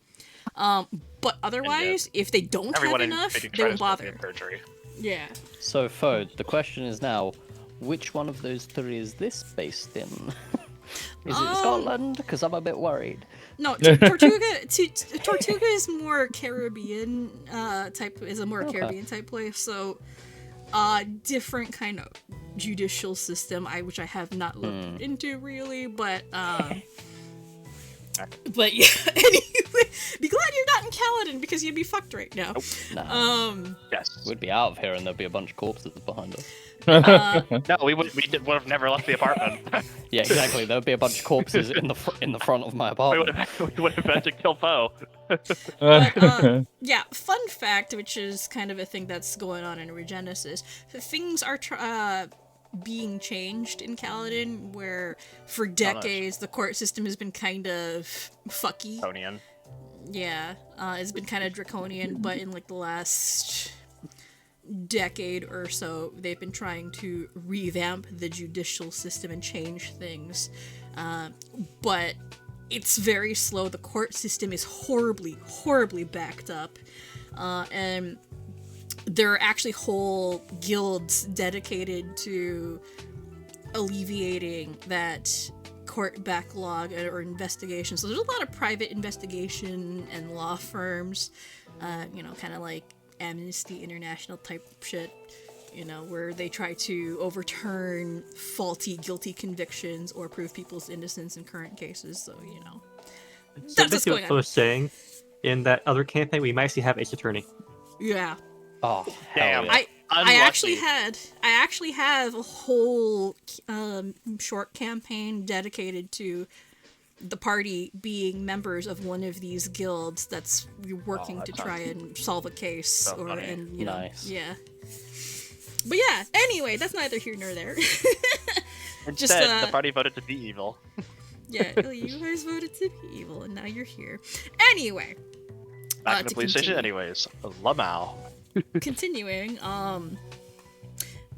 Speaker 1: But otherwise, if they don't
Speaker 6: Everyone
Speaker 1: have
Speaker 6: in
Speaker 1: enough,
Speaker 6: committing
Speaker 1: they won't
Speaker 6: trials will
Speaker 1: bother.
Speaker 6: be perjury.
Speaker 1: Yeah.
Speaker 2: So, Fode, the question is now, which one of those three is this based in? Is it Scotland? Because I'm a bit worried.
Speaker 1: No, Tortuga is more Caribbean type. Is a more Caribbean type place. So, different kind of judicial system. Which I have not looked into really, but yeah. Anyway, be glad you're not in Kaladin because you'd be fucked right now.
Speaker 2: Nah.
Speaker 6: Yes.
Speaker 2: We'd be out of here and there'd be a bunch of corpses behind us.
Speaker 6: No, we would have never left the apartment.
Speaker 2: Yeah, exactly. There'd be a bunch of corpses in the front of my
Speaker 6: we
Speaker 2: apartment.
Speaker 6: would have had to kill Poe.
Speaker 1: Yeah, fun fact, which is kind of a thing that's going on in Regenesis. Things are being changed in Kaladin, where for decades the court system has been kind of fucky.
Speaker 6: Draconian.
Speaker 1: Yeah, it's been kind of draconian, but in like the last decade or so, they've been trying to revamp the judicial system and change things. But it's very slow. The court system is horribly backed up. And there are actually whole guilds dedicated to alleviating that court backlog or investigation. So there's a lot of private investigation and law firms, kind of like Amnesty International type shit, where they try to overturn faulty, guilty convictions or prove people's innocence in current cases. So,
Speaker 7: So
Speaker 1: that's what's
Speaker 7: basically
Speaker 1: going
Speaker 7: what I
Speaker 1: on.
Speaker 7: was saying, in that other campaign, we might actually have Ace Attorney.
Speaker 1: Yeah.
Speaker 2: Oh,
Speaker 6: Damn.
Speaker 2: hell yeah.
Speaker 1: I actually have a whole short campaign dedicated to the party being members of one of these guilds that's working to try and solve a case
Speaker 6: So funny.
Speaker 2: Nice.
Speaker 1: Yeah. But yeah, anyway, that's neither here nor there.
Speaker 6: Instead, the party voted to be evil.
Speaker 1: Yeah, you guys voted to be evil and now you're here. Anyway,
Speaker 6: Back in the
Speaker 1: to
Speaker 6: police station,
Speaker 1: continue.
Speaker 6: anyways. Lamau.
Speaker 1: Continuing,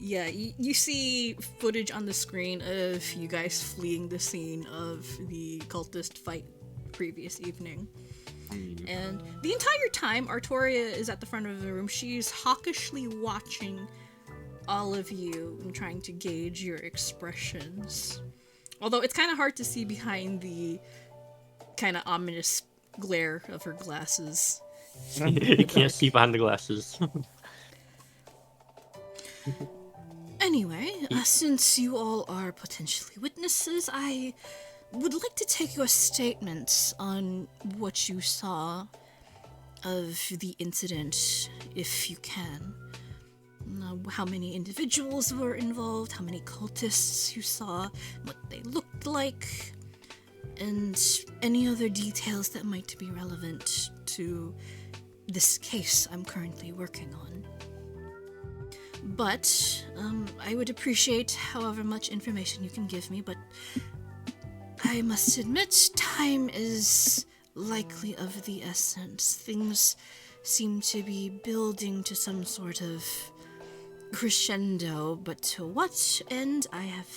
Speaker 1: yeah, you see footage on the screen of you guys fleeing the scene of the cultist fight previous evening. And the entire time, Artoria is at the front of the room. She's hawkishly watching all of you and trying to gauge your expressions. Although it's kind of hard to see behind the kind of ominous glare of her glasses.
Speaker 7: You can't see behind the glasses.
Speaker 1: Anyway, since you all are potentially witnesses, I would like to take your statements on what you saw of the incident, if you can. How many individuals were involved, how many cultists you saw, what they looked like, and any other details that might be relevant to this case I'm currently working on. But, I would appreciate however much information you can give me, but I must admit, time is likely of the essence. Things seem to be building to some sort of crescendo, but to what end, I have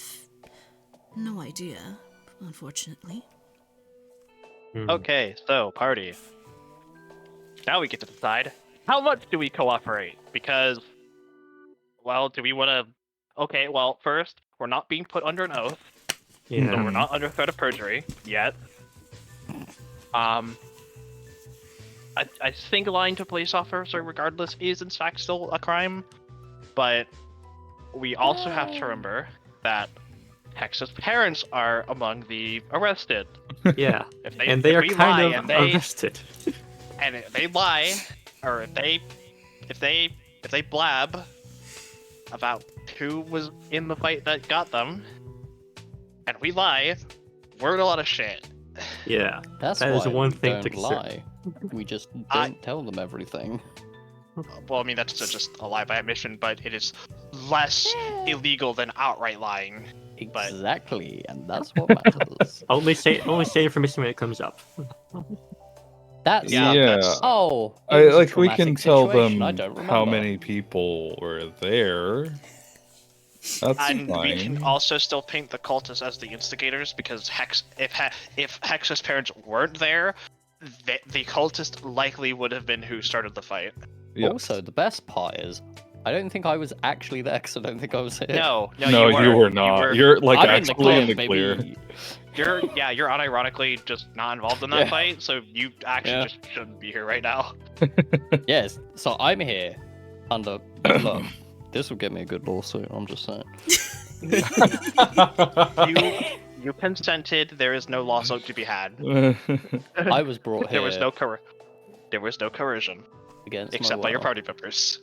Speaker 1: no idea, unfortunately.
Speaker 6: Okay, so party. Now we get to decide how much do we cooperate? Because, well, do we want to? Okay, well, first we're not being put under an oath, so we're not under threat of perjury yet. I think lying to police officer, regardless, is in fact still a crime, but we also have to remember that Hex's parents are among the arrested.
Speaker 7: Yeah,
Speaker 6: If
Speaker 7: and they are
Speaker 6: we
Speaker 7: kind
Speaker 6: lie
Speaker 7: of
Speaker 6: and they,
Speaker 7: arrested.
Speaker 6: and if they lie, or if they blab about who was in the fight that got them, and we lie, we're in a lot of shit.
Speaker 7: Yeah,
Speaker 2: That's
Speaker 7: that
Speaker 2: why
Speaker 7: is one
Speaker 2: we
Speaker 7: thing
Speaker 2: don't
Speaker 7: to consider.
Speaker 2: lie. We just don't tell them everything.
Speaker 6: Well, I mean, that's just a lie by omission, but it is less illegal than outright lying. But
Speaker 2: Exactly, and that's what matters.
Speaker 7: Only say information when it comes up.
Speaker 2: That's
Speaker 6: that's-
Speaker 2: oh, it
Speaker 5: I
Speaker 2: was a
Speaker 5: like we can
Speaker 2: traumatic
Speaker 5: tell
Speaker 2: situation, I
Speaker 5: them
Speaker 2: don't
Speaker 5: how
Speaker 2: remember.
Speaker 5: many people were there. That's
Speaker 6: and we
Speaker 5: fine.
Speaker 6: can also still paint the cultists as the instigators, because if Hex's parents weren't there, the cultist likely would have been who started the fight.
Speaker 5: Yes.
Speaker 2: Also, the best part is, I don't think I was actually there because I don't think I was here.
Speaker 6: No,
Speaker 5: No, you were not. You're like
Speaker 2: I'm
Speaker 5: actually in the
Speaker 2: club,
Speaker 5: clear.
Speaker 2: baby.
Speaker 6: You're unironically just not involved in that
Speaker 2: Yeah.
Speaker 6: fight, so you actually just shouldn't be here right now.
Speaker 2: Yes, so I'm here under. Look, this will get me a good lawsuit. I'm just saying.
Speaker 6: You consented. There is no lawsuit to be had.
Speaker 2: I was brought here.
Speaker 6: There was no coercion,
Speaker 2: against
Speaker 6: except
Speaker 2: my
Speaker 6: by your
Speaker 2: will.
Speaker 6: party members.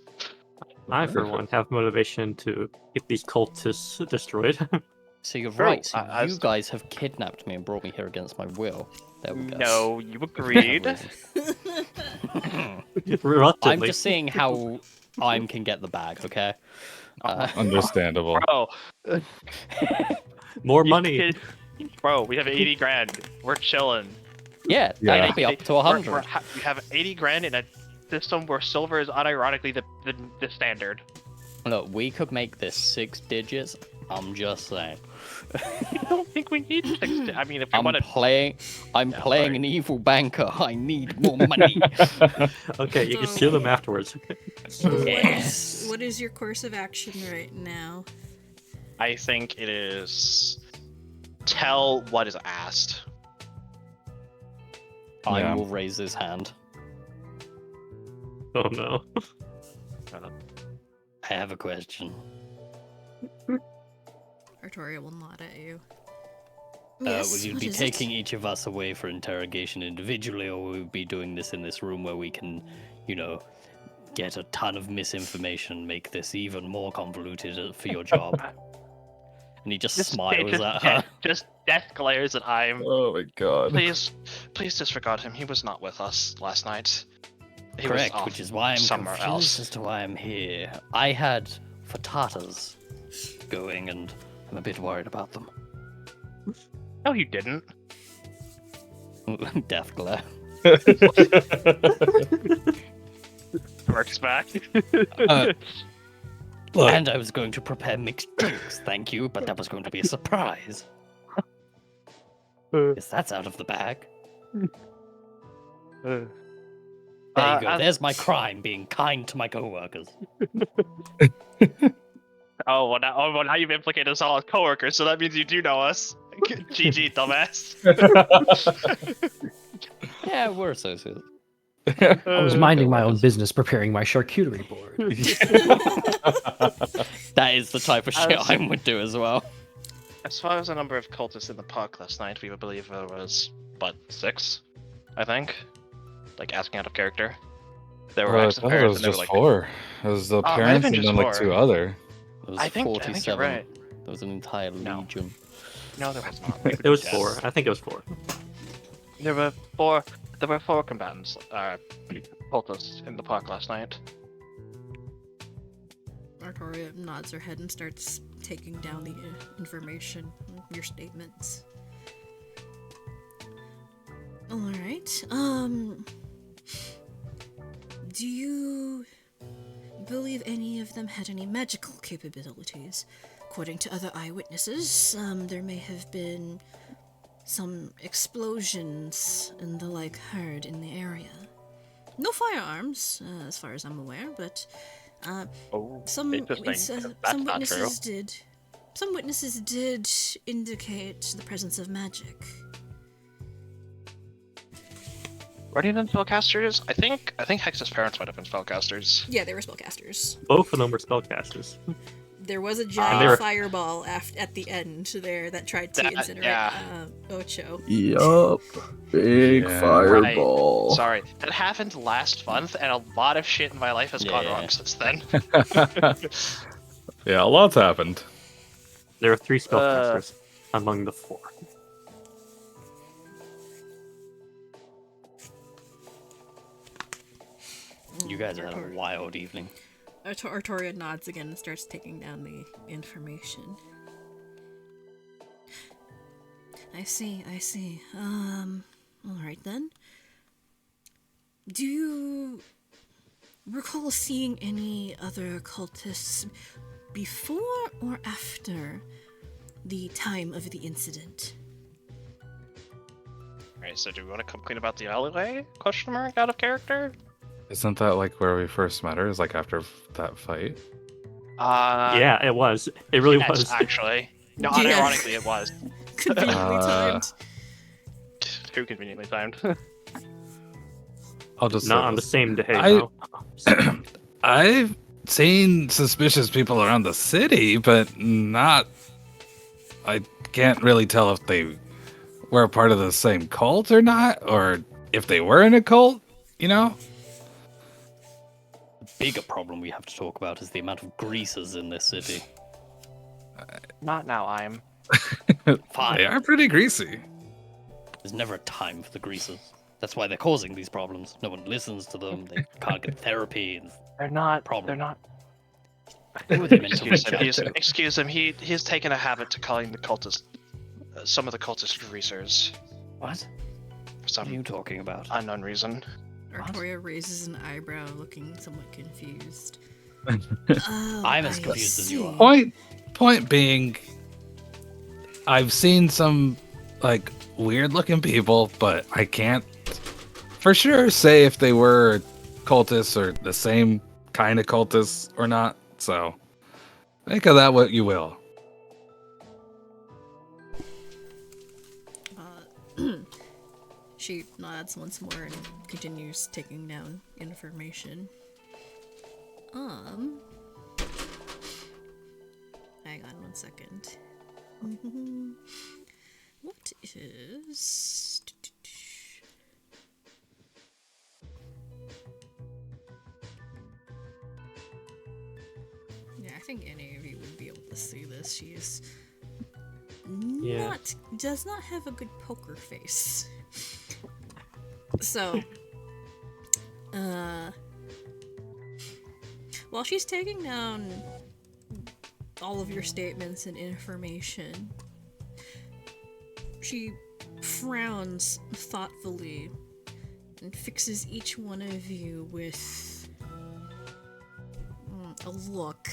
Speaker 7: I, for one, have motivation to get these cultists destroyed.
Speaker 2: So you're
Speaker 6: Bro,
Speaker 2: right. So
Speaker 6: I
Speaker 2: you guys have kidnapped me and brought me here against my will. There we go.
Speaker 6: No, you agreed.
Speaker 2: I'm
Speaker 7: Reluctantly.
Speaker 2: just seeing how I can get the bag. Okay.
Speaker 5: Understandable.
Speaker 6: Bro,
Speaker 7: More money.
Speaker 6: Bro, we have 80 grand. We're chilling.
Speaker 2: Yeah,
Speaker 5: Yeah.
Speaker 2: that'd be up to 100.
Speaker 6: We have 80 grand in a system where silver is unironically the standard.
Speaker 2: Look, we could make this 6 digits. I'm just saying.
Speaker 6: I don't think we need 6. I mean, if we
Speaker 2: I'm
Speaker 6: want to.
Speaker 2: playing
Speaker 6: sorry.
Speaker 2: an evil banker. I need more money.
Speaker 7: Okay, you can steal them afterwards.
Speaker 1: So
Speaker 2: Yes.
Speaker 1: what is your course of action right now?
Speaker 6: I think it is. Tell what is asked.
Speaker 2: I
Speaker 5: Yeah.
Speaker 2: will raise his hand.
Speaker 7: Oh no.
Speaker 2: I have a question.
Speaker 1: Artoria will nod at you.
Speaker 2: Will you
Speaker 1: what
Speaker 2: be
Speaker 1: is it?
Speaker 2: taking each of us away for interrogation individually, or will we be doing this in this room where we can, get a ton of misinformation, make this even more convoluted for your job? And he just smiles at her.
Speaker 6: Just death glares at I'm.
Speaker 5: Oh my god.
Speaker 6: Please disregard him. He was not with us last night. He was
Speaker 2: Correct,
Speaker 6: off
Speaker 2: which is why I'm
Speaker 6: somewhere
Speaker 2: confused
Speaker 6: else.
Speaker 2: as to why I'm here. I had fatatas going, and I'm a bit worried about them.
Speaker 6: No, you didn't.
Speaker 2: Death glare.
Speaker 6: Works back.
Speaker 2: And I was going to prepare mixed drinks, thank you, but that was going to be a surprise. Yes, that's out of the bag. There you go. There's my crime, being kind to my coworkers.
Speaker 6: Well, now you've implicated us all as coworkers, so that means you do know us. GG, dumbass.
Speaker 2: Yeah, we're associates.
Speaker 4: I was minding my own business preparing my charcuterie board.
Speaker 2: That is the type of shit I would do as well.
Speaker 6: As far as the number of cultists in the park last night, we would believe there was, but 6, I think. Like, asking out of character. There were
Speaker 5: I
Speaker 6: active
Speaker 5: thought it
Speaker 6: parents
Speaker 5: was
Speaker 6: and there were
Speaker 5: just
Speaker 6: like
Speaker 5: 4. It was the
Speaker 6: it might have
Speaker 5: parents
Speaker 6: been
Speaker 5: and
Speaker 6: just
Speaker 5: then like
Speaker 6: 4.
Speaker 5: 2 other.
Speaker 2: There was
Speaker 6: I think
Speaker 2: 47.
Speaker 6: you're right.
Speaker 2: There was an entire
Speaker 6: No.
Speaker 2: legion.
Speaker 6: No, there was not.
Speaker 7: It was 4. I think it was 4.
Speaker 6: There were 4. There were 4 combatants, cultists in the park last night.
Speaker 1: Artoria nods her head and starts taking down the information, your statements. Alright, do you believe any of them had any magical capabilities? According to other eyewitnesses, there may have been some explosions and the like heard in the area. No firearms, as far as I'm aware, but some
Speaker 6: interesting. That's
Speaker 1: some
Speaker 6: not
Speaker 1: witnesses did. Some witnesses did indicate the presence of magic.
Speaker 6: Guardian and spellcasters? I think Hex's parents might have been spellcasters.
Speaker 1: Yeah, they were spellcasters.
Speaker 7: Both of them were spellcasters.
Speaker 1: There was a
Speaker 7: they
Speaker 1: giant
Speaker 7: were-
Speaker 1: fireball at the end there that tried to
Speaker 6: That-
Speaker 1: incinerate
Speaker 6: yeah.
Speaker 1: Ocho.
Speaker 3: Yup. Big
Speaker 5: Yeah.
Speaker 3: fireball.
Speaker 6: Sorry, that happened last month, and a lot of shit in my life has gone
Speaker 2: Yeah.
Speaker 6: wrong since then.
Speaker 5: Yeah, lots happened.
Speaker 7: There were 3 spellcasters among the 4.
Speaker 2: You guys had a wild evening.
Speaker 1: Artoria nods again and starts taking down the information. I see. Alright then. Do you recall seeing any other cultists before or after the time of the incident?
Speaker 6: Alright, so do we want to complain about the alleyway? Question mark, out of character?
Speaker 5: Isn't that like where we first met her? Is like after that fight?
Speaker 7: Yeah, it was. It really
Speaker 6: yes,
Speaker 7: was.
Speaker 6: actually. No,
Speaker 1: Yeah.
Speaker 6: unironically it was.
Speaker 1: Conveniently timed.
Speaker 6: Too conveniently timed.
Speaker 5: I'll just
Speaker 7: Not
Speaker 5: say
Speaker 7: on the
Speaker 5: this.
Speaker 7: same day,
Speaker 5: I-
Speaker 7: though.
Speaker 5: I've seen suspicious people around the city, but not. I can't really tell if they were a part of the same cult or not, or if they were in a cult, you know?
Speaker 2: The bigger problem we have to talk about is the amount of greasers in this city.
Speaker 6: Not now, I'm.
Speaker 2: Fine.
Speaker 5: They are pretty greasy.
Speaker 2: There's never a time for the greasers. That's why they're causing these problems. No one listens to them. They can't get therapy. And
Speaker 6: They're not.
Speaker 2: Problem.
Speaker 6: They're not.
Speaker 2: who are they meant to
Speaker 6: Excuse
Speaker 2: reach
Speaker 6: him.
Speaker 2: out
Speaker 6: He's,
Speaker 2: to?
Speaker 6: excuse him. He's taken a habit to calling the cultists, some of the cultists greasers
Speaker 2: What?
Speaker 6: for
Speaker 2: What are
Speaker 6: some
Speaker 2: you talking about?
Speaker 6: unknown reason.
Speaker 1: Artoria raises an eyebrow, looking somewhat confused.
Speaker 2: I'm as confused as you are.
Speaker 5: Point being, I've seen some like weird looking people, but I can't for sure say if they were cultists or the same kind of cultists or not. So make of that what you will.
Speaker 1: She nods once more and continues taking down information. Hang on one second. What is... Yeah, I think any of you would be able to see this. She's
Speaker 7: Yeah.
Speaker 1: does not have a good poker face. So, while she's taking down all of your statements and information, she frowns thoughtfully and fixes each one of you with a look.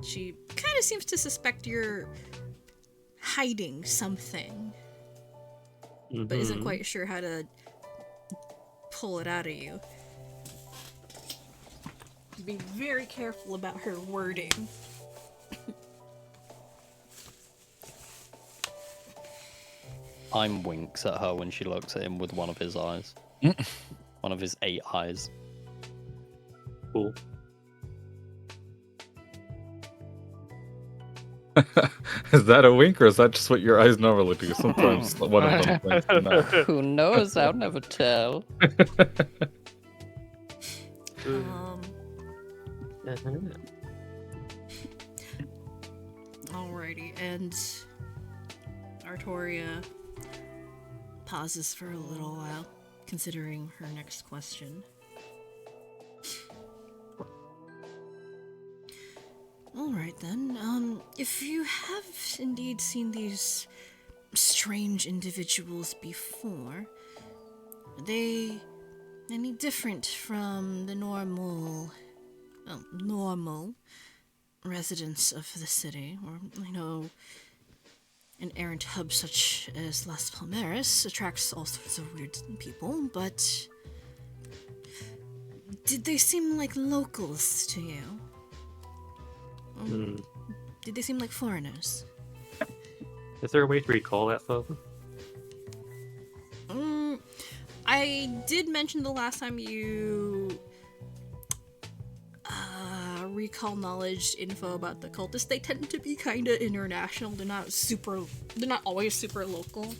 Speaker 1: She kind of seems to suspect you're hiding something, but isn't
Speaker 7: Mhm.
Speaker 1: quite sure how to pull it out of you. Be very careful about her wording.
Speaker 2: time winks at her when she looks at him with one of his eyes. One of his 8 eyes.
Speaker 7: Cool.
Speaker 5: Is that a wink, or is that just what your eyes normally do? Sometimes one of them blinks. No.
Speaker 2: Who knows? I'll never tell.
Speaker 1: Alrighty, and Artoria pauses for a little while, considering her next question. Alright then, if you have indeed seen these strange individuals before, are they any different from the normal residents of the city? Or, an errant hub such as Las Palmeras attracts all sorts of weird people, but did they seem like locals to you? Did they seem like foreigners?
Speaker 7: Is there a way to recall that photo?
Speaker 1: I did mention the last time you recall knowledge info about the cultists. They tend to be kind of international. They're not always super local.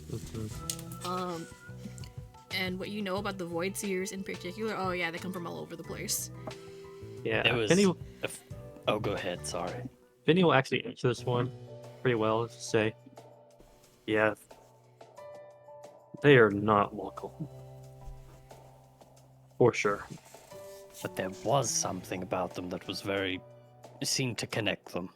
Speaker 1: And what you know about the Voidseers in particular, oh yeah, they come from all over the place.
Speaker 7: Yeah,
Speaker 2: It was. Oh, go ahead. Sorry.
Speaker 7: Vinny will actually answer this one pretty well. To say, yeah, they are not local. For sure.
Speaker 2: But there was something about them that was seemed to connect them.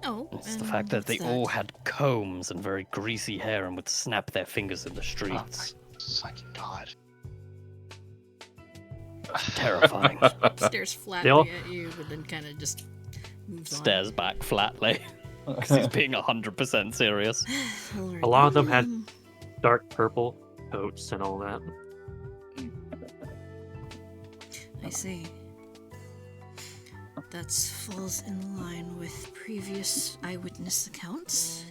Speaker 1: Oh,
Speaker 2: It's the fact that they all had combs and very greasy hair and would snap their fingers in the streets.
Speaker 6: Oh my fucking god.
Speaker 2: Terrifying.
Speaker 1: stares flatly at you, but then kind of just moves on.
Speaker 2: Stares back flatly. Because he's being 100% serious.
Speaker 7: A lot of them had dark purple coats and all that.
Speaker 1: I see. That falls in line with previous eyewitness accounts.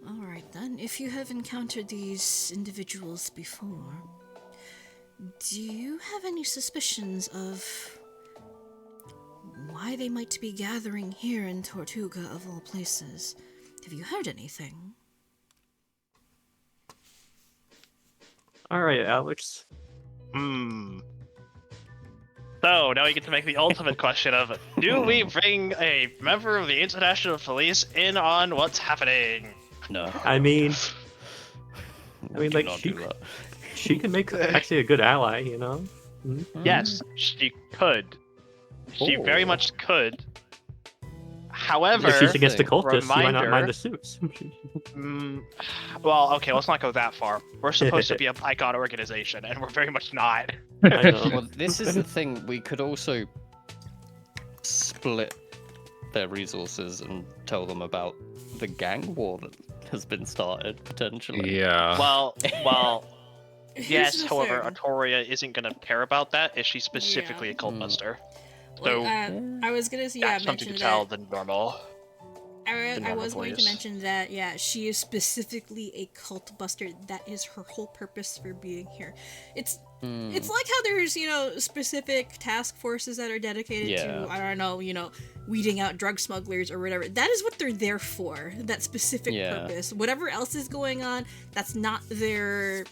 Speaker 1: Alright then, if you have encountered these individuals before, do you have any suspicions of why they might be gathering here in Tortuga of all places? Have you heard anything?
Speaker 7: Alright, Alex.
Speaker 6: So, now we get to make the ultimate question of, do we bring a member of the international police in on what's happening?
Speaker 2: No.
Speaker 7: I mean,
Speaker 2: Do
Speaker 7: like,
Speaker 2: not do that.
Speaker 7: she can make actually a good ally, you know?
Speaker 6: Yes, she could. She very much could. However,
Speaker 7: If she's against the cultists, you might not
Speaker 6: reminder-
Speaker 7: mind the suits.
Speaker 6: Well, okay, let's not go that far. We're supposed to be a Pycon organization, and we're very much not.
Speaker 7: I know.
Speaker 2: Well, this is the thing. We could also split their resources and tell them about the gang war that has been started, potentially.
Speaker 5: Yeah.
Speaker 6: Well,
Speaker 1: Here's
Speaker 6: yes,
Speaker 1: the
Speaker 6: however,
Speaker 1: thing.
Speaker 6: Artoria isn't going to care about that, as she's specifically a cult buster. So,
Speaker 1: I was gonna say,
Speaker 6: that's something to
Speaker 1: mention
Speaker 6: tell
Speaker 1: that.
Speaker 6: the normal.
Speaker 1: I
Speaker 6: normal
Speaker 1: was going to
Speaker 6: voice.
Speaker 1: mention that, yeah, she is specifically a cult buster. That is her whole purpose for being here. It's like how there's, specific task forces that are dedicated to, I don't know, weeding out drug smugglers or whatever. That is what they're there for, that specific purpose. Whatever else is going on, that's not their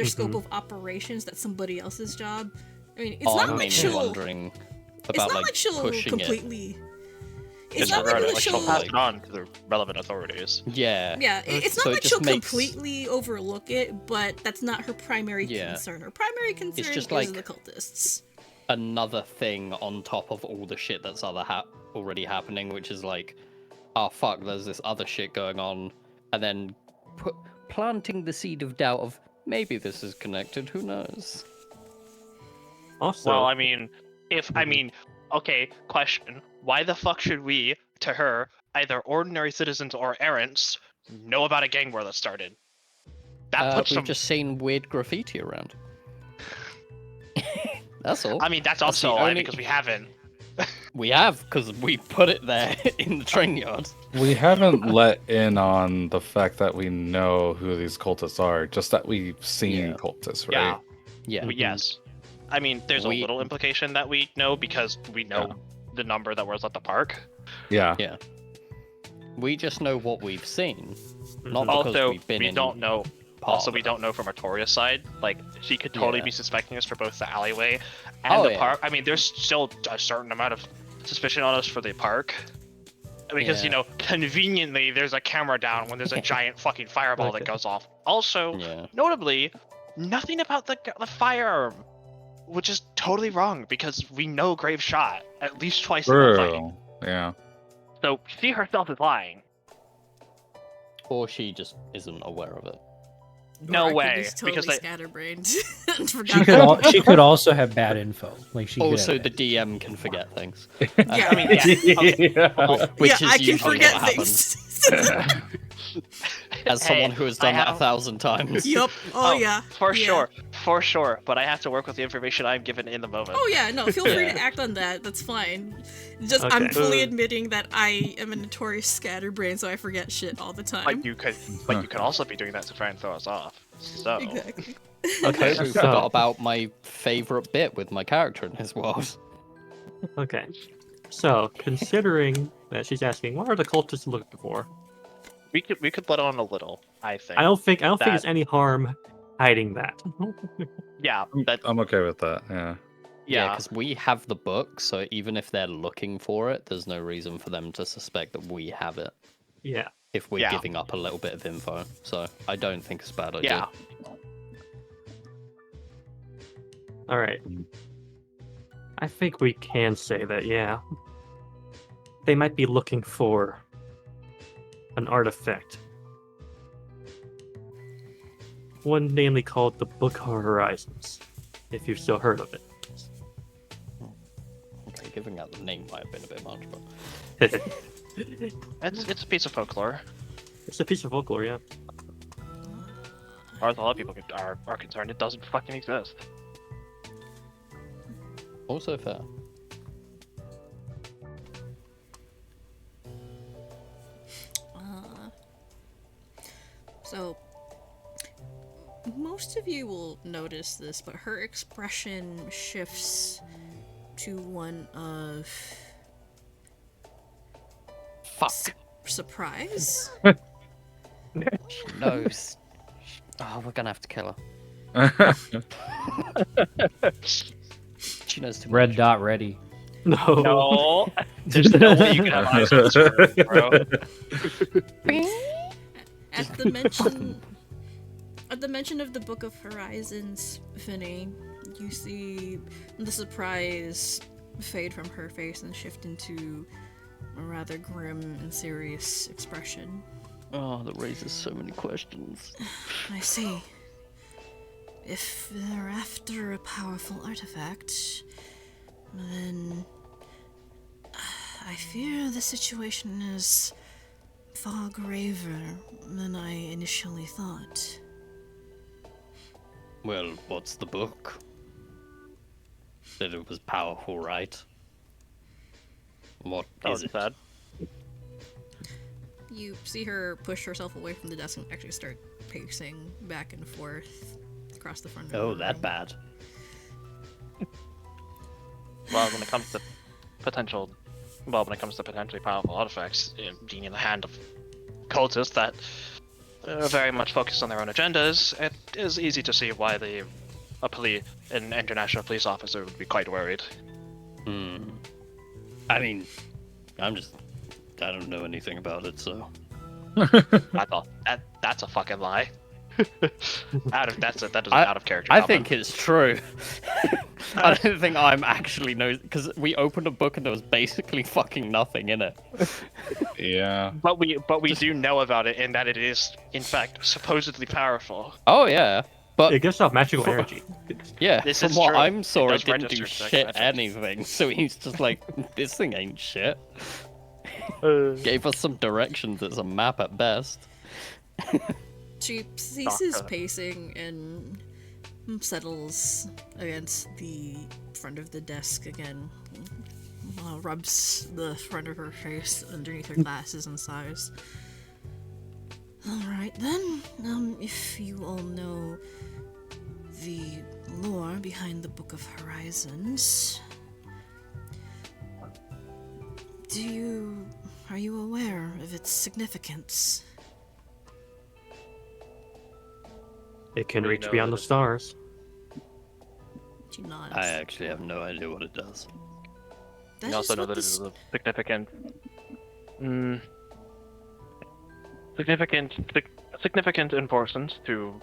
Speaker 1: scope of operations. That's somebody else's job. I mean, it's not like she'll...
Speaker 2: wondering
Speaker 1: It's
Speaker 2: about
Speaker 1: not like she'll
Speaker 2: pushing
Speaker 1: completely... It's
Speaker 6: It's
Speaker 1: not like
Speaker 6: like
Speaker 1: she'll...
Speaker 6: she'll pass it on to the relevant authorities.
Speaker 2: it. Yeah.
Speaker 1: Yeah, it's not
Speaker 2: So it
Speaker 1: like
Speaker 2: just
Speaker 1: she'll
Speaker 2: makes-
Speaker 1: completely overlook it, but that's not her primary concern. Her primary concern
Speaker 2: just
Speaker 1: is
Speaker 2: like-
Speaker 1: the cultists.
Speaker 2: Another thing on top of all the shit that's already happening, which is like, oh fuck, there's this other shit going on, and then planting the seed of doubt of maybe this is connected. Who knows?
Speaker 7: Also,
Speaker 6: Well, okay, question. Why the fuck should we, to her, either ordinary citizens or errants, know about a gang war that started? That puts
Speaker 2: We've
Speaker 6: some...
Speaker 2: just seen weird graffiti around. That's all.
Speaker 6: I mean, that's
Speaker 2: the
Speaker 6: also a lie
Speaker 2: only-
Speaker 6: because we haven't.
Speaker 2: We have, because we put it there in the train yard.
Speaker 5: We haven't let in on the fact that we know who these cultists are, just that we've seen
Speaker 2: Yeah.
Speaker 5: cultists,
Speaker 6: Yeah.
Speaker 5: right?
Speaker 2: Yeah.
Speaker 6: Yes. I mean, there's a
Speaker 2: We-
Speaker 6: little implication that we know because we know the number that was at the park.
Speaker 5: Yeah.
Speaker 2: Yeah. We just know what we've seen. Not because
Speaker 6: Also,
Speaker 2: we've been
Speaker 6: we
Speaker 2: in
Speaker 6: don't know.
Speaker 2: part
Speaker 6: Also,
Speaker 2: of
Speaker 6: we
Speaker 2: it.
Speaker 6: don't know from Artoria's side. Like, she could totally
Speaker 2: Yeah.
Speaker 6: be suspecting us for both the alleyway and
Speaker 2: Oh,
Speaker 6: the
Speaker 2: yeah.
Speaker 6: park. I mean, there's still a certain amount of suspicion on us for the park. Because,
Speaker 2: Yeah.
Speaker 6: conveniently, there's a camera down when there's a giant fucking fireball that
Speaker 7: Okay.
Speaker 6: goes off. Also,
Speaker 2: Yeah.
Speaker 6: notably, nothing about the firearm, which is totally wrong because we know Grave shot at least twice in that fight.
Speaker 5: True. Yeah.
Speaker 6: So she herself is lying.
Speaker 2: Or she just isn't aware of it.
Speaker 6: No
Speaker 1: Or I could
Speaker 6: way,
Speaker 1: be totally
Speaker 6: because they-
Speaker 1: scatterbrained. and
Speaker 4: She
Speaker 1: forgot
Speaker 4: could
Speaker 1: about
Speaker 4: she could also have bad info. Like she could
Speaker 2: Also,
Speaker 4: have
Speaker 2: the DM can forget things.
Speaker 1: Yeah.
Speaker 6: I mean, yeah.
Speaker 5: Yeah.
Speaker 2: Which
Speaker 1: yeah,
Speaker 2: is
Speaker 1: I can
Speaker 2: usually
Speaker 1: forget
Speaker 2: what happens.
Speaker 1: things.
Speaker 2: As someone
Speaker 6: Hey,
Speaker 2: who has
Speaker 6: I
Speaker 2: done that
Speaker 6: have-
Speaker 2: 1,000 times.
Speaker 1: Yup. Oh, yeah.
Speaker 6: For
Speaker 1: Yeah.
Speaker 6: sure. But I have to work with the information I'm given in the moment.
Speaker 1: Oh yeah, no, feel free
Speaker 2: Yeah.
Speaker 1: to act on that. That's fine. Just I'm
Speaker 7: Okay.
Speaker 1: fully admitting that I am a notorious scatterbrain, so I forget shit all the time.
Speaker 6: But you could also be doing that to try and throw us off. So
Speaker 1: Exactly.
Speaker 7: Okay,
Speaker 2: We
Speaker 7: so
Speaker 2: forgot about my favorite bit with my character in his world.
Speaker 7: okay, so considering that she's asking, what are the cultists looking for?
Speaker 6: we could let on a little. I think.
Speaker 7: I don't think
Speaker 6: That-
Speaker 7: there's any harm hiding that.
Speaker 6: Yeah. That.
Speaker 5: I'm okay with that. Yeah.
Speaker 6: Yeah.
Speaker 2: because we have the book, so even if they're looking for it, there's no reason for them to suspect that we have it
Speaker 7: Yeah.
Speaker 2: if we're
Speaker 6: Yeah.
Speaker 2: giving up a little bit of info. So I don't think it's a bad idea.
Speaker 6: Yeah.
Speaker 7: All right. I think we can say that, yeah. They might be looking for an artifact. One namely called the Book of Horizons, if you've still heard of it.
Speaker 2: Okay, giving out the name might have been a bit much, but
Speaker 6: It's a piece of folklore.
Speaker 7: It's a piece of folklore, yeah.
Speaker 6: As far as a lot of people are concerned, it doesn't fucking exist.
Speaker 2: also fair.
Speaker 1: So, most of you will notice this, but her expression shifts to one of
Speaker 2: Fuck.
Speaker 1: surprise.
Speaker 2: She knows. Oh, we're gonna have to kill her. She knows too
Speaker 4: red
Speaker 2: much.
Speaker 4: dot ready.
Speaker 7: No.
Speaker 6: No, there's no way you can have eyes on this bird, bro.
Speaker 1: At the mention of the Book of Horizons, Finny, you see the surprise fade from her face and shift into a rather grim and serious expression.
Speaker 2: Oh, that raises so many questions.
Speaker 1: I see. If they're after a powerful artifact, then I fear the situation is far graver than I initially thought.
Speaker 2: Well, what's the book? Said it was powerful, right? What
Speaker 6: That
Speaker 2: is
Speaker 6: was
Speaker 2: it?
Speaker 6: sad.
Speaker 1: You see her push herself away from the desk and actually start pacing back and forth across the front of
Speaker 2: Oh,
Speaker 1: the
Speaker 2: that
Speaker 1: room.
Speaker 2: bad.
Speaker 6: Well, when it comes to potentially powerful artifacts being in the hand of cultists that are very much focused on their own agendas, it is easy to see why an international police officer would be quite worried.
Speaker 2: Hmm. I mean, I don't know anything about it, so.
Speaker 6: I thought that's a fucking lie. That is an out of character.
Speaker 2: I
Speaker 6: comment.
Speaker 2: think it's true. I don't think I'm actually know because we opened a book and there was basically fucking nothing in it.
Speaker 5: Yeah.
Speaker 6: But we do know about it in that it is in fact supposedly powerful.
Speaker 2: Oh yeah, but
Speaker 7: It gives off magical energy.
Speaker 2: yeah,
Speaker 6: This
Speaker 2: from
Speaker 6: is
Speaker 2: what
Speaker 6: true.
Speaker 2: I'm saw,
Speaker 6: It
Speaker 2: it
Speaker 6: does
Speaker 2: didn't do
Speaker 6: register
Speaker 2: shit
Speaker 6: sex
Speaker 2: anything. So he's just like, this thing ain't shit. Gave us some directions. It's a map at best.
Speaker 1: She ceases
Speaker 6: Doctor.
Speaker 1: pacing and settles against the front of the desk again. rubs the front of her face underneath her glasses and sighs. Alright then, if you all know the lore behind the Book of Horizons, are you aware of its significance?
Speaker 7: It can reach beyond the stars.
Speaker 1: She nods.
Speaker 2: I actually have no idea what it does.
Speaker 1: That
Speaker 6: You
Speaker 1: is
Speaker 6: also know
Speaker 1: what
Speaker 6: that it
Speaker 1: this-
Speaker 6: is a significant importance to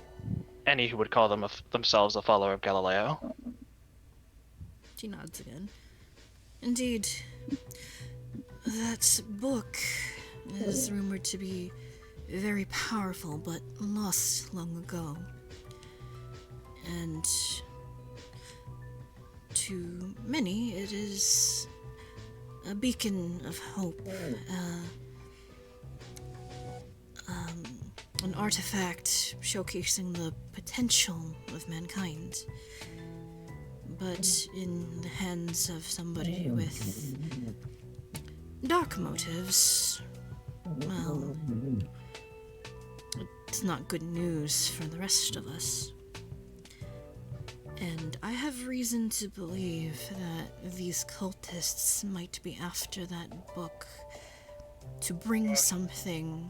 Speaker 6: any who would call themselves a follower of Galileo.
Speaker 1: She nods again. Indeed, that book is rumored to be very powerful, but lost long ago. And to many, it is a beacon of hope, an artifact showcasing the potential of mankind. But in the hands of somebody with dark motives, well, it's not good news for the rest of us. And I have reason to believe that these cultists might be after that book to bring something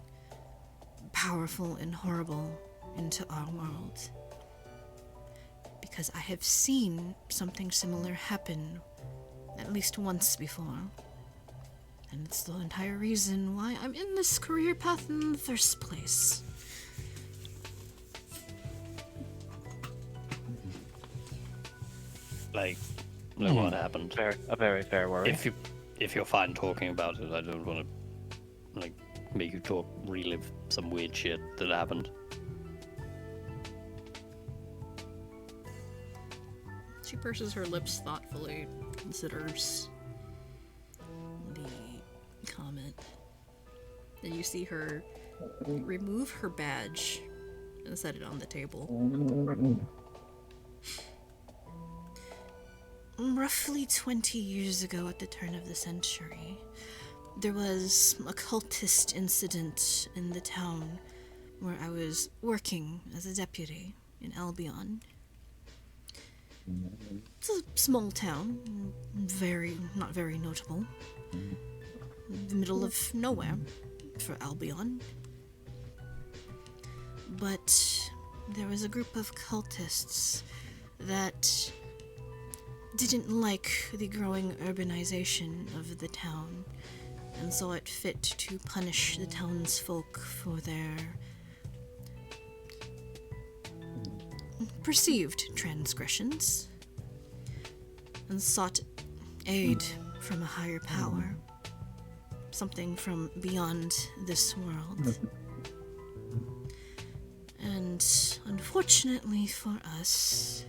Speaker 1: powerful and horrible into our world. Because I have seen something similar happen at least once before. And it's the entire reason why I'm in this career path in the first place.
Speaker 2: Like what happened?
Speaker 6: A very fair worry.
Speaker 2: If you're fine talking about it, I don't want to make you relive some weird shit that happened.
Speaker 1: She purses her lips thoughtfully, considers the comment. Then you see her remove her badge and set it on the table. Roughly 20 years ago, at the turn of the century, there was a cultist incident in the town where I was working as a deputy in Albion. It's a small town, not very notable. The middle of nowhere for Albion. But there was a group of cultists that didn't like the growing urbanization of the town and saw it fit to punish the townsfolk for their perceived transgressions, and sought aid from a higher power, something from beyond this world. And unfortunately for us,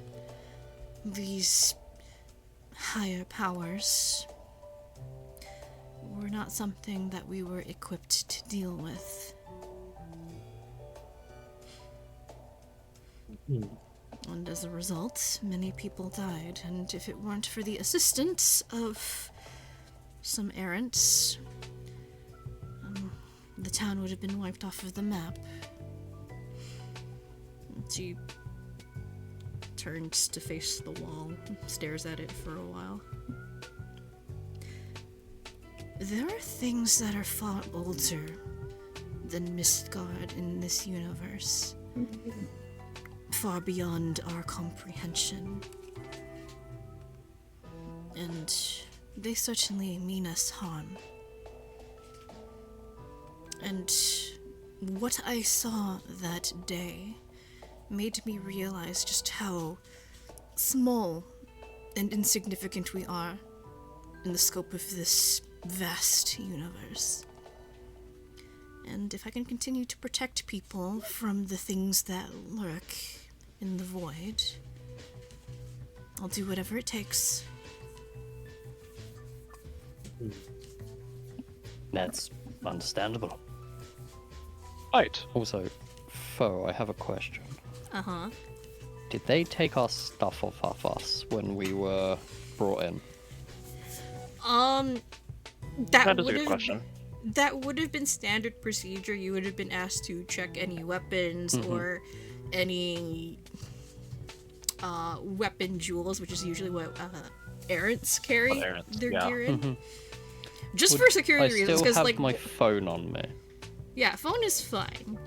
Speaker 1: these higher powers were not something that we were equipped to deal with. And as a result, many people died, and if it weren't for the assistance of some errants, the town would have been wiped off of the map. She turns to face the wall, stares at it for a while. There are things that are far older than Mistgard in this universe. Far beyond our comprehension. And they certainly mean us harm. And what I saw that day made me realize just how small and insignificant we are in the scope of this vast universe. And if I can continue to protect people from the things that lurk in the void, I'll do whatever it takes.
Speaker 2: That's understandable.
Speaker 6: Right.
Speaker 2: Also, Foe, I have a question.
Speaker 1: Uh-huh.
Speaker 2: Did they take our stuff off of us when we were brought in?
Speaker 1: That
Speaker 6: That is a
Speaker 1: would
Speaker 6: good
Speaker 1: have
Speaker 6: question.
Speaker 1: that would have been standard procedure. You would have been asked to check any weapons or any weapon jewels, which is usually what errants carry
Speaker 6: What errants,
Speaker 1: their
Speaker 6: yeah.
Speaker 1: gear in.
Speaker 2: Mhm.
Speaker 1: Just
Speaker 2: Would-
Speaker 1: for
Speaker 2: I
Speaker 1: security reasons,
Speaker 2: still
Speaker 1: because
Speaker 2: have
Speaker 1: like
Speaker 2: my phone on me.
Speaker 1: yeah, phone is fine.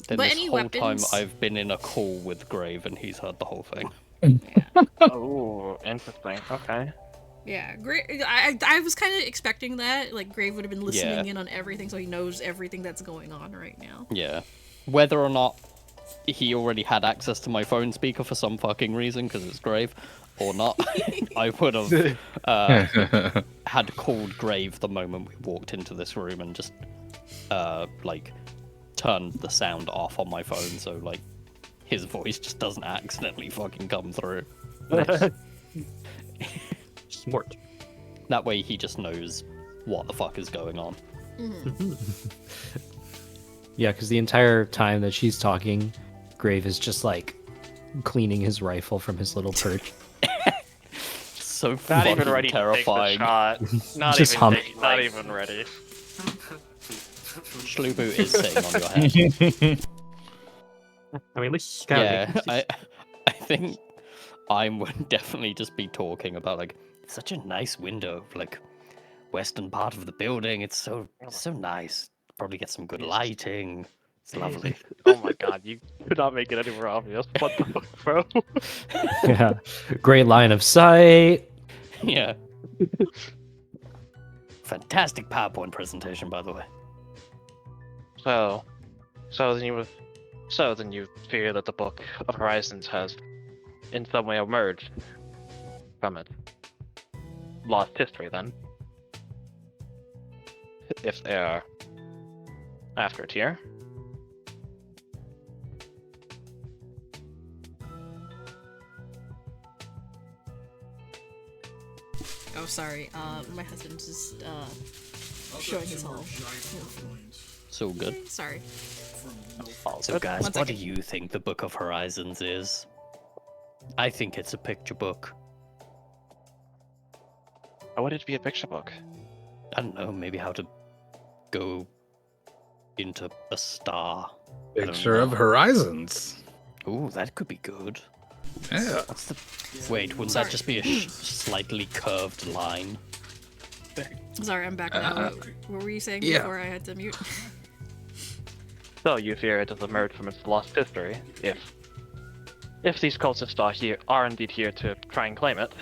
Speaker 2: Then
Speaker 1: But
Speaker 2: this
Speaker 1: any
Speaker 2: whole
Speaker 1: weapons-
Speaker 2: time I've been in a call with Grave and he's heard the whole thing.
Speaker 6: Oh, interesting. Okay.
Speaker 1: Yeah, I was kind of expecting that. Like Grave would have been listening
Speaker 2: Yeah.
Speaker 1: in on everything, so he knows everything that's going on right now.
Speaker 2: Yeah. Whether or not he already had access to my phone speaker for some fucking reason, because it's Grave, or not, I would have had called Grave the moment we walked into this room and just, like, turned the sound off on my phone so, like, his voice just doesn't accidentally fucking come through.
Speaker 7: Smart.
Speaker 2: That way he just knows what the fuck is going on.
Speaker 4: Yeah, because the entire time that she's talking, Grave is just like cleaning his rifle from his little perch.
Speaker 2: So
Speaker 6: Not
Speaker 2: fucking
Speaker 6: even ready
Speaker 2: terrifying.
Speaker 6: to take the shot. Not
Speaker 4: Just
Speaker 6: even.
Speaker 4: humming.
Speaker 6: Not even ready.
Speaker 2: Schlubu is sitting on your head.
Speaker 7: I mean, at least scouting.
Speaker 2: Yeah, I think I would definitely just be talking about like it's such a nice window, like western part of the building. It's so nice. Probably get some good lighting. It's lovely.
Speaker 6: Oh my god, you could not make it any more obvious. What the fuck, bro?
Speaker 4: Yeah, great line of sight.
Speaker 2: Yeah. Fantastic PowerPoint presentation, by the way.
Speaker 6: So then you fear that the Book of Horizons has, in some way, emerged from it. Lost history, then. If they are after it here.
Speaker 1: Oh, sorry. My husband's just showing his home.
Speaker 2: So good.
Speaker 1: Sorry.
Speaker 2: So guys,
Speaker 1: One
Speaker 2: what do
Speaker 1: second.
Speaker 2: you think the Book of Horizons is? I think it's a picture book.
Speaker 6: Why would it be a picture book?
Speaker 2: I don't know, maybe how to go into a star. I don't
Speaker 5: Picture of
Speaker 2: know.
Speaker 5: horizons.
Speaker 2: Ooh, that could be good.
Speaker 5: Yeah.
Speaker 2: What's the... Wait, wouldn't that just be a slightly curved line?
Speaker 1: Sorry, I'm back now. What were you saying
Speaker 5: yeah.
Speaker 1: before I had to mute?
Speaker 6: So you fear it has emerged from its lost history, if these cultists are indeed here to try and claim it,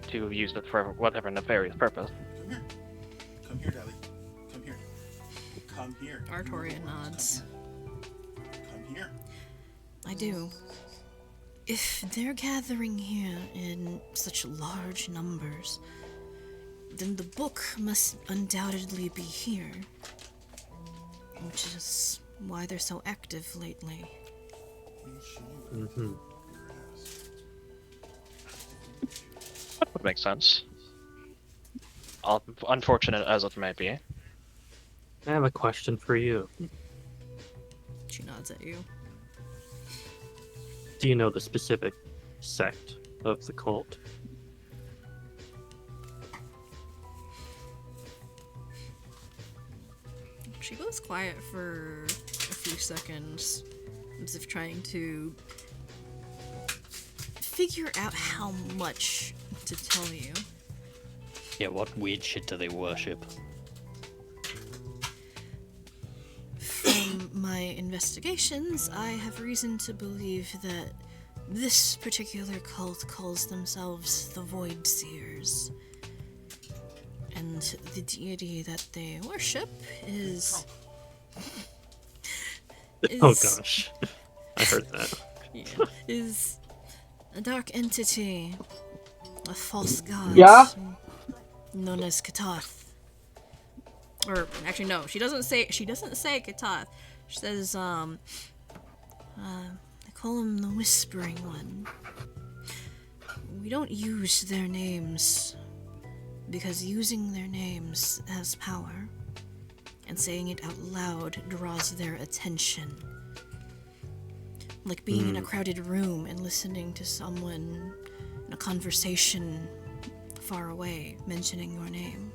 Speaker 6: to use it for whatever nefarious purpose.
Speaker 9: Come here, Dally. Come here. Come here.
Speaker 1: Artoria nods.
Speaker 9: Come here.
Speaker 1: I do. If they're gathering here in such large numbers, then the book must undoubtedly be here. Which is why they're so active lately.
Speaker 7: Mm-hmm.
Speaker 6: That would make sense. Unfortunate as it may be.
Speaker 7: I have a question for you.
Speaker 1: She nods at you.
Speaker 7: Do you know the specific sect of the cult?
Speaker 1: She goes quiet for a few seconds, as if trying to figure out how much to tell you.
Speaker 2: Yeah, what weird shit do they worship?
Speaker 1: From my investigations, I have reason to believe that this particular cult calls themselves the Voidseers. And the deity that they worship is...
Speaker 7: Oh gosh. I heard that.
Speaker 1: Yeah, is a dark entity, a false god,
Speaker 3: Yeah?
Speaker 1: known as Katath. Or actually, no, she doesn't say Katath. She says, they call him the Whispering One. We don't use their names because using their names has power, and saying it out loud draws their attention. Like being in a crowded room and listening to someone in a conversation far away mentioning your name.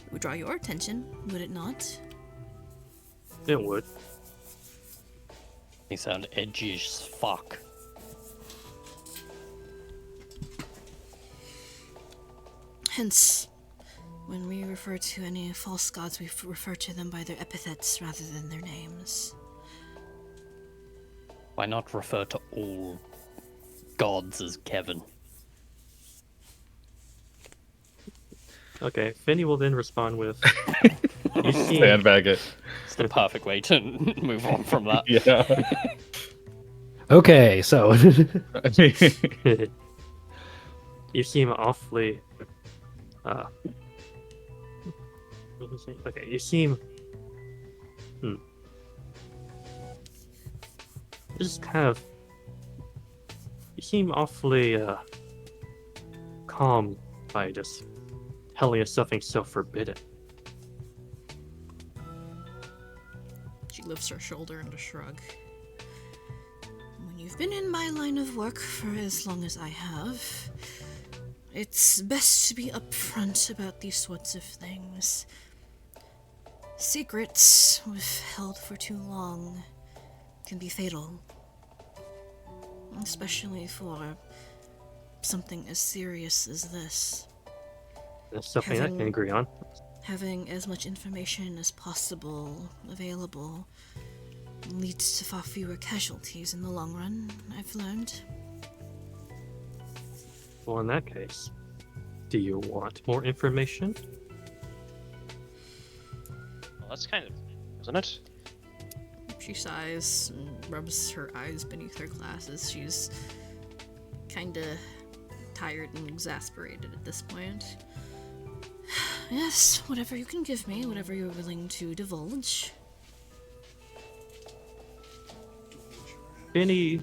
Speaker 1: It would draw your attention, would it not?
Speaker 7: It would.
Speaker 2: They sound edgy as fuck.
Speaker 1: Hence, when we refer to any false gods, we refer to them by their epithets rather than their names.
Speaker 2: Why not refer to all gods as Kevin?
Speaker 7: Okay, Finny will then respond with, "You seem
Speaker 5: Sandbag it.
Speaker 2: It's the perfect way to move on from that.
Speaker 5: Yeah.
Speaker 4: Okay, so
Speaker 7: you seem awfully okay, you seem this is kind of you seem awfully calm by just telling us something so forbidden.
Speaker 1: She lifts her shoulder and a shrug. When you've been in my line of work for as long as I have, it's best to be upfront about these sorts of things. Secrets, if held for too long, can be fatal. Especially for something as serious as this.
Speaker 7: That's something I can agree on.
Speaker 1: Having as much information as possible available leads to far fewer casualties in the long run, I've learned.
Speaker 7: Well, in that case, do you want more information?
Speaker 6: Well, that's kind of, isn't it?
Speaker 1: She sighs and rubs her eyes beneath her glasses. She's kinda tired and exasperated at this point. Yes, whatever you can give me, whatever you're willing to divulge.
Speaker 7: Finny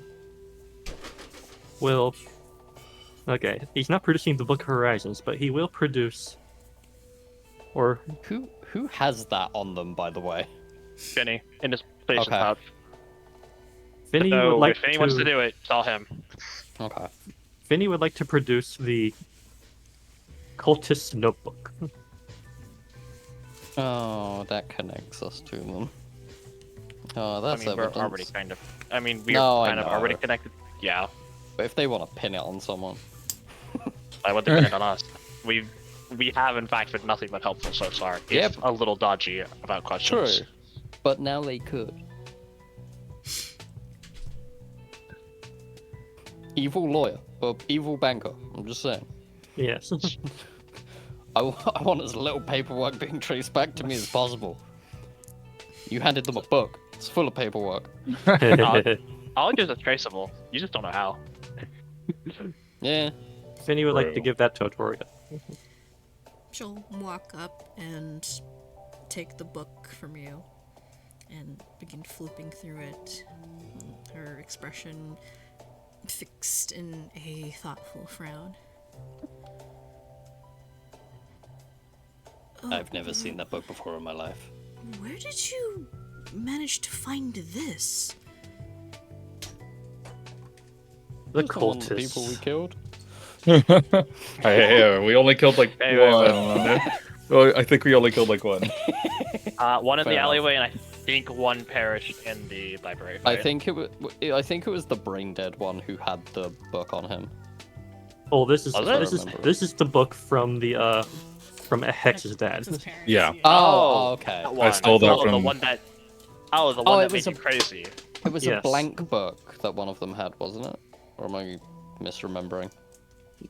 Speaker 7: will... Okay, he's not producing the Book of Horizons, but he will produce... Or...
Speaker 2: Who has that on them, by the way?
Speaker 6: Finny, in his station
Speaker 2: Okay.
Speaker 6: pouch.
Speaker 7: Finny
Speaker 6: So
Speaker 7: would like
Speaker 6: if Finny wants to do it, tell him.
Speaker 2: Okay.
Speaker 7: Finny would like to produce the Cultist Notebook.
Speaker 2: Oh, that connects us to them. Oh, that's
Speaker 6: we're
Speaker 2: evidence.
Speaker 6: already kind of... I mean, we're
Speaker 2: No, I
Speaker 6: kind of
Speaker 2: know.
Speaker 6: already connected. Yeah.
Speaker 2: But if they want to pin it on someone.
Speaker 6: Why would they pin it on us? We have, in fact, been nothing but helpful so far. If
Speaker 2: Yep.
Speaker 6: a little dodgy about questions.
Speaker 2: True. But now they could. Evil lawyer. Or evil banker. I'm just saying.
Speaker 7: Yes.
Speaker 2: I want as little paperwork being traced back to me as possible. You handed them a book. It's full of paperwork.
Speaker 6: All it is is traceable. You just don't know how.
Speaker 2: Yeah.
Speaker 7: Finny would like to
Speaker 5: True.
Speaker 7: give that to Artoria.
Speaker 1: She'll walk up and take the book from you and begin flipping through it. Her expression fixed in a thoughtful frown.
Speaker 2: I've never seen that book before in my life.
Speaker 1: Where did you manage to find this?
Speaker 7: The
Speaker 2: Just all the people we
Speaker 7: cultists.
Speaker 2: killed.
Speaker 5: Hey, we only killed like
Speaker 6: Hey, wait,
Speaker 5: one. Well, I think we only killed like one.
Speaker 6: One in
Speaker 2: Fair
Speaker 6: the
Speaker 2: enough.
Speaker 6: alleyway, and I think one perished in the library.
Speaker 2: I
Speaker 6: fight.
Speaker 2: think it was the brain dead one who had the book on him.
Speaker 7: Oh, this is
Speaker 6: Was it?
Speaker 7: this is
Speaker 2: Remember.
Speaker 7: this is the book from the from Hex's dad.
Speaker 1: His parents,
Speaker 5: Yeah.
Speaker 2: Oh, okay.
Speaker 6: That one.
Speaker 5: stole that
Speaker 6: Oh, the
Speaker 5: from-
Speaker 6: one that. Oh, the
Speaker 2: Oh,
Speaker 6: one
Speaker 2: it
Speaker 6: that
Speaker 2: was
Speaker 6: made you crazy.
Speaker 2: It was
Speaker 7: Yes.
Speaker 2: a blank book that one of them had, wasn't it? Or am I misremembering?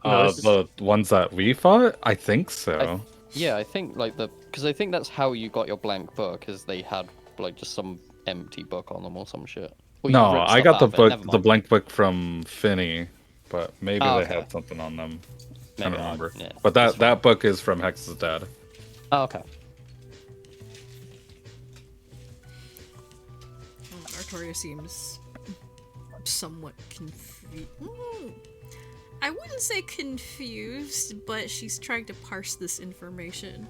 Speaker 7: No, this is-
Speaker 5: The ones that we fought? I think so.
Speaker 2: Yeah, I think because I think that's how you got your blank book, is they had like just some empty book on them or some shit. Or you
Speaker 5: No,
Speaker 2: ripped
Speaker 5: I
Speaker 2: stuff
Speaker 5: got
Speaker 2: out
Speaker 5: the
Speaker 2: of it,
Speaker 5: book,
Speaker 2: never
Speaker 5: the
Speaker 2: mind.
Speaker 5: blank book from Finny, but maybe
Speaker 2: Oh,
Speaker 5: they
Speaker 2: okay.
Speaker 5: had something on them. I
Speaker 2: Maybe
Speaker 5: don't remember.
Speaker 2: yeah,
Speaker 5: But
Speaker 2: that's
Speaker 5: that book is from Hex's dad.
Speaker 2: Oh, okay.
Speaker 1: Artoria seems somewhat confused. I wouldn't say confused, but she's trying to parse this information.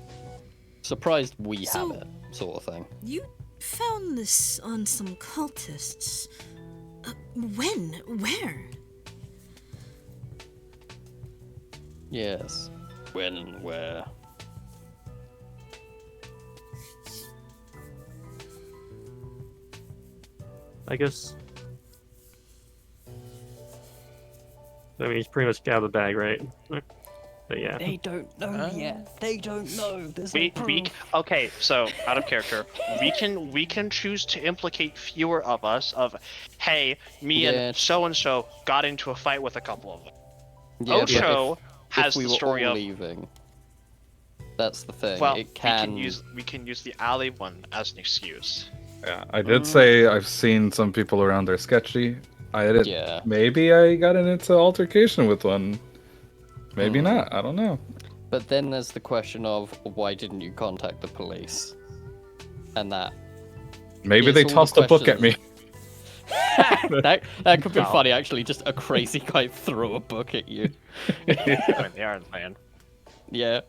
Speaker 2: Surprised we
Speaker 1: So-
Speaker 2: have it, sort of thing.
Speaker 1: You found this on some cultists. When? Where?
Speaker 2: Yes. When and where?
Speaker 7: I guess. I mean, he's pretty much out of the bag, right? But yeah.
Speaker 2: They don't know yet. They don't know. There's no
Speaker 6: We
Speaker 2: proof.
Speaker 6: okay, so out of character, we can choose to implicate fewer of us. Of, hey, me
Speaker 2: Yeah.
Speaker 6: and so got into a fight with a couple of them.
Speaker 2: Yeah, but
Speaker 6: Osho has
Speaker 2: if we
Speaker 6: the
Speaker 2: were
Speaker 6: story
Speaker 2: all
Speaker 6: of.
Speaker 2: leaving, that's the thing.
Speaker 6: Well,
Speaker 2: it can.
Speaker 6: we can use the alley one as an excuse.
Speaker 5: Yeah, I did say I've seen some people around there sketchy. I did.
Speaker 2: Yeah.
Speaker 5: Maybe I got into altercation with one. Maybe not. I don't know.
Speaker 2: But then there's the question of why didn't you contact the police? And that.
Speaker 5: Maybe
Speaker 2: It's
Speaker 5: they
Speaker 2: all the
Speaker 5: tossed a book at me.
Speaker 2: that could be funny, actually. Just a crazy guy throw a book at you.
Speaker 6: I mean, they are man.
Speaker 2: Yeah.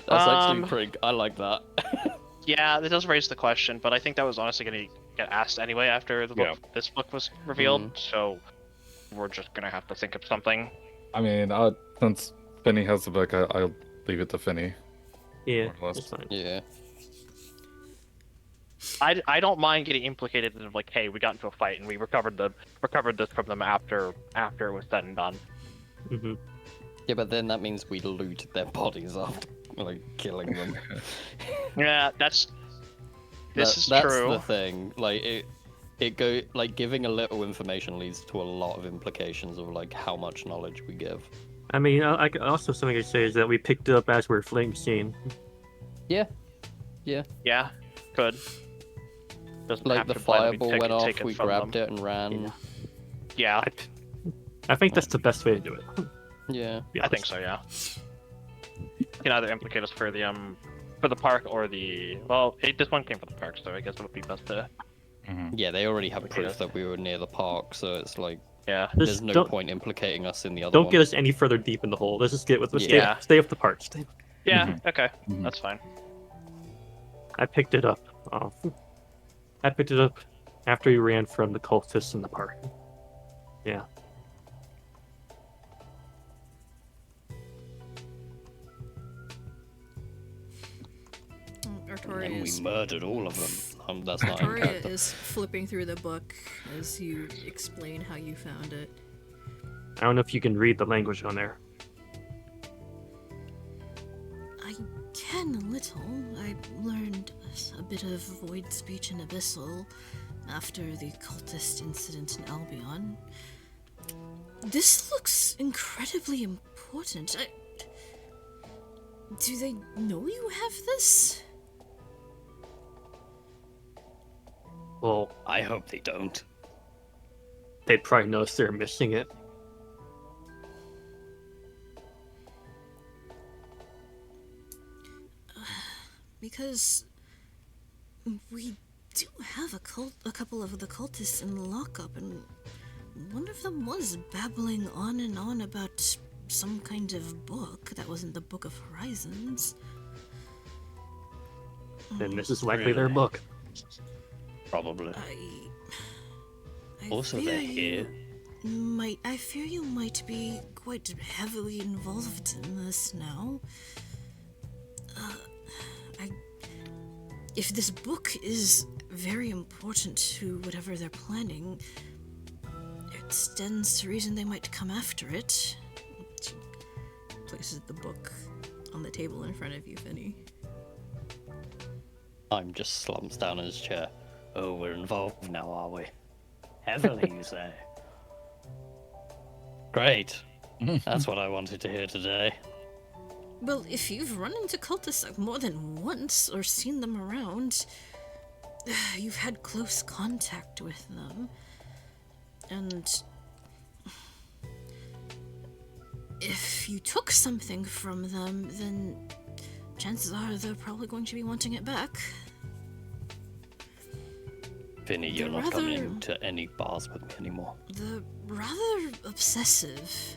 Speaker 2: That's actually pretty. I like that.
Speaker 6: Yeah, that does raise the question, but I think that was honestly going to get asked anyway after the book, this book was revealed. So we're just going to have to think of something.
Speaker 5: I mean, since Finney has the book, I'll leave it to Finney.
Speaker 7: Yeah,
Speaker 5: more or less.
Speaker 7: that's fine.
Speaker 2: Yeah.
Speaker 6: I don't mind getting implicated in like, hey, we got into a fight and we recovered this from them after it was said and done.
Speaker 7: Mm-hmm.
Speaker 2: Yeah, but then that means we loot their bodies after like killing them.
Speaker 6: Yeah, this is
Speaker 2: that's
Speaker 6: true.
Speaker 2: the thing. Like giving a little information leads to a lot of implications of like how much knowledge we give.
Speaker 7: I mean, I also something I could say is that we picked it up as we were fleeing the scene.
Speaker 2: Yeah.
Speaker 6: Yeah, could. Doesn't
Speaker 2: Like
Speaker 6: have
Speaker 2: the
Speaker 6: to imply that we
Speaker 2: fireball went off,
Speaker 6: take it
Speaker 2: we
Speaker 6: from
Speaker 2: grabbed
Speaker 6: them.
Speaker 2: it and ran.
Speaker 6: Yeah,
Speaker 7: I think that's the best way to do it.
Speaker 2: Yeah.
Speaker 6: I think so. Yeah. You can either implicate us for the park or the this one came from the park, so I guess it would be best to.
Speaker 2: Yeah, they already have
Speaker 6: Okay.
Speaker 2: proof that we were near the park, so it's like
Speaker 6: Yeah.
Speaker 2: there's no
Speaker 7: don't-
Speaker 2: point implicating us in the other
Speaker 7: Don't
Speaker 2: one.
Speaker 7: get us any further deep in the hole. Let's just get with
Speaker 2: Yeah.
Speaker 7: stay up the part. Stay.
Speaker 6: Yeah. Okay.
Speaker 5: Mhm.
Speaker 6: That's fine.
Speaker 7: I picked it up. I picked it up after we ran from the cultists in the park. Yeah.
Speaker 1: Artoria
Speaker 2: And we
Speaker 1: is,
Speaker 2: murdered all of them. That's not in
Speaker 1: Artoria
Speaker 2: character.
Speaker 1: is flipping through the book as you explain how you found it.
Speaker 7: I don't know if you can read the language on there.
Speaker 1: I can a little. I learned a bit of void speech and abyssal after the cultist incident in Albion. This looks incredibly important. Do they know you have this?
Speaker 7: Well,
Speaker 2: I hope they don't.
Speaker 7: they'd probably notice they're missing it.
Speaker 1: Because we do have a couple of the cultists in lockup, and one of them was babbling on and on about some kind of book that wasn't the Book of Horizons.
Speaker 7: Then this is likely their
Speaker 2: Really?
Speaker 7: book.
Speaker 2: Probably.
Speaker 1: I
Speaker 2: Also,
Speaker 1: fear
Speaker 2: they're here.
Speaker 1: I fear you might be quite heavily involved in this now. If this book is very important to whatever they're planning, it stands to reason they might come after it. She places the book on the table in front of you, Finny.
Speaker 2: I'm just slumps down in his chair. Oh, we're involved now, are we? Heavily, you say? Great. That's what I wanted to hear today.
Speaker 1: Well, if you've run into cultists more than once or seen them around, you've had close contact with them. And if you took something from them, then chances are they're probably going to be wanting it back.
Speaker 2: Vinny, you're
Speaker 1: They're
Speaker 2: not coming
Speaker 1: rather-
Speaker 2: to any bars with me anymore.
Speaker 1: They're rather obsessive.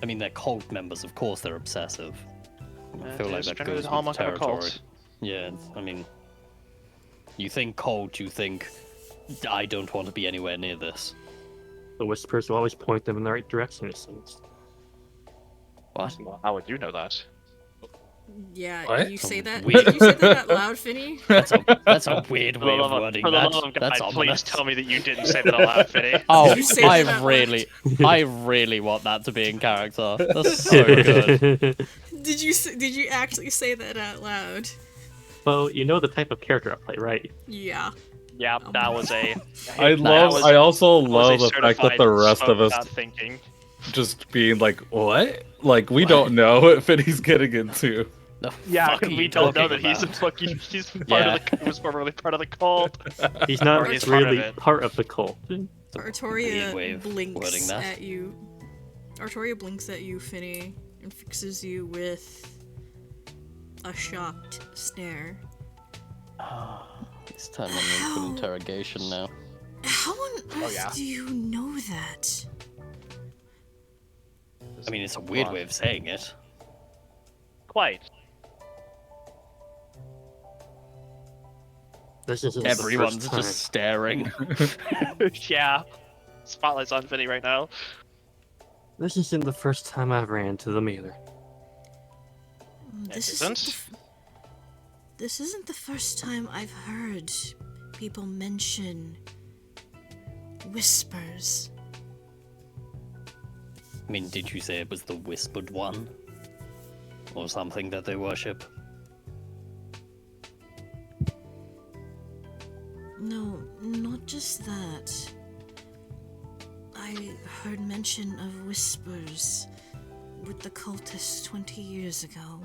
Speaker 2: I mean, they're cult members, of course they're obsessive. I feel like
Speaker 6: It's
Speaker 2: that
Speaker 6: generally
Speaker 2: goes
Speaker 6: the
Speaker 2: with
Speaker 6: hallmark of a
Speaker 2: territory.
Speaker 6: cult.
Speaker 2: Yeah, I mean, you think cult, you think, I don't want to be anywhere near this.
Speaker 7: The whispers will always point them in the right direction, it seems.
Speaker 2: What?
Speaker 6: Well, how would you know that?
Speaker 1: Yeah,
Speaker 5: What?
Speaker 1: you say that.
Speaker 2: Weird.
Speaker 1: Did you say that out loud, Finny?
Speaker 2: That's a weird
Speaker 6: For the
Speaker 2: way of
Speaker 6: love of,
Speaker 2: wording
Speaker 6: for the
Speaker 2: that.
Speaker 6: love of
Speaker 2: That's
Speaker 6: God, please
Speaker 2: ominous.
Speaker 6: tell me that you didn't say that aloud, Finny.
Speaker 2: Oh,
Speaker 1: Did you say that out
Speaker 2: I really want that to be in character. That's so good.
Speaker 1: Did you actually say that out loud?
Speaker 7: Well, you know the type of character I play, right?
Speaker 1: Yeah.
Speaker 6: Yeah, that was a.
Speaker 5: I
Speaker 6: that
Speaker 5: also
Speaker 6: was
Speaker 5: love
Speaker 6: a
Speaker 5: the fact that the
Speaker 6: certified
Speaker 5: rest of
Speaker 6: smoke
Speaker 5: us
Speaker 6: without thinking.
Speaker 5: just being like, what? Like, we don't know what Finny's getting into.
Speaker 2: The
Speaker 6: Yeah,
Speaker 2: fuck are
Speaker 6: we
Speaker 2: you
Speaker 6: don't know
Speaker 2: talking
Speaker 6: that he's a
Speaker 2: about?
Speaker 6: fucking. He's part
Speaker 2: Yeah.
Speaker 6: of the. He was formerly part of the cult.
Speaker 7: He's not
Speaker 6: Or he's part of
Speaker 7: really
Speaker 6: it.
Speaker 7: part of the cult.
Speaker 2: Weird way
Speaker 1: Artoria
Speaker 2: of wording
Speaker 1: blinks
Speaker 2: that.
Speaker 1: at you. Artoria blinks at you, Finny, and fixes you with a shocked stare.
Speaker 2: It's turning into an
Speaker 1: How-
Speaker 2: interrogation now.
Speaker 1: How on earth
Speaker 6: yeah.
Speaker 1: do you know that?
Speaker 2: I mean, it's a weird way of saying it.
Speaker 6: Quite.
Speaker 7: This isn't
Speaker 2: Everyone's
Speaker 7: the first time.
Speaker 2: just staring.
Speaker 6: Yeah. Spotlight's on Finny right now.
Speaker 7: This isn't the first time I've ran into them either.
Speaker 1: This
Speaker 6: isn't?
Speaker 1: This isn't the first time I've heard people mention whispers.
Speaker 2: I mean, did you say it was the Whispered One? Or something that they worship?
Speaker 1: No, not just that. I heard mention of whispers with the cultists 20 years ago.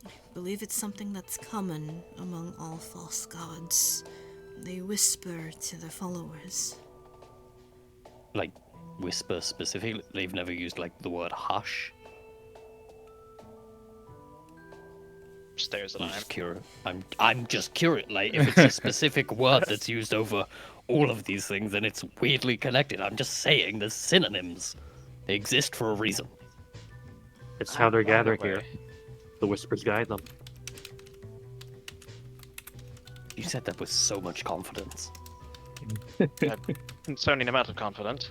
Speaker 1: I believe it's something that's common among all false gods. They whisper to their followers.
Speaker 2: Like, whisper specifically? They've never used, like, the word hush?
Speaker 6: Stares at
Speaker 2: I'm
Speaker 6: him.
Speaker 2: just curious. I'm just curious. Like, if it's a specific word that's used over all of these things, then it's weirdly connected. I'm just saying there's synonyms. They exist for a reason.
Speaker 7: It's how they're gathered
Speaker 6: way.
Speaker 7: here. The whispers guide them.
Speaker 2: You said that with so much confidence.
Speaker 6: Concerning amount of confidence.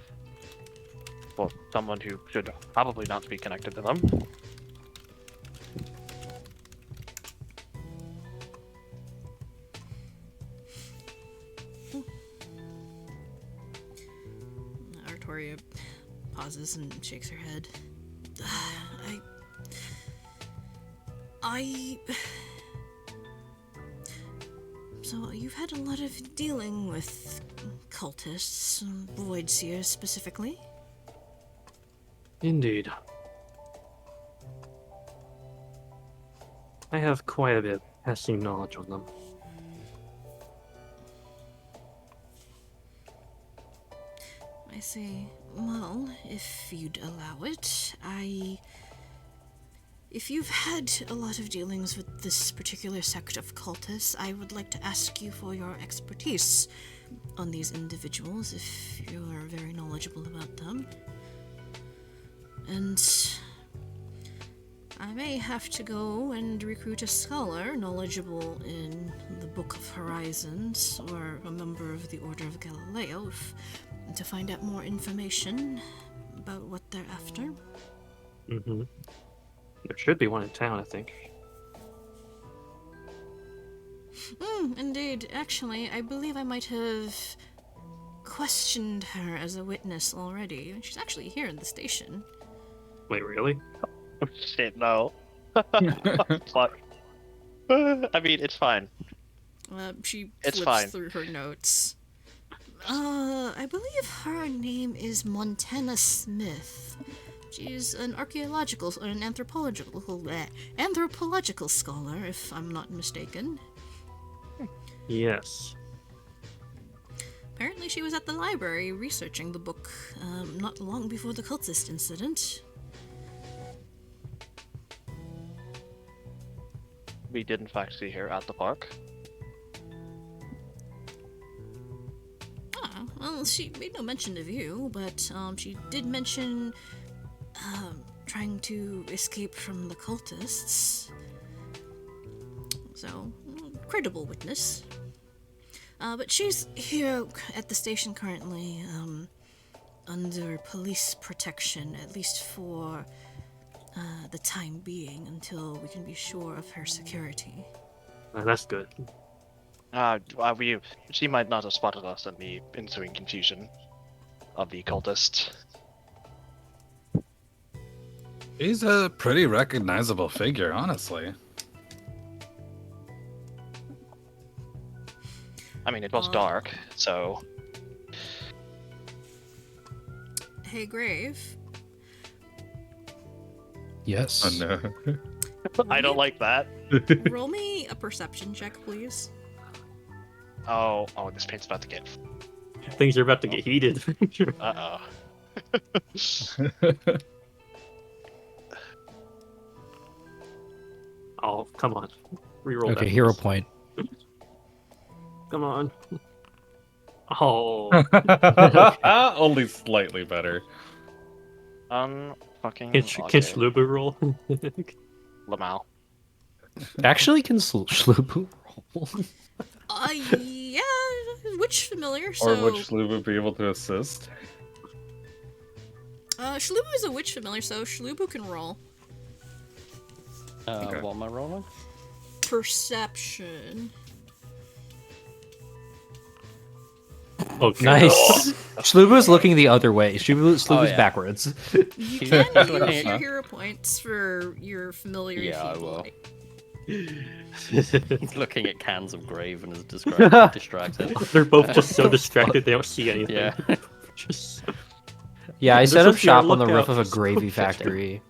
Speaker 6: For someone who should probably not be connected to them.
Speaker 1: Artoria pauses and shakes her head. So you've had a lot of dealing with cultists, Voidseers specifically?
Speaker 7: Indeed. I have quite a bit of passing knowledge on them.
Speaker 1: I see. Well, if you'd allow it, if you've had a lot of dealings with this particular sect of cultists, I would like to ask you for your expertise on these individuals, if you're very knowledgeable about them. And I may have to go and recruit a scholar knowledgeable in the Book of Horizons, or a member of the Order of Galileo, to find out more information about what they're after.
Speaker 7: Mm-hmm. There should be one in town, I think.
Speaker 1: Indeed. Actually, I believe I might have questioned her as a witness already. She's actually here in the station.
Speaker 7: Wait, really?
Speaker 6: Oh, shit, no. Fuck. I mean, it's fine.
Speaker 1: She
Speaker 6: It's
Speaker 1: flips
Speaker 6: fine.
Speaker 1: through her notes. I believe her name is Montana Smith. She's an anthropological scholar, if I'm not mistaken.
Speaker 7: Yes.
Speaker 1: Apparently she was at the library researching the book, not long before the cultist incident.
Speaker 6: We did in fact see her at the park.
Speaker 1: Ah, well, she made no mention of you, but she did mention trying to escape from the cultists. So, credible witness. But she's here at the station currently, under police protection, at least for the time being, until we can be sure of her security.
Speaker 7: That's good.
Speaker 6: She might not have spotted us in the ensuing confusion of the cultist.
Speaker 5: He's a pretty recognizable figure, honestly.
Speaker 6: I mean, it was dark, so...
Speaker 1: Hey, Grave.
Speaker 4: Yes.
Speaker 5: Oh no.
Speaker 6: I don't like that.
Speaker 1: Roll me a perception check, please.
Speaker 6: Oh, this paint's about to get...
Speaker 7: Things are about to get heated.
Speaker 6: Uh-oh.
Speaker 7: Oh, come on. Reroll
Speaker 4: Okay,
Speaker 7: that.
Speaker 4: hero point.
Speaker 7: Come on. Oh.
Speaker 5: Only slightly better.
Speaker 6: Fucking...
Speaker 7: Can Shlubu roll?
Speaker 6: Lamal.
Speaker 4: Actually, can Shlubu roll?
Speaker 1: Yeah, witch familiar, so...
Speaker 5: Or would Shlu would be able to assist?
Speaker 1: Shlubu is a witch familiar, so Shlubu can roll.
Speaker 5: Okay.
Speaker 2: What am I rolling?
Speaker 1: Perception.
Speaker 7: Okay.
Speaker 4: Nice. Shlubu's looking the other way. Shlubu's
Speaker 2: yeah.
Speaker 4: backwards.
Speaker 1: You
Speaker 2: He's
Speaker 1: can
Speaker 2: looking
Speaker 1: use
Speaker 2: at-
Speaker 1: your hero points for your familiar if
Speaker 2: Yeah, I
Speaker 1: you'd
Speaker 2: will.
Speaker 1: like.
Speaker 2: He's looking at cans of grave and is distracted.
Speaker 7: They're both just so distracted they don't see anything.
Speaker 2: Yeah.
Speaker 7: Just...
Speaker 4: Yeah, I
Speaker 7: They're
Speaker 4: set up
Speaker 7: supposed to be our
Speaker 4: shop on the roof
Speaker 7: lookout.
Speaker 4: of a gravy factory.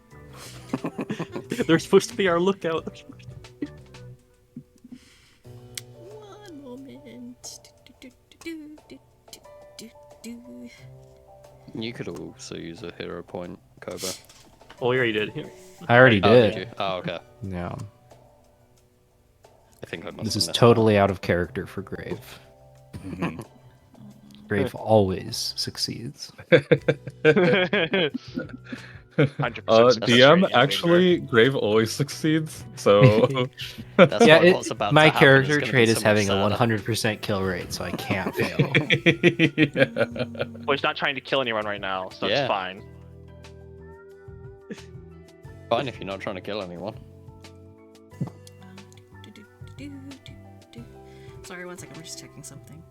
Speaker 7: They're supposed to be our lookout.
Speaker 1: One moment. Do.
Speaker 2: You could also use a hero point, Cobra.
Speaker 7: Oh, you already did. Here.
Speaker 4: I already
Speaker 2: Oh,
Speaker 4: did.
Speaker 2: did you? Oh, okay.
Speaker 4: Yeah.
Speaker 2: I think I must
Speaker 4: This
Speaker 2: have
Speaker 4: is
Speaker 2: missed
Speaker 4: totally out of character for Grave. Grave always succeeds.
Speaker 6: 100%
Speaker 5: DM, actually, Grave always succeeds, so...
Speaker 2: that. That's
Speaker 4: Yeah,
Speaker 2: why what's about
Speaker 4: my
Speaker 2: to happen
Speaker 4: character
Speaker 2: gonna be
Speaker 4: trait
Speaker 2: so
Speaker 4: is
Speaker 2: much
Speaker 4: having a
Speaker 2: sadder.
Speaker 4: 100% kill rate, so I can't fail.
Speaker 6: Well, he's not trying to kill anyone right now, so
Speaker 2: Yeah.
Speaker 6: it's fine.
Speaker 2: Fine if you're not trying to kill anyone.
Speaker 1: Sorry, one second. I'm just checking something.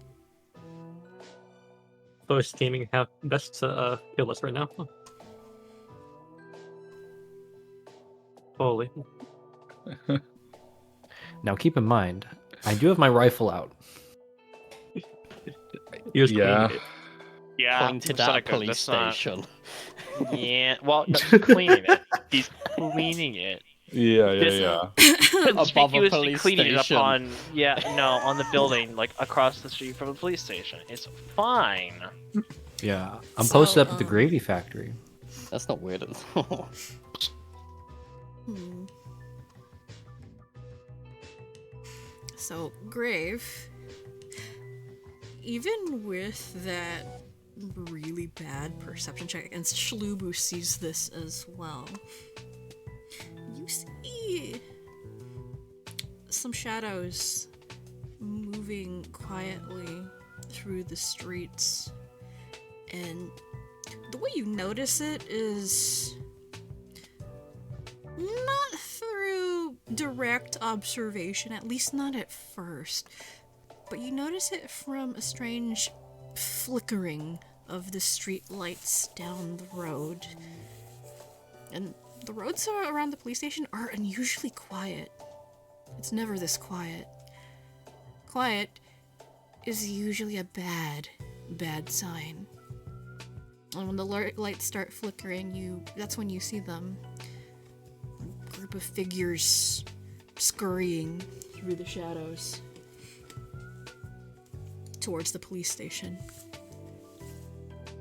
Speaker 7: Both gaming have best kill list right now. Holy.
Speaker 4: Now keep in mind, I do have my rifle out.
Speaker 7: You just
Speaker 5: Yeah.
Speaker 7: cleaned it.
Speaker 6: Yeah,
Speaker 2: Pointed
Speaker 6: that's not
Speaker 2: at
Speaker 6: a
Speaker 2: a
Speaker 6: good-
Speaker 2: police
Speaker 6: that's not-
Speaker 2: station.
Speaker 6: Yeah, well, no, he's cleaning it. He's cleaning it.
Speaker 5: Yeah.
Speaker 2: Above a
Speaker 6: Conspicuously
Speaker 2: police
Speaker 6: cleaning it up
Speaker 2: station.
Speaker 6: on the building, like across the street from the police station. It's fine.
Speaker 4: Yeah, I'm
Speaker 1: So,
Speaker 4: posted up at the gravy factory.
Speaker 2: That's not weird at all.
Speaker 1: So, Grave, even with that really bad perception check, and Shlubu sees this as well, you see some shadows moving quietly through the streets, and the way you notice it is not through direct observation, at least not at first, but you notice it from a strange flickering of the street lights down the road. And the roads around the police station are unusually quiet. It's never this quiet. Quiet is usually a bad sign. And when the lights start flickering, that's when you see them. A group of figures scurrying through the shadows towards the police station.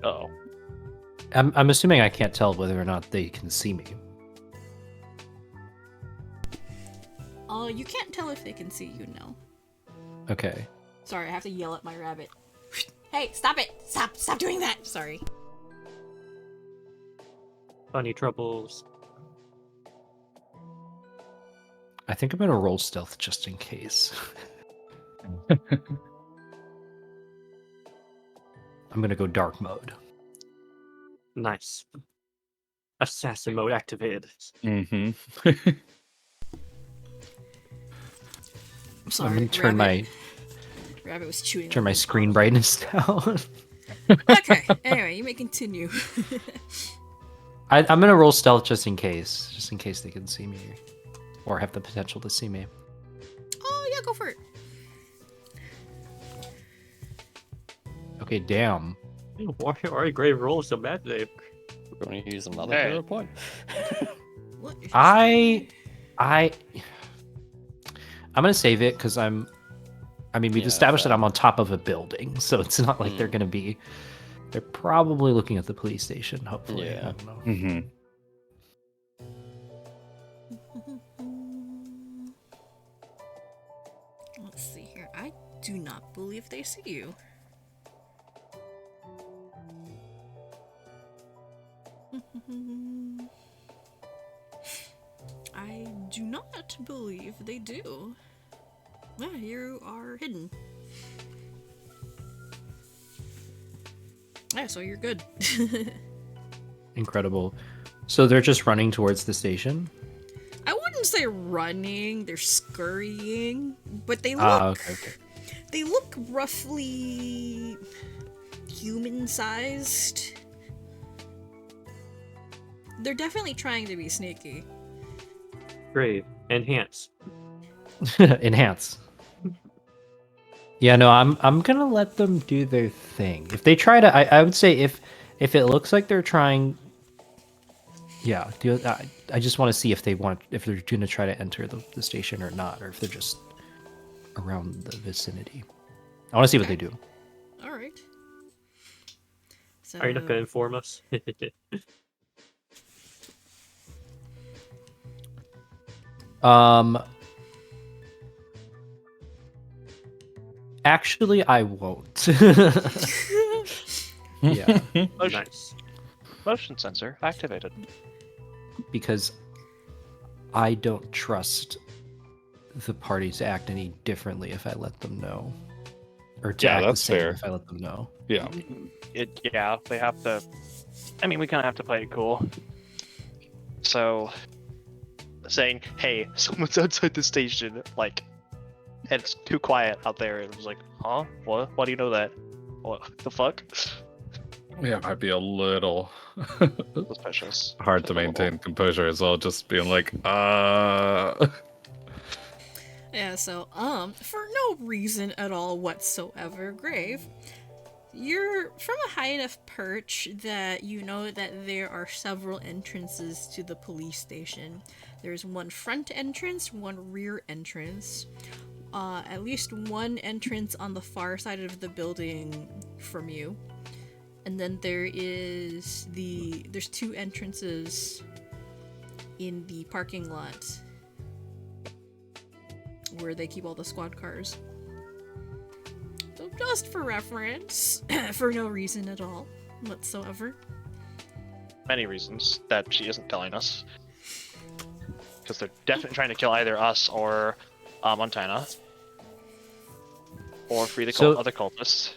Speaker 6: Oh.
Speaker 4: I'm assuming I can't tell whether or not they can see me.
Speaker 1: You can't tell if they can see you, no.
Speaker 4: Okay.
Speaker 1: Sorry, I have to yell at my rabbit. Hey, stop it! Stop doing that! Sorry.
Speaker 7: Funny troubles.
Speaker 4: I think I'm gonna roll stealth just in case. I'm gonna go dark mode.
Speaker 7: Nice. Assassin mode activated.
Speaker 5: Mm-hmm.
Speaker 1: I'm sorry.
Speaker 4: I'm gonna turn
Speaker 1: Rabbit was chewing.
Speaker 4: my
Speaker 1: on his
Speaker 4: screen
Speaker 1: phone.
Speaker 4: brightness down.
Speaker 1: Okay. Anyway, you may continue.
Speaker 4: I'm gonna roll stealth just in case they can see me, or have the potential to see me.
Speaker 1: Oh yeah, go for it.
Speaker 4: Okay, damn.
Speaker 7: Why are Grave rolls so bad today?
Speaker 2: We're going to use another
Speaker 6: Hey.
Speaker 2: hero point.
Speaker 1: What is
Speaker 4: I'm gonna save it because I mean, we've
Speaker 2: Yeah,
Speaker 4: established that
Speaker 2: fair.
Speaker 4: I'm on top of a building, so it's not like they're gonna be. They're probably looking at the police station. Hopefully,
Speaker 2: Yeah.
Speaker 4: I don't know.
Speaker 5: Mm-hmm.
Speaker 1: Let's see here. I do not believe they see you. I do not believe they do. Yeah, you are hidden. Yeah, so you're good.
Speaker 4: Incredible. So they're just running towards the station.
Speaker 1: I wouldn't say running, they're scurrying, but they look
Speaker 4: Okay.
Speaker 1: they look roughly human-sized. They're definitely trying to be sneaky.
Speaker 7: Grave. Enhance.
Speaker 4: Enhance. Yeah, no, I'm gonna let them do their thing. If they try to, I would say if it looks like they're trying, yeah, I just want to see if they're gonna try to enter the station or not, or if they're just around the vicinity. I want to see what they do.
Speaker 1: All right. So,
Speaker 7: Are you not gonna inform us?
Speaker 4: Actually, I won't. Yeah,
Speaker 7: Nice.
Speaker 6: Motion sensor activated.
Speaker 4: because I don't trust the party to act any differently if I let them know, or to
Speaker 5: Yeah,
Speaker 4: act the
Speaker 5: that's
Speaker 4: same
Speaker 5: fair.
Speaker 4: if I let them know.
Speaker 5: Yeah.
Speaker 6: Yeah, they have to. I mean, we kind of have to play it cool. So, saying, "Hey, someone's outside the station," like, and it's too quiet out there. It was like, "Huh? What? Why do you know that? What the fuck?"
Speaker 5: Yeah, it might be a little
Speaker 6: Suspicious.
Speaker 5: hard to maintain composure as well, just being like.
Speaker 1: yeah, so for no reason at all whatsoever, Grave, you're from a high enough perch that you know that there are several entrances to the police station. There's one front entrance, one rear entrance, at least one entrance on the far side of the building from you. And then there's two entrances in the parking lot where they keep all the squad cars. So just for reference, for no reason at all whatsoever.
Speaker 6: Many reasons that she isn't telling us. Because they're definitely trying to kill either us or Montana. Or free the
Speaker 4: So-
Speaker 6: other cultists.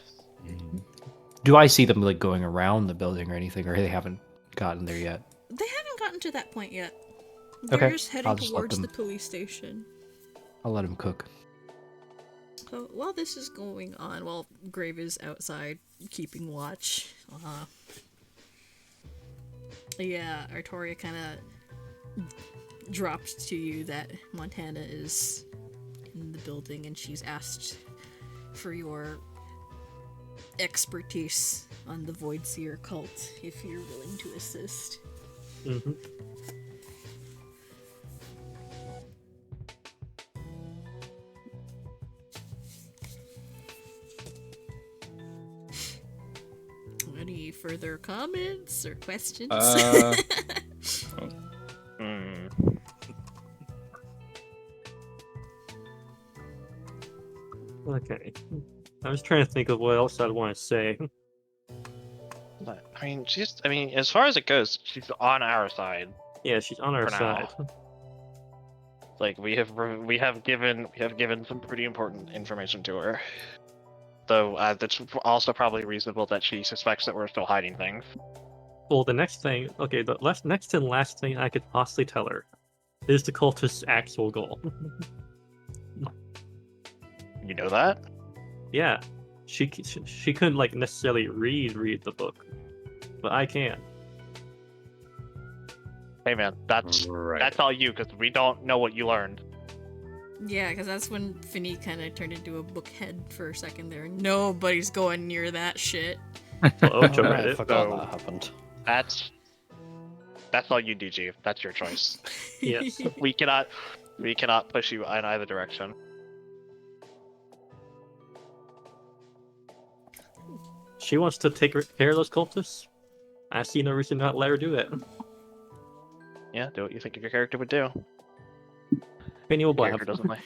Speaker 4: Do I see them like going around the building or anything, or they haven't gotten there yet?
Speaker 1: They haven't gotten to that point yet. They're
Speaker 4: Okay,
Speaker 1: just
Speaker 4: I'll
Speaker 1: heading
Speaker 4: just let
Speaker 1: towards
Speaker 4: them-
Speaker 1: the police station.
Speaker 4: I'll let them cook.
Speaker 1: So while this is going on, while Grave is outside keeping watch, yeah, Artoria kind of dropped to you that Montana is in the building, and she's asked for your expertise on the Voidseer Cult if you're willing to assist.
Speaker 7: Mm-hmm.
Speaker 1: Any further comments or questions?
Speaker 6: Hmm.
Speaker 7: Okay. I was trying to think of what else I'd want to say.
Speaker 6: But, I mean, as far as it goes, she's on our side.
Speaker 7: Yeah, she's on our
Speaker 6: For
Speaker 7: side.
Speaker 6: now. Like we have given some pretty important information to her. Though that's also probably reasonable that she suspects that we're still hiding things.
Speaker 7: Well, the next thing, okay, the next and last thing I could possibly tell her is the cultist's actual goal.
Speaker 6: You know that?
Speaker 7: Yeah, she couldn't like necessarily read the book, but I can.
Speaker 6: Hey man, that's all you, because we don't know what you learned.
Speaker 1: Yeah, because that's when Finny kind of turned into a bookhead for a second there. Nobody's going near that shit.
Speaker 7: Well, Ocho
Speaker 2: Oh,
Speaker 7: read
Speaker 2: I
Speaker 7: it.
Speaker 2: forgot
Speaker 6: so-
Speaker 2: that happened.
Speaker 6: That's all you, DG. That's your choice.
Speaker 7: Yes.
Speaker 6: we cannot push you in either direction.
Speaker 7: She wants to take care of those cultists. I see no reason not to let her do it.
Speaker 6: Yeah, do what you think your character would do.
Speaker 7: Penny will blab.
Speaker 6: Character doesn't like.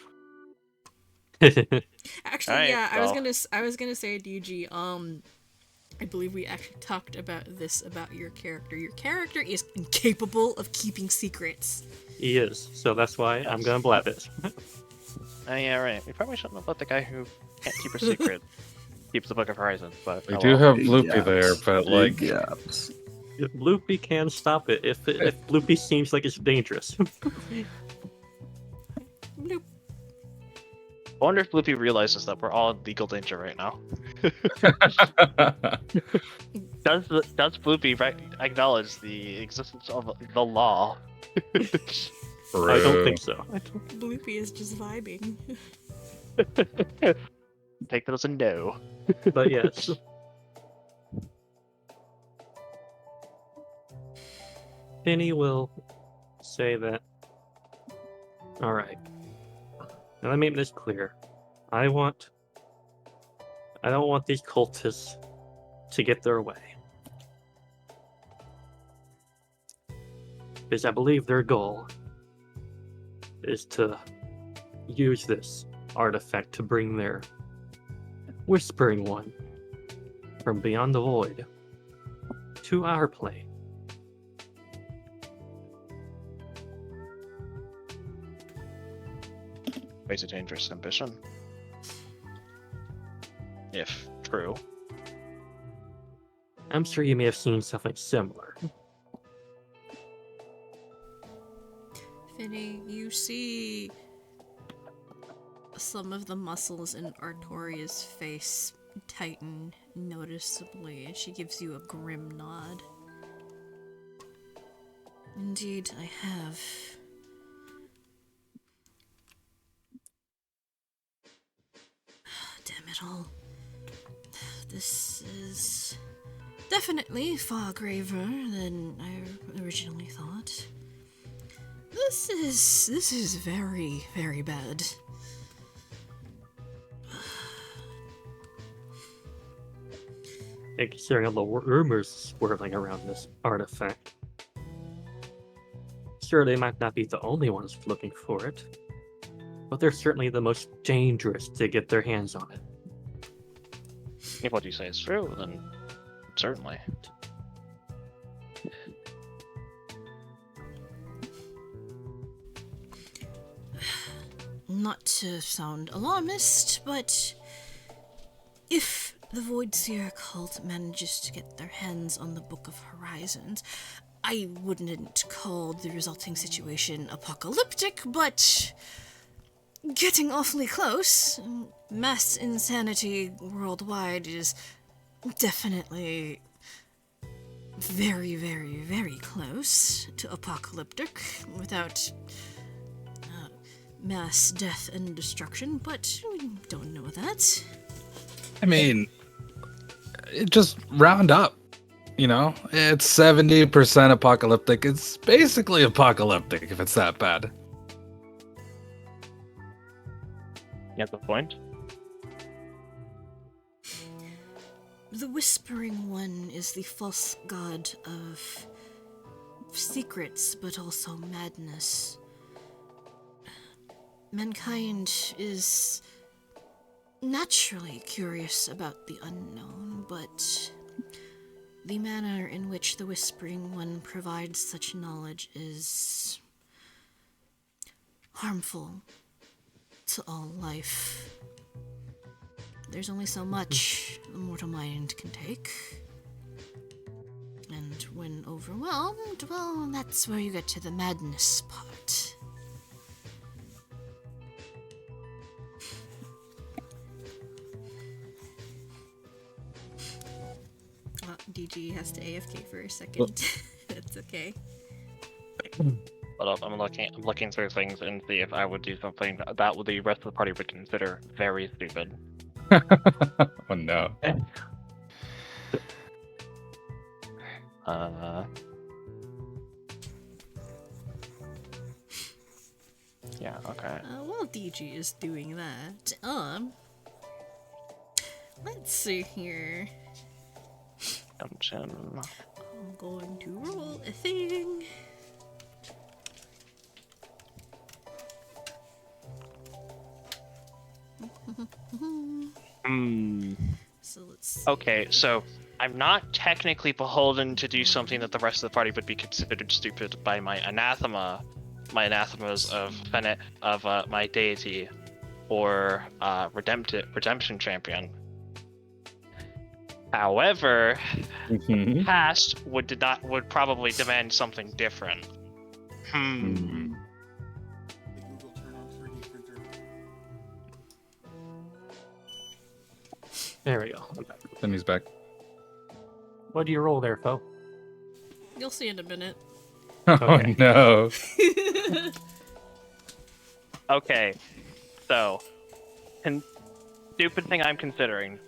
Speaker 1: Actually,
Speaker 6: Alright,
Speaker 1: yeah,
Speaker 6: well.
Speaker 1: I was gonna say, DG, I believe we actually talked about this about your character. Your character is incapable of keeping secrets.
Speaker 7: He is, so that's why I'm gonna blab it.
Speaker 6: Oh yeah, right. We probably shouldn't have let the guy who can't keep a secret keeps the Book of Horizons, but
Speaker 5: We
Speaker 6: oh
Speaker 5: do
Speaker 6: well.
Speaker 5: have Loopy there, but like,
Speaker 3: gaps.
Speaker 7: If Loopy can stop it, if Loopy seems like it's dangerous.
Speaker 1: Bloop.
Speaker 6: I wonder if Loopy realizes that we're all in legal danger right now. Does Bloopy acknowledge the existence of the law?
Speaker 7: I don't think so.
Speaker 1: Bloopy is just vibing.
Speaker 6: Take that as a no.
Speaker 7: But yes. Penny will say that. Alright. Now let me make this clear. I don't want these cultists to get their way. Because I believe their goal is to use this artifact to bring their Whispering One from beyond the void to our plane.
Speaker 6: Quite a dangerous ambition. If true.
Speaker 7: I'm sure you may have seen something similar.
Speaker 1: Finny, you see some of the muscles in Artoria's face tighten noticeably, and she gives you a grim nod. Indeed, I have. Damn it all. This is definitely far graver than I originally thought. This is very, very bad.
Speaker 7: And considering all the rumors swirling around this artifact, sure, they might not be the only ones looking for it, but they're certainly the most dangerous to get their hands on it.
Speaker 6: If what you say is true, then certainly.
Speaker 1: Not to sound alarmist, but if the Voidseer Cult manages to get their hands on the Book of Horizons, I wouldn't call the resulting situation apocalyptic, but getting awfully close. Mass insanity worldwide is definitely very, very, very close to apocalyptic without mass death and destruction, but we don't know that.
Speaker 5: I mean, just round up. You know, it's 70% apocalyptic. It's basically apocalyptic if it's that bad.
Speaker 6: You get the point?
Speaker 1: The Whispering One is the false god of secrets, but also madness. Mankind is naturally curious about the unknown, but the manner in which the Whispering One provides such knowledge is harmful to all life. there's only so much the mortal mind can take. And when overwhelmed, well, that's where you get to the madness part. DG has to AFK for a second. That's okay.
Speaker 6: But I'm looking through things and see if I would do something that the rest of the party would consider very stupid.
Speaker 5: Oh no.
Speaker 6: Yeah, okay.
Speaker 1: While DG is doing that, let's see here.
Speaker 6: Dungeon.
Speaker 1: I'm going to roll a thing. So let's see.
Speaker 6: Okay, so I'm not technically beholden to do something that the rest of the party would be considered stupid by my anathemas of my deity, or redemption champion. However, past would probably demand something different.
Speaker 9: The Google turn on 3D printer.
Speaker 7: There we go. I'm back.
Speaker 5: Then he's back.
Speaker 7: What do you roll there, Fo?
Speaker 1: You'll see in a minute.
Speaker 5: Oh
Speaker 7: Okay.
Speaker 5: no.
Speaker 6: Okay, so stupid thing I'm considering.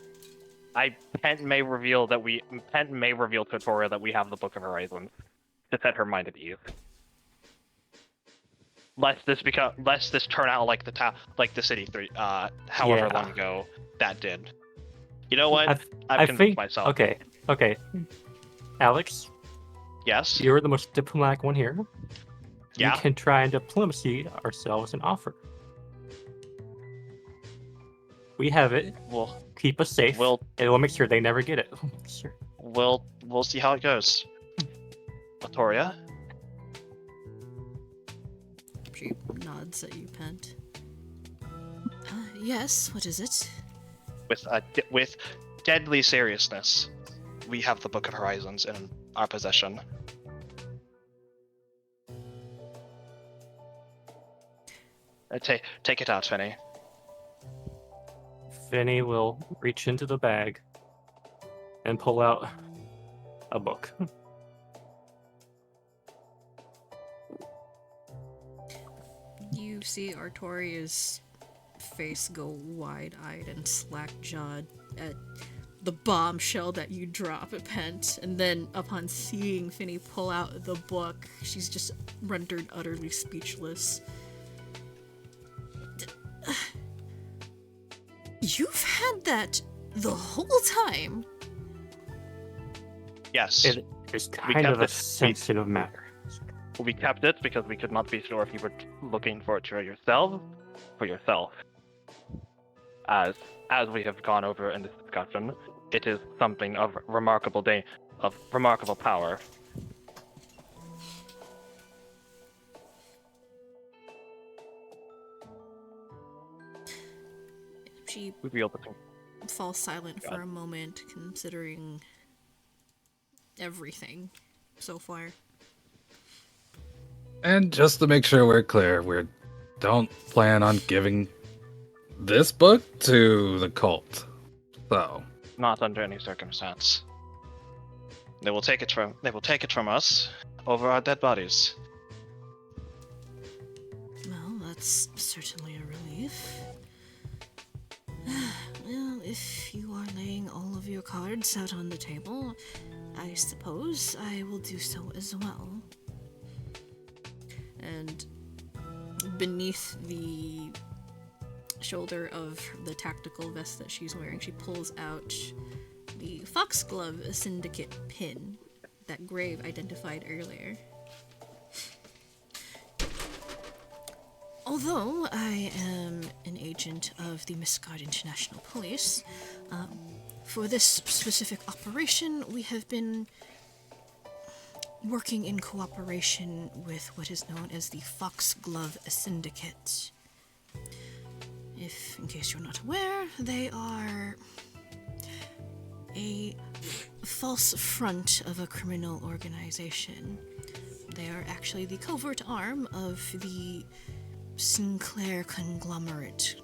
Speaker 6: Pent may reveal to Artoria that we have the Book of Horizons to set her mind at ease. Lest this turn out like the City 3, however
Speaker 7: Yeah.
Speaker 6: long ago that did. You know what? I've
Speaker 7: I
Speaker 6: convinced
Speaker 7: think.
Speaker 6: myself.
Speaker 7: Okay. Alex,
Speaker 6: Yes.
Speaker 7: you're the most diplomatic one here.
Speaker 6: Yeah.
Speaker 7: We can try and diplomacy ourselves an offer. We have it.
Speaker 6: We'll
Speaker 7: Keep us safe.
Speaker 6: We'll-
Speaker 7: and we'll make sure they never get it. Sure.
Speaker 6: we'll see how it goes. Artoria.
Speaker 1: She nods at you, Pent. Yes, what is it?
Speaker 6: With deadly seriousness, we have the Book of Horizons in our possession. Take it out, Finny.
Speaker 7: Finny will reach into the bag and pull out a book.
Speaker 1: You see Artoria's face go wide-eyed and slack-jawed at the bombshell that you drop at Pent, and then upon seeing Finny pull out the book, she's just rendered utterly speechless. You've had that the whole time?
Speaker 6: Yes.
Speaker 7: It is
Speaker 6: We
Speaker 7: kind
Speaker 6: kept
Speaker 7: of a
Speaker 6: it-
Speaker 7: sensitive matter.
Speaker 6: We kept it because we could not be sure if you were looking for it for yourself. As we have gone over in this discussion, it is something of remarkable power.
Speaker 1: She
Speaker 6: We'd be able to.
Speaker 1: falls silent for a moment, considering everything so far.
Speaker 5: And just to make sure we're clear, we don't plan on giving this book to the cult. So,
Speaker 6: Not under any circumstance. They will take it from us over our dead bodies.
Speaker 1: Well, that's certainly a relief. Well, if you are laying all of your cards out on the table, I suppose I will do so as well. And beneath the shoulder of the tactical vest that she's wearing, she pulls out the Foxglove Syndicate pin that Grave identified earlier. Although I am an agent of the Miscard International Police, for this specific operation, we have been working in cooperation with what is known as the Foxglove Syndicate. if, in case you're not aware, they are a false front of a criminal organization. They are actually the covert arm of the Sinclair conglomerate,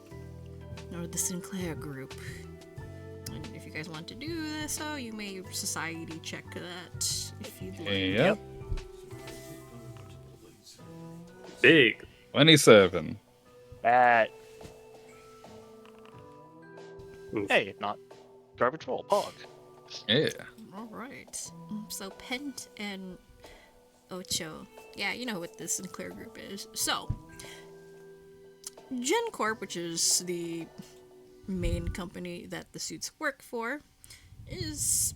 Speaker 1: or the Sinclair group. And if you guys want to do this, so you may society check that if you'd like.
Speaker 5: Yep.
Speaker 7: Big.
Speaker 5: 27.
Speaker 6: That.
Speaker 7: Oof.
Speaker 6: Hey, not garbage roll. Pog.
Speaker 5: Yeah.
Speaker 1: Alright. So Pent and Ocho. Yeah, you know what the Sinclair group is. So, GenCorp, which is the main company that the suits work for, is,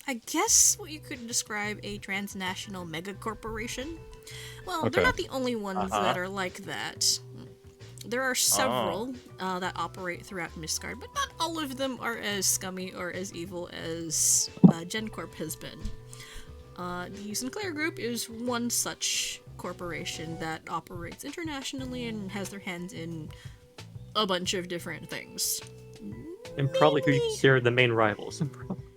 Speaker 1: I guess, what you could describe a transnational megacorporation. Well, they're
Speaker 5: Okay.
Speaker 1: not the only ones that are like that. There are several that operate throughout Misgard, but not all of them are as scummy or as evil as GenCorp has been. The Sinclair Group is one such corporation that operates internationally and has their hands in a bunch of different things.
Speaker 7: And probably who you consider the main rivals.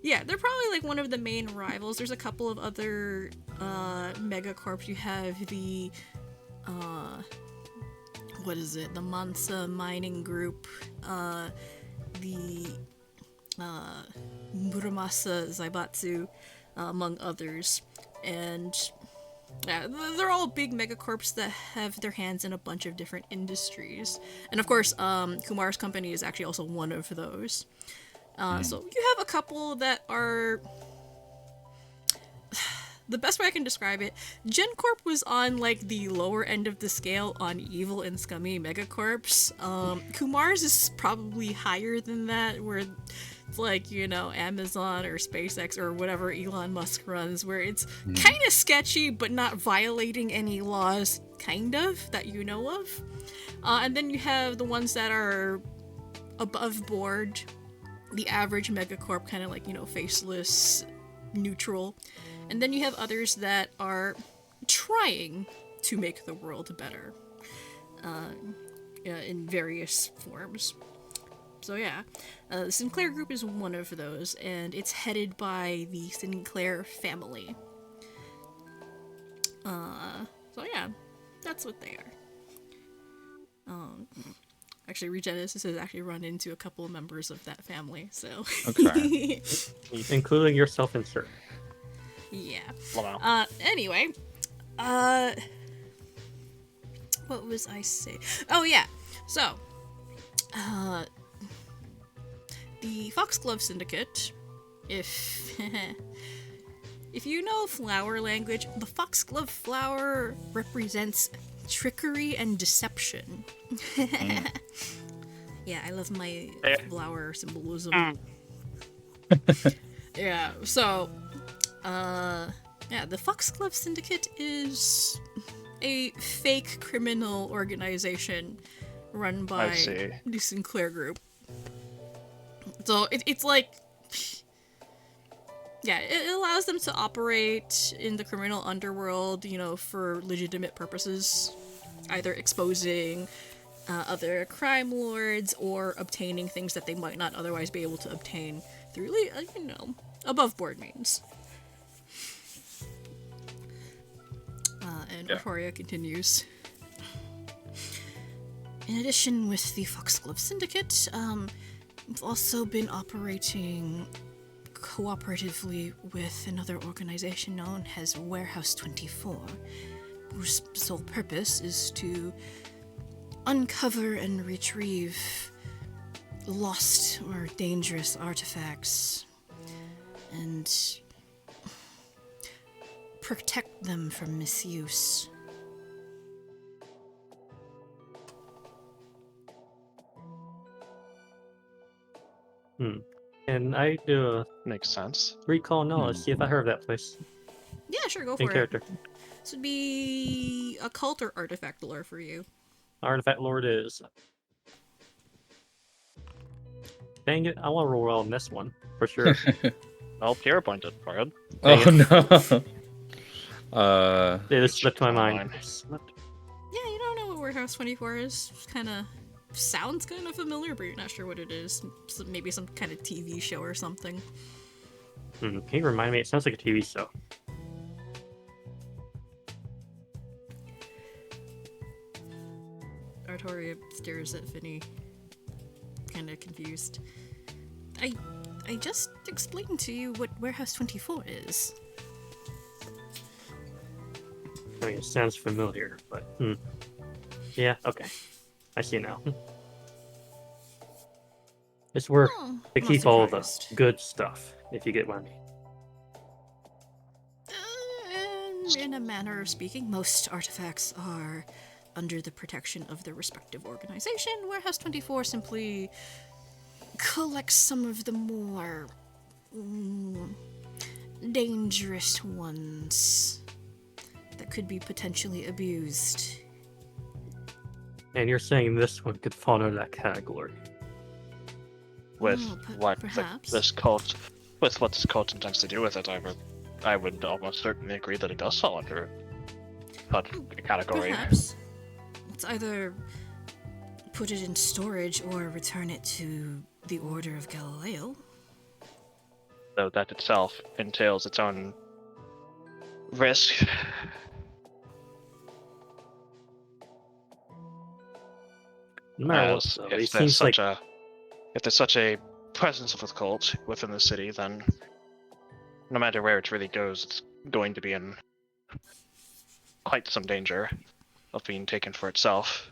Speaker 1: Yeah, they're probably like one of the main rivals. There's a couple of other megacorps. You have the what is it? The Mansa Mining Group, the Muramasa Zaibatsu, among others, and yeah, they're all big megacorps that have their hands in a bunch of different industries. And of course, Kumar's company is actually also one of those. So you have a couple that are... The best way I can describe it, GenCorp was on like the lower end of the scale on evil and scummy megacorps. Kumar's is probably higher than that, where it's like, you know, Amazon or SpaceX or whatever Elon Musk runs, where it's kind of sketchy but not violating any laws, kind of, that you know of. And then you have the ones that are above board, the average megacorp, kind of like, you know, faceless, neutral. And then you have others that are trying to make the world better in various forms. So yeah, the Sinclair Group is one of those, and it's headed by the Sinclair family. So yeah, that's what they are. Actually, Regenesis has actually run into a couple of members of that family, so...
Speaker 5: Okay.
Speaker 7: Including yourself, insert.
Speaker 1: Yeah.
Speaker 6: Wow.
Speaker 1: Anyway, what was I saying? Oh yeah. So, the Foxglove Syndicate, if you know flower language, the foxglove flower represents trickery and deception. Yeah, I love my flower symbolism. Yeah, so the Foxglove Syndicate is a fake criminal organization run by the Sinclair Group. So it's like, yeah, it allows them to operate in the criminal underworld, you know, for legitimate purposes, either exposing other crime lords or obtaining things that they might not otherwise be able to obtain through, you know, above board means. And Artoria continues. In addition, with the Foxglove Syndicate, we've also been operating cooperatively with another organization known as Warehouse 24, whose sole purpose is to uncover and retrieve lost or dangerous artifacts and protect them from misuse.
Speaker 7: Can I do a
Speaker 6: Makes sense.
Speaker 7: recall knowledge, see if I heard of that place?
Speaker 1: Yeah, sure, go
Speaker 7: In
Speaker 1: for
Speaker 7: character.
Speaker 1: it. This would be a cult or artifact lore for you.
Speaker 7: Artifact Lord is. Dang it, I want to roll well on this one, for sure.
Speaker 6: Well, Pierre pointed for it.
Speaker 5: Oh no.
Speaker 7: It just slipped my mind.
Speaker 6: Fine.
Speaker 7: Slipped.
Speaker 1: Yeah, you don't know what we're Warehouse 24 is? Kind of sounds kind of familiar, but you're not sure what it is. So maybe some kind of TV show or something.
Speaker 7: Can you remind me? It sounds like a TV show.
Speaker 1: Artoria stares at Vinny, kind of confused. I just explained to you what Warehouse 24 is.
Speaker 7: I mean, it sounds familiar, but yeah, okay, I see now. It's where
Speaker 1: Oh,
Speaker 7: they
Speaker 1: not
Speaker 7: keep all the
Speaker 1: surprised.
Speaker 7: good stuff, if you get what I mean.
Speaker 1: In a manner of speaking, most artifacts are under the protection of their respective organization. Warehouse 24 simply collects some of the more dangerous ones that could be potentially abused.
Speaker 7: And you're saying this one could fall under that category.
Speaker 6: With
Speaker 1: Oh,
Speaker 6: what
Speaker 1: perhaps.
Speaker 6: this cult, with what this cult intends to do with it, I would almost certainly agree that it does fall under that category.
Speaker 1: Perhaps. Let's either put it in storage or return it to the Order of Galileo.
Speaker 6: Though that itself entails its own risk.
Speaker 7: No matter what,
Speaker 6: As
Speaker 7: though,
Speaker 6: if
Speaker 7: it
Speaker 6: there's
Speaker 7: seems like
Speaker 6: if there's such a presence of the cult within the city, then no matter where it really goes, it's going to be in quite some danger of being taken for itself.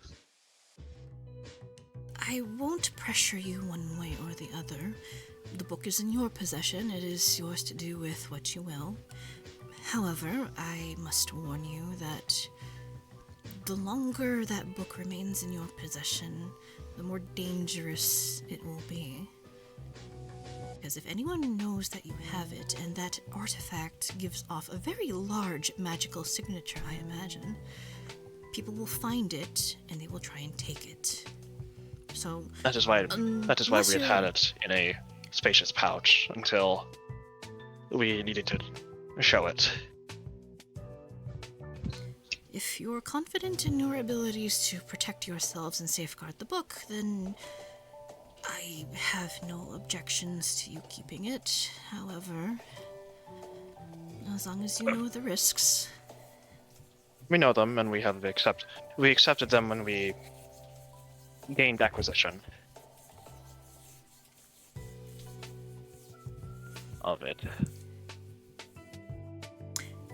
Speaker 1: I won't pressure you one way or the other. The book is in your possession. It is yours to do with what you will. However, I must warn you that the longer that book remains in your possession, the more dangerous it will be. Because if anyone knows that you have it, and that artifact gives off a very large magical signature, I imagine, people will find it, and they will try and take it. So
Speaker 6: That is why we had it in a spacious pouch until we needed to show it.
Speaker 1: If you're confident in your abilities to protect yourselves and safeguard the book, then I have no objections to you keeping it. However, as long as you know the risks.
Speaker 6: We know them, and we accepted them when we gained acquisition of it.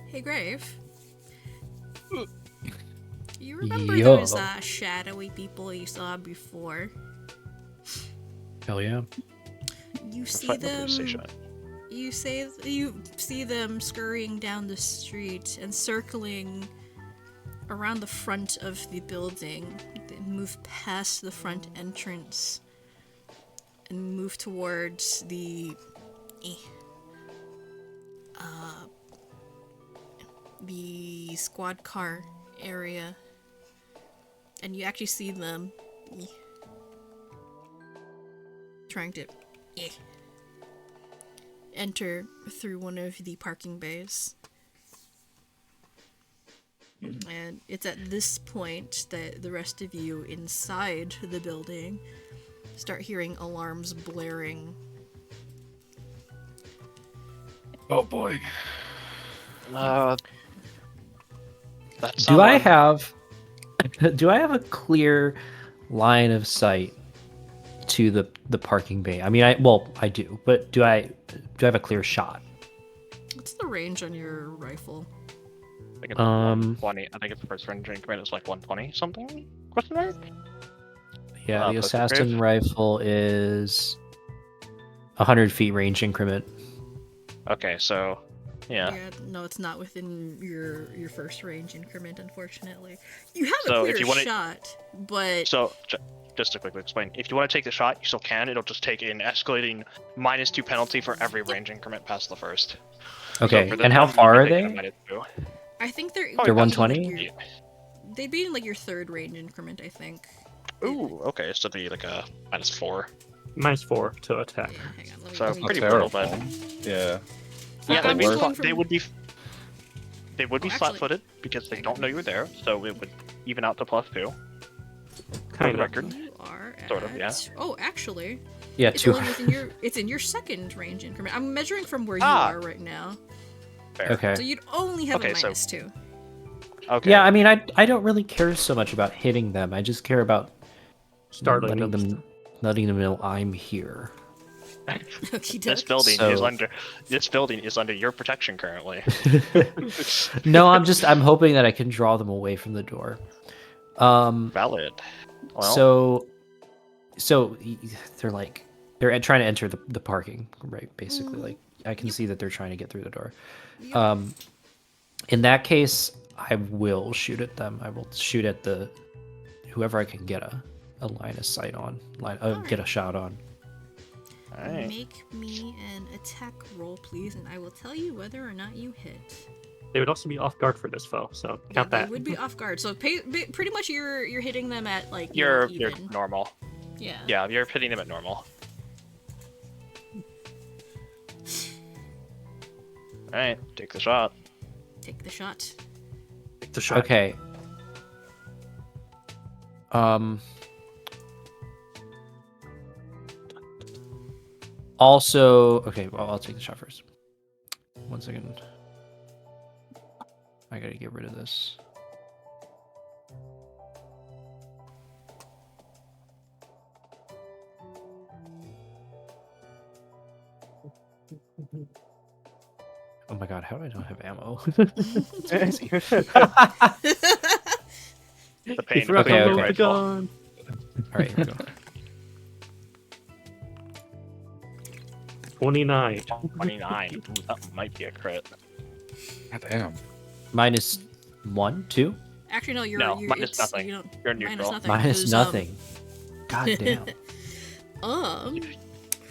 Speaker 1: Hey, Grave. You remember
Speaker 4: Yo.
Speaker 1: those shadowy people you saw before?
Speaker 4: Hell yeah.
Speaker 1: You see
Speaker 6: Fight the
Speaker 1: them.
Speaker 6: police station.
Speaker 1: You see them scurrying down the street and circling around the front of the building. They move past the front entrance and move towards the squad car area. And you actually see them trying to enter through one of the parking bays. And it's at this point that the rest of you inside the building start hearing alarms blaring.
Speaker 5: Oh boy.
Speaker 6: That's
Speaker 4: Do I
Speaker 6: someone.
Speaker 4: have a clear line of sight to the parking bay? I mean, I do, but do I have a clear shot?
Speaker 1: What's the range on your rifle?
Speaker 6: I think it's 120. I think its first range increment is like 120 something? Question mark?
Speaker 4: Yeah, the
Speaker 6: Postal
Speaker 4: assassin
Speaker 6: grave?
Speaker 4: rifle is 100 feet range increment.
Speaker 6: Okay, so yeah.
Speaker 1: No, it's not within your first range increment, unfortunately. You have
Speaker 6: So
Speaker 1: a
Speaker 6: if
Speaker 1: clear
Speaker 6: you wanna-
Speaker 1: shot, but
Speaker 6: So just to quickly explain, if you want to take the shot, you still can. It'll just take an escalating -2 penalty for every range increment past the first.
Speaker 4: Okay,
Speaker 6: for the
Speaker 4: and how
Speaker 6: time,
Speaker 4: far
Speaker 6: you
Speaker 4: are
Speaker 6: can take
Speaker 4: they?
Speaker 6: a -2.
Speaker 1: I think they're
Speaker 6: Oh,
Speaker 4: They're
Speaker 1: would be,
Speaker 4: 120?
Speaker 1: They'd be in like your third range increment, I think.
Speaker 6: Ooh, okay, so it'd be like a -4.
Speaker 7: -4 to attack.
Speaker 1: Yeah, hang on,
Speaker 6: So
Speaker 1: let me
Speaker 6: pretty
Speaker 5: Terrible.
Speaker 6: brutal, but
Speaker 5: Yeah.
Speaker 6: yeah,
Speaker 1: I'm just going
Speaker 6: they
Speaker 1: from-
Speaker 6: would be
Speaker 1: Oh, actually-
Speaker 6: flat-footed because they don't know you're there, so it would even out to +2.
Speaker 7: Kind of.
Speaker 6: record.
Speaker 1: You are at...
Speaker 6: Sort of, yeah.
Speaker 1: Oh, actually,
Speaker 4: Yeah,
Speaker 1: it's
Speaker 4: 2.
Speaker 1: only within your... It's in your second range increment. I'm measuring from where you
Speaker 6: Ah.
Speaker 1: are right now.
Speaker 6: Fair.
Speaker 4: Okay.
Speaker 1: So you'd only have
Speaker 6: Okay,
Speaker 1: a
Speaker 6: so-
Speaker 1: -2.
Speaker 6: Okay.
Speaker 4: Yeah, I mean, I don't really care so much about hitting them. I just care about
Speaker 7: Startling
Speaker 4: letting them know I'm here.
Speaker 1: Okie
Speaker 6: This
Speaker 1: doke.
Speaker 6: building
Speaker 4: So-
Speaker 6: is under your protection currently.
Speaker 4: No, I'm hoping that I can draw them away from the door.
Speaker 6: Valid. Well,
Speaker 4: So they're trying to enter the parking, right? Basically, like I can see that they're trying to get through the door. In that case, I will shoot at them. I will shoot at whoever I can get a line of sight on, get a shot on.
Speaker 6: alright.
Speaker 1: Make me an attack roll, please, and I will tell you whether or not you hit.
Speaker 7: They would also be off guard for this foe, so
Speaker 1: Yeah,
Speaker 7: count
Speaker 1: they
Speaker 7: that.
Speaker 1: would be off guard. So pretty much you're hitting them at like
Speaker 6: You're
Speaker 1: even.
Speaker 6: normal.
Speaker 1: Yeah.
Speaker 6: Yeah, you're hitting them at normal. Alright, take the shot.
Speaker 1: Take the shot.
Speaker 7: The shot.
Speaker 4: Okay. Also, okay, well, I'll take the shot first. 1 second. I gotta get rid of this. Oh my god, how do I not have ammo?
Speaker 6: The pain of
Speaker 7: Forgot
Speaker 4: Okay,
Speaker 7: to
Speaker 6: the
Speaker 7: load the
Speaker 4: okay.
Speaker 6: rifle.
Speaker 7: gun.
Speaker 4: Alright, here we go.
Speaker 7: 29.
Speaker 6: 29. Ooh, that might be a crit.
Speaker 5: God damn.
Speaker 4: -1, 2?
Speaker 1: Actually, no, you're
Speaker 6: No, minus
Speaker 1: it's,
Speaker 6: nothing.
Speaker 1: You don't,
Speaker 6: You're
Speaker 1: minus
Speaker 6: neutral.
Speaker 1: nothing.
Speaker 4: Minus
Speaker 1: because,
Speaker 4: nothing. God damn.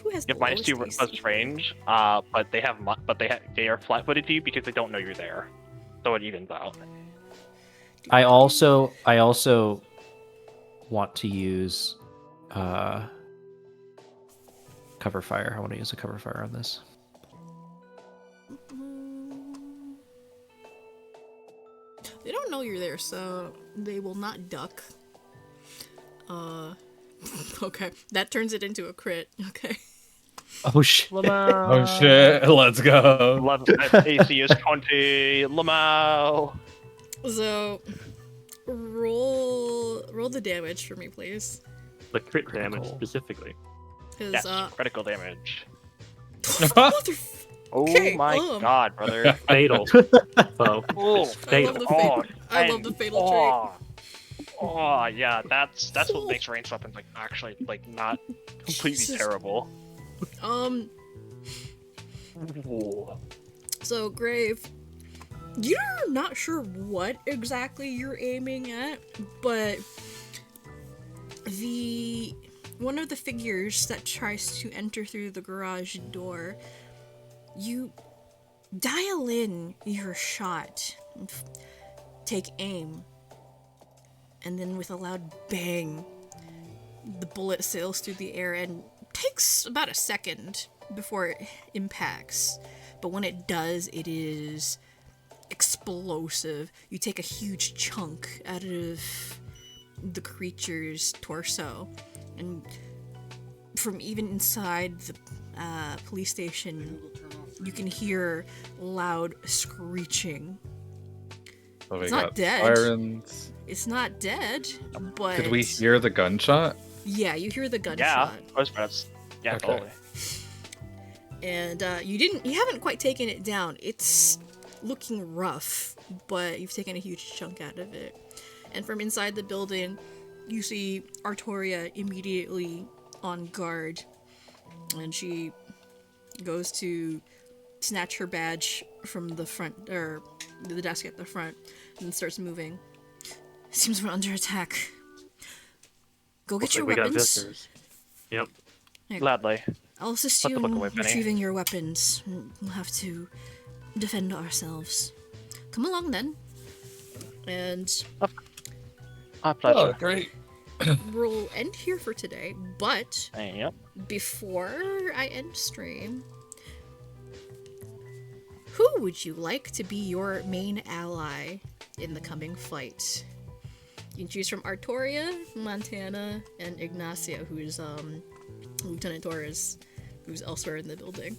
Speaker 1: Who has
Speaker 6: You
Speaker 1: the
Speaker 6: have -2
Speaker 1: lowest
Speaker 6: plus
Speaker 1: AC?
Speaker 6: range, but they are flat-footed to you because they don't know you're there, so it evens out.
Speaker 4: I also want to use cover fire. I want to use a cover fire on this.
Speaker 1: They don't know you're there, so they will not duck. Okay, that turns it into a crit. Okay.
Speaker 4: Oh shit.
Speaker 5: Oh shit, let's go.
Speaker 6: AC is 20. Lamau.
Speaker 1: So, roll the damage for me, please.
Speaker 7: The crit damage
Speaker 4: Critical.
Speaker 7: specifically.
Speaker 1: Because
Speaker 6: Yes, critical damage.
Speaker 1: motherf-
Speaker 6: Oh
Speaker 1: Okay,
Speaker 6: my god, brother.
Speaker 7: Fatal. Foe.
Speaker 6: Oh,
Speaker 7: It's fatal.
Speaker 1: the fatal. I love the fatal trait.
Speaker 6: Oh yeah, that's what makes ranged weapons like actually like not completely
Speaker 1: Jesus.
Speaker 6: terrible.
Speaker 1: So Grave, you're not sure what exactly you're aiming at, but one of the figures that tries to enter through the garage door, you dial in your shot, take aim, and then with a loud bang, the bullet sails through the air and takes about a second before it impacts. But when it does, it is explosive. You take a huge chunk out of the creature's torso, and from even inside the police station, you can hear loud screeching.
Speaker 5: So we
Speaker 1: It's not
Speaker 5: got
Speaker 1: dead.
Speaker 5: sirens.
Speaker 1: It's not dead, but
Speaker 5: Did we hear the gunshot?
Speaker 1: yeah, you hear the
Speaker 6: Yeah,
Speaker 1: gunshot.
Speaker 6: postcards. Yeah,
Speaker 5: Okay.
Speaker 6: totally.
Speaker 1: And you haven't quite taken it down. It's looking rough, but you've taken a huge chunk out of it. And from inside the building, you see Artoria immediately on guard, and she goes to snatch her badge from the front, or the desk at the front, and starts moving. Seems we're under attack. Go get
Speaker 7: Looks
Speaker 1: your
Speaker 7: like we got
Speaker 1: weapons.
Speaker 7: visitors. Yep.
Speaker 6: Gladly.
Speaker 1: I'll assist
Speaker 6: Put
Speaker 1: you
Speaker 6: the book
Speaker 1: in
Speaker 6: away, Penny.
Speaker 1: retrieving your weapons. We'll have to defend ourselves. Come along then. And
Speaker 6: My pleasure.
Speaker 5: Oh, great.
Speaker 1: we'll end here for today, but
Speaker 6: Yep.
Speaker 1: before I end stream, who would you like to be your main ally in the coming fight? You can choose from Artoria, Montana, and Ignacio, who's Lieutenant Torres, who's elsewhere in the building.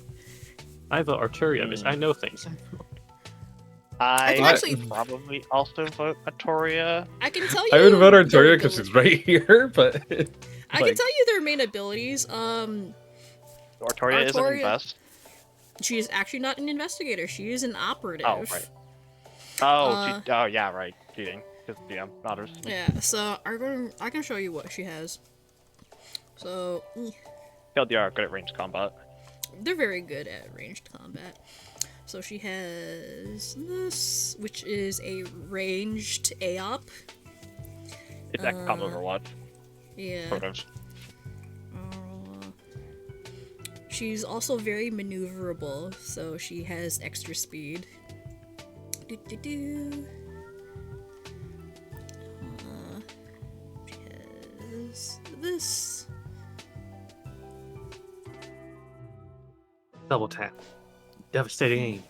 Speaker 7: I have Artoria because I know things.
Speaker 6: I
Speaker 1: can actually-
Speaker 6: probably also vote Artoria.
Speaker 1: I can tell you.
Speaker 5: I would vote
Speaker 1: their
Speaker 5: Artoria because she's
Speaker 1: ability-
Speaker 5: right here, but
Speaker 1: I can tell you their main abilities.
Speaker 6: Artoria isn't
Speaker 1: Artoria-
Speaker 6: invest.
Speaker 1: She is actually not an investigator. She is an operative.
Speaker 6: Oh, right. Oh,
Speaker 1: Uh,
Speaker 6: yeah, right. Cheating. Because, yeah, otters.
Speaker 1: Yeah, so I can show you what she has. So,
Speaker 6: TLDR, good at ranged combat.
Speaker 1: they're very good at ranged combat. So she has this, which is a ranged AOP.
Speaker 6: It's that comes Overwatch.
Speaker 1: Yeah.
Speaker 6: Sort of.
Speaker 1: She's also very maneuverable, so she has extra speed. She has this.
Speaker 7: Double tap. Devastating aim.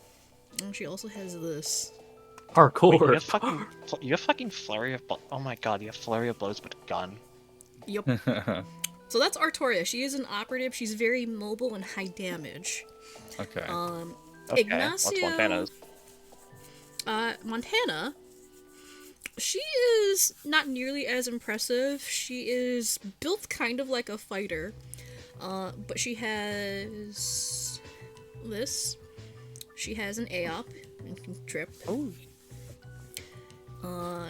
Speaker 1: And she also has this.
Speaker 7: Hardcore.
Speaker 6: Wait, you have fucking flurry of oh my god, you have flurry of blows but a gun.
Speaker 1: Yup. So that's Artoria. She is an operative. She's very mobile and high damage.
Speaker 5: okay.
Speaker 6: Okay,
Speaker 1: Ignacio.
Speaker 6: what's Montana's?
Speaker 1: Montana. She is not nearly as impressive. She is built kind of like a fighter. But she has this. She has an AOP and can trip.
Speaker 6: Oh.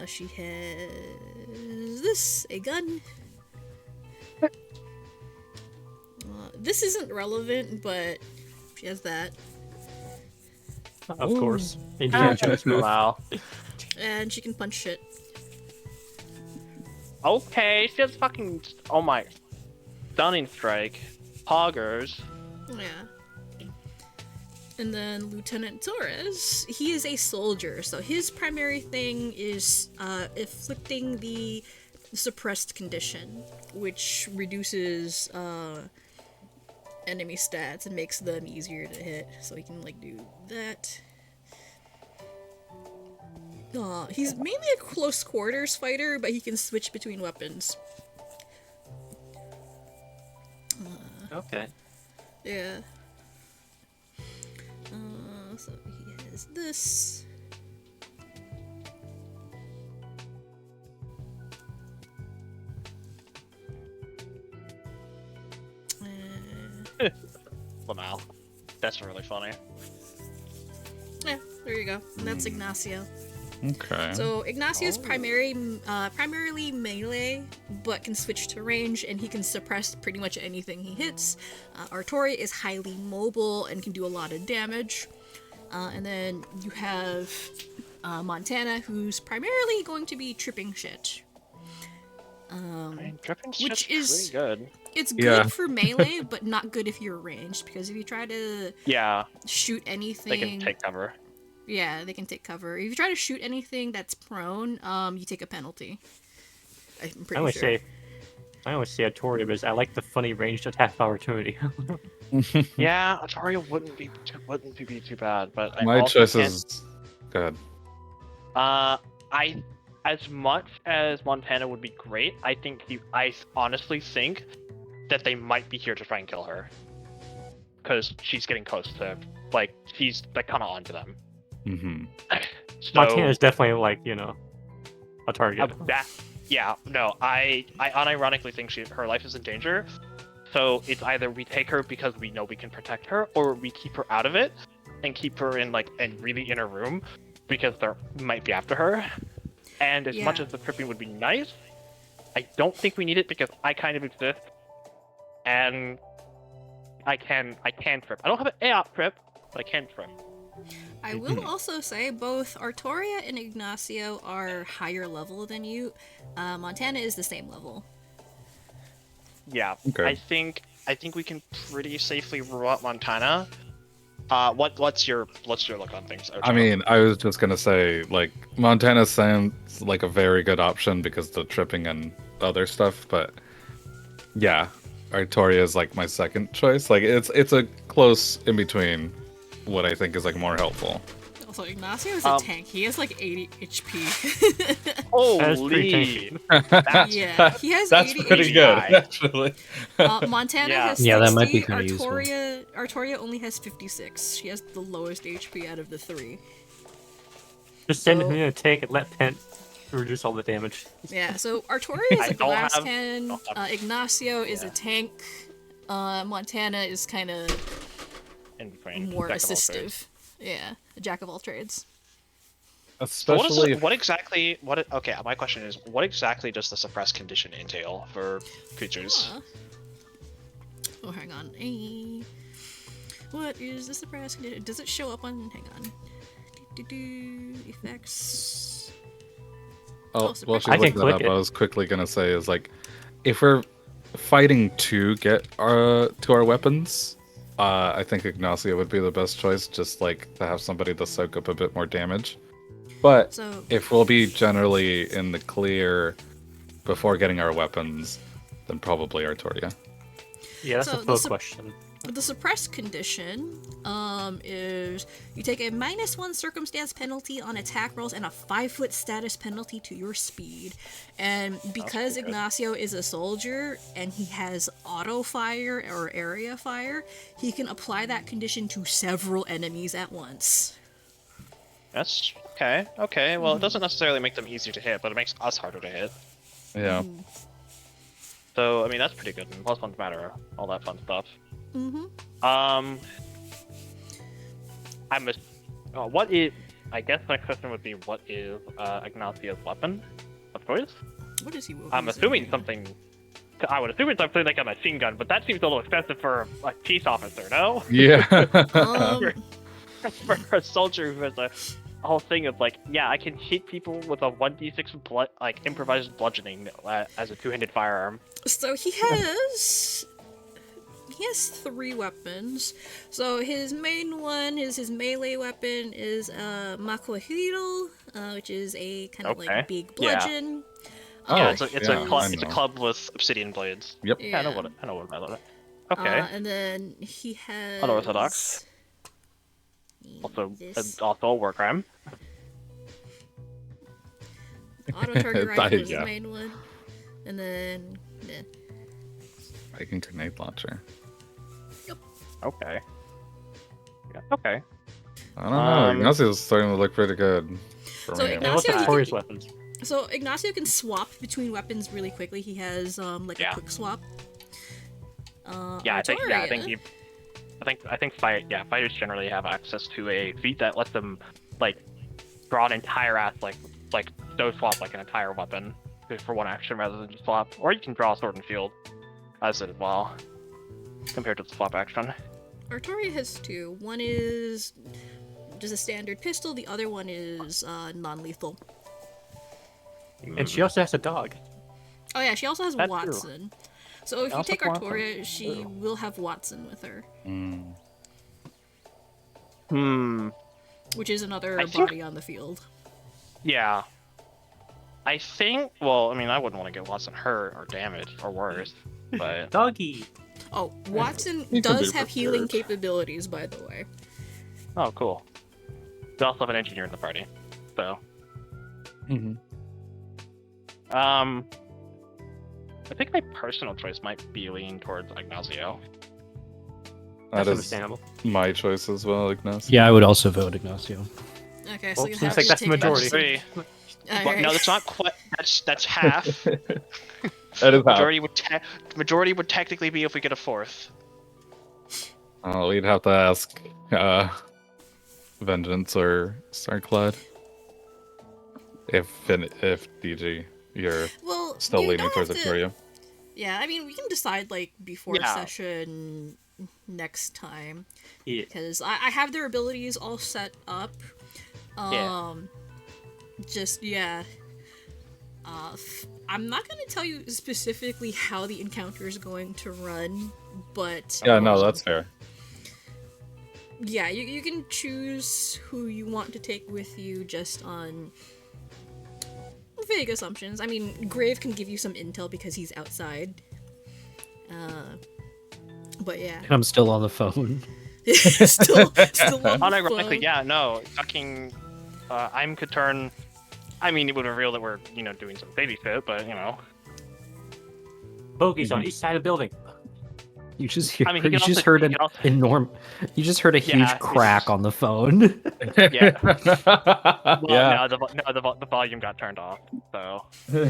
Speaker 1: She has this, a gun. This isn't relevant, but she has that.
Speaker 7: Of course. Indiana Jones move.
Speaker 6: Wow.
Speaker 1: And she can punch shit.
Speaker 6: Okay, she has fucking oh my stunning strike. Poggers.
Speaker 1: Yeah. And then Lieutenant Torres, he is a soldier, so his primary thing is afflicting the suppressed condition, which reduces enemy stats and makes them easier to hit. So he can like do that. He's mainly a close quarters fighter, but he can switch between weapons.
Speaker 7: Okay.
Speaker 1: Yeah. So he has this.
Speaker 6: Lamal. That's really funny.
Speaker 1: Yeah, there you go. And that's Ignacio.
Speaker 5: Okay.
Speaker 1: So Ignacio's primarily melee, but can switch to range, and he can suppress pretty much anything he hits. Artoria is highly mobile and can do a lot of damage. And then you have Montana, who's primarily going to be tripping shit.
Speaker 6: I mean, tripping
Speaker 1: Which
Speaker 6: shit's
Speaker 1: is-
Speaker 6: pretty good.
Speaker 1: It's good
Speaker 5: Yeah.
Speaker 1: for melee, but not good if you're ranged, because if you try to
Speaker 6: Yeah,
Speaker 1: shoot anything...
Speaker 6: they can take cover.
Speaker 1: Yeah, they can take cover. If you try to shoot anything that's prone, you take a penalty. I'm
Speaker 7: I
Speaker 1: pretty
Speaker 7: always
Speaker 1: sure.
Speaker 7: say Artoria because I like the funny ranged attack opportunity.
Speaker 6: Yeah, Artoria wouldn't be too bad, but I
Speaker 5: My
Speaker 6: also
Speaker 5: choice
Speaker 6: can't-
Speaker 5: is good.
Speaker 6: I as much as Montana would be great, I honestly think that they might be here to try and kill her. Because she's getting close to, like, she's like kind of onto them.
Speaker 5: Mm-hmm.
Speaker 6: So,
Speaker 7: Montana's definitely like, a target.
Speaker 6: I unironically think her life is in danger. So it's either we take her because we know we can protect her, or we keep her out of it and keep her in like a really inner room because they might be after her. And as much
Speaker 1: Yeah.
Speaker 6: as the tripping would be nice, I don't think we need it because I kind of exist, and I can trip. I don't have an AOP trip, but I can trip.
Speaker 1: I will also say both Artoria and Ignacio are higher level than you. Montana is the same level.
Speaker 6: Yeah,
Speaker 5: Okay.
Speaker 6: I think we can pretty safely rule out Montana. What's your look on things?
Speaker 5: I mean, I was just gonna say, like, Montana sounds like a very good option because the tripping and other stuff, but yeah, Artoria is like my second choice. Like, it's a close in between what I think is like more helpful.
Speaker 1: So Ignacio is a tank. He has like 80 HP.
Speaker 7: That's pretty
Speaker 6: Holy!
Speaker 7: tanky.
Speaker 1: Yeah, he has
Speaker 5: That's
Speaker 1: 80
Speaker 5: pretty
Speaker 1: HP.
Speaker 5: good, actually.
Speaker 1: Montana
Speaker 6: Yeah.
Speaker 1: has 60.
Speaker 4: Yeah, that might be kinda useful.
Speaker 1: Artoria only has 56. She has the lowest HP out of the three.
Speaker 7: Just send
Speaker 1: So-
Speaker 7: him in a tank and let Pent reduce all the damage.
Speaker 1: Yeah, so Artoria is
Speaker 6: I
Speaker 1: a
Speaker 6: don't
Speaker 1: glass
Speaker 6: have-
Speaker 1: cannon.
Speaker 6: don't have-
Speaker 1: Ignacio is a tank. Montana is kind of
Speaker 6: In between.
Speaker 1: more
Speaker 6: Jack of all trades.
Speaker 1: assistive. Yeah, a jack of all trades.
Speaker 6: So
Speaker 5: Especially if
Speaker 6: what exactly? Okay, my question is, what exactly does the suppress condition entail for creatures?
Speaker 1: Huh. Oh, hang on. What is the suppress condition? Does it show up on? Hang on. Effects.
Speaker 5: Oh,
Speaker 1: so
Speaker 5: well,
Speaker 1: pretty-
Speaker 5: she's
Speaker 7: I can
Speaker 5: looking that
Speaker 7: click
Speaker 5: up.
Speaker 7: it.
Speaker 5: I was quickly gonna say is like, if we're fighting to get to our weapons, I think Ignacio would be the best choice. Just like to have somebody to soak up a bit more damage. But
Speaker 1: So
Speaker 5: if we'll be generally in the clear before getting our weapons, then probably Artoria.
Speaker 7: Yeah, that's
Speaker 1: So
Speaker 7: a
Speaker 1: the
Speaker 7: full
Speaker 1: sup-
Speaker 7: question.
Speaker 1: the suppress condition is you take a -1 circumstance penalty on attack rolls and a 5-foot status penalty to your speed. And because
Speaker 6: pretty good.
Speaker 1: Ignacio is a soldier and he has auto fire or area fire, he can apply that condition to several enemies at once.
Speaker 6: That's okay. Okay. Well, it doesn't necessarily make them easier to hit, but it makes us harder to hit.
Speaker 5: Yeah.
Speaker 6: So I mean, that's pretty good. And plus ones matter. All that fun stuff.
Speaker 1: Mm-hmm.
Speaker 6: What is? I guess my question would be, what is Ignacio's weapon of choice?
Speaker 1: What is he?
Speaker 6: I'm assuming something. I would assume it's something like a machine gun, but that seems a little expensive for a peace officer, no?
Speaker 5: Yeah.
Speaker 1: Um,
Speaker 6: For a soldier who has a whole thing of like, yeah, I can hit people with a 1d6 improvised bludgeoning as a two-handed firearm.
Speaker 1: so he has 3 weapons. So his main one is his melee weapon is Makuahiro, which is a kind of
Speaker 6: Okay.
Speaker 1: like big
Speaker 6: Yeah.
Speaker 1: bludgeon.
Speaker 6: Yeah,
Speaker 5: Oh,
Speaker 6: it's a
Speaker 5: yeah, I
Speaker 6: it's a
Speaker 5: know.
Speaker 6: club with obsidian blades.
Speaker 5: Yep.
Speaker 6: Yeah, I know what about it. Okay.
Speaker 1: And then he has
Speaker 6: Unorthodox.
Speaker 1: this
Speaker 6: Also a war crime.
Speaker 1: auto target rifle is
Speaker 5: Yeah.
Speaker 1: the main one, and then
Speaker 5: Viking grenade launcher.
Speaker 6: Okay. Yeah. Okay.
Speaker 5: I don't know. Ignacio's starting to look pretty good. For
Speaker 1: So
Speaker 5: me.
Speaker 7: And what's
Speaker 1: Ignacio, you
Speaker 7: Artoria's
Speaker 1: can-
Speaker 7: weapons?
Speaker 1: So Ignacio can swap between weapons really quickly. He has like
Speaker 6: Yeah.
Speaker 1: a quick swap.
Speaker 6: Yeah, I think
Speaker 1: Artoria-
Speaker 6: fighters generally have access to a feat that lets them like draw an entire ass like stone swap like an entire weapon for one action rather than just swap. Or you can draw a sword and shield as it as well. Compared to the swap action.
Speaker 1: Artoria has 2. One is just a standard pistol. The other one is non-lethal.
Speaker 7: And she also has a dog.
Speaker 1: Oh yeah, she also has
Speaker 6: That's true.
Speaker 1: Watson. So if you
Speaker 6: also
Speaker 1: take
Speaker 6: have Watson.
Speaker 1: Artoria, she will have Watson with her, which is another
Speaker 6: I think-
Speaker 1: body on the field.
Speaker 6: Yeah. I think. Well, I mean, I wouldn't want to get Watson hurt or damaged or worse. But
Speaker 7: Doggy.
Speaker 1: Oh, Watson
Speaker 5: He can
Speaker 1: does
Speaker 5: be
Speaker 1: have healing
Speaker 5: prepared.
Speaker 1: capabilities, by the way.
Speaker 6: oh, cool. We also have an engineer in the party, so.
Speaker 5: Mhm.
Speaker 6: I think my personal choice might be leaning towards Ignacio.
Speaker 5: That
Speaker 7: That's
Speaker 5: is
Speaker 7: understandable.
Speaker 5: my choice as well, Ignacio.
Speaker 4: Yeah, I would also vote Ignacio.
Speaker 1: Okay, so
Speaker 7: Well,
Speaker 1: you
Speaker 7: seems
Speaker 1: have
Speaker 7: like
Speaker 1: to
Speaker 7: that's the
Speaker 1: take
Speaker 7: majority.
Speaker 6: Three.
Speaker 1: All
Speaker 6: But no,
Speaker 1: right.
Speaker 6: that's not quite. That's half.
Speaker 5: That is how.
Speaker 6: Majority would technically be if we get a 4th.
Speaker 5: Oh, we'd have to ask Vengeance or Starclad. If DG, you're
Speaker 1: Well,
Speaker 5: still
Speaker 1: you
Speaker 5: leaning
Speaker 1: don't
Speaker 5: towards
Speaker 1: have to-
Speaker 5: Victoria.
Speaker 1: Yeah, I mean, we can decide like before
Speaker 6: Yeah.
Speaker 1: session next time
Speaker 7: Yeah.
Speaker 1: because I have their abilities all set up. Just yeah. I'm not gonna tell you specifically how the encounter is going to run, but
Speaker 5: Yeah, no, that's fair.
Speaker 1: yeah, you can choose who you want to take with you just on vague assumptions. I mean, Grave can give you some intel because he's outside. But yeah.
Speaker 4: And I'm still on the phone.
Speaker 1: still on the
Speaker 6: Unironically,
Speaker 1: phone.
Speaker 6: yeah, no, fucking, I'm Katern. I mean, it would reveal that we're, doing some baby shit, but,
Speaker 7: Bogey's on east side of the building.
Speaker 4: You just hear,
Speaker 6: I mean, he
Speaker 4: you
Speaker 6: can
Speaker 4: just
Speaker 6: also-
Speaker 4: heard
Speaker 6: he
Speaker 4: an
Speaker 6: can also-
Speaker 4: enormous, you just heard a huge
Speaker 6: Yeah,
Speaker 4: crack on the phone.
Speaker 6: Yeah. Well,
Speaker 5: Yeah.
Speaker 6: the volume got turned off, so.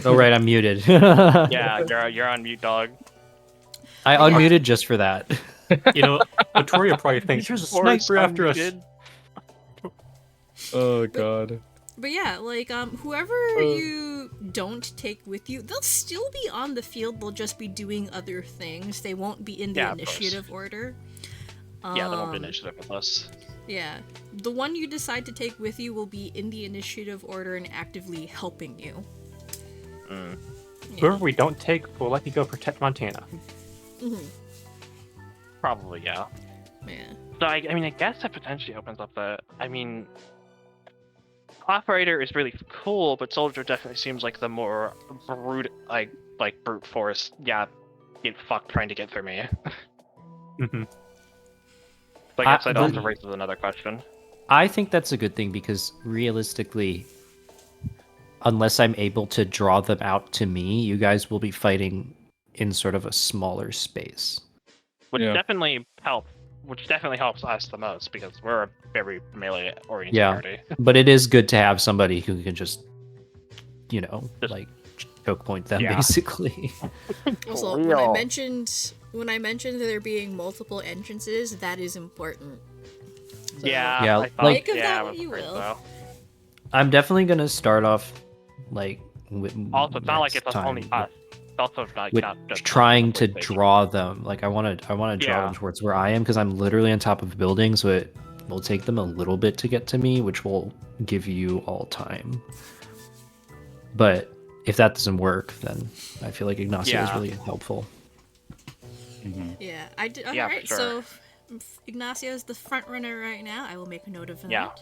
Speaker 4: Oh right, I'm muted.
Speaker 6: Yeah, you're on mute, dog.
Speaker 4: I unmuted just for that.
Speaker 7: Artoria probably thinks there's a sniper after us.
Speaker 5: Oh god.
Speaker 1: But yeah, like, whoever you don't take with you, they'll still be on the field, they'll just be doing other things. They won't be in the
Speaker 6: Yeah, of course.
Speaker 1: initiative order.
Speaker 6: Yeah, there won't be initiative with us.
Speaker 1: Yeah. The one you decide to take with you will be in the initiative order and actively helping you.
Speaker 6: Mm.
Speaker 7: Whoever we don't take, we'll let you go protect Montana.
Speaker 6: Probably, yeah.
Speaker 1: Yeah.
Speaker 6: So, I guess that potentially opens up Operator is really cool, but Soldier definitely seems like the more brute, like brute force. Yeah, get fucked trying to get through me. But I guess that also raises another question.
Speaker 4: I think that's a good thing because realistically, unless I'm able to draw them out to me, you guys will be fighting in sort of a smaller space.
Speaker 6: Which definitely helps us the most because we're a very melee oriented party.
Speaker 4: But it is good to have somebody who can just like choke point them basically.
Speaker 1: Also, when I mentioned there being multiple entrances, that is important. So,
Speaker 4: Yeah,
Speaker 1: make of that what you will.
Speaker 6: So.
Speaker 4: I'm definitely gonna start off with
Speaker 6: Also, it's not like it's
Speaker 4: time,
Speaker 6: only us. It's also like
Speaker 4: with
Speaker 6: not just
Speaker 4: trying to draw them. Like I want to draw them towards where I am because I'm literally on top of a building, so it will take them a little bit to get to me, which will give you all time. But if that doesn't work, then I feel like Ignacio is really helpful.
Speaker 1: Yeah, I did.
Speaker 6: Yeah,
Speaker 1: Alright,
Speaker 6: for sure.
Speaker 1: so Ignacio is the front runner right now. I will make a note of that.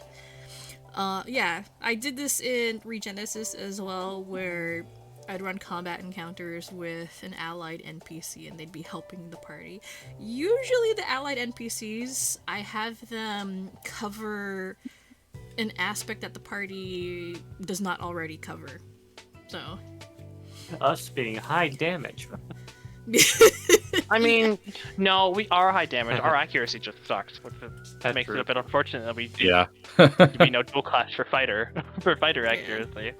Speaker 6: Yeah.
Speaker 1: I did this in Regenesis as well, where I'd run combat encounters with an allied NPC and they'd be helping the party. Usually the allied NPCs, I have them cover an aspect that the party does not already cover. So.
Speaker 7: Us being high damage.
Speaker 6: I mean, no, we are high damage. Our accuracy just sucks, which makes it a bit unfortunate that we be no dual class for fighter accuracy.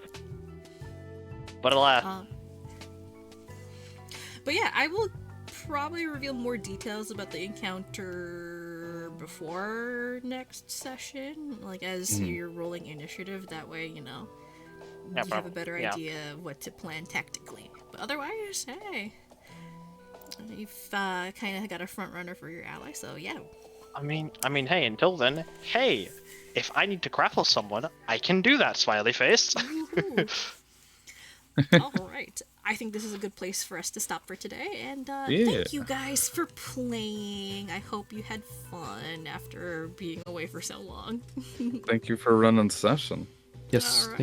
Speaker 6: But alas.
Speaker 1: But yeah, I will probably reveal more details about the encounter before next session, like as you're rolling initiative. That way, you have a better idea of what to plan tactically. But otherwise, hey, you've kind of got a front runner for your ally, so yeah.
Speaker 6: I mean, hey, until then, hey, if I need to grapple someone, I can do that, smiley face.
Speaker 1: Alright, I think this is a good place for us to stop for today, and thank you guys for playing. I hope you had fun after being away for so long.
Speaker 5: Thank you for running the session.
Speaker 4: Yes.
Speaker 1: All right.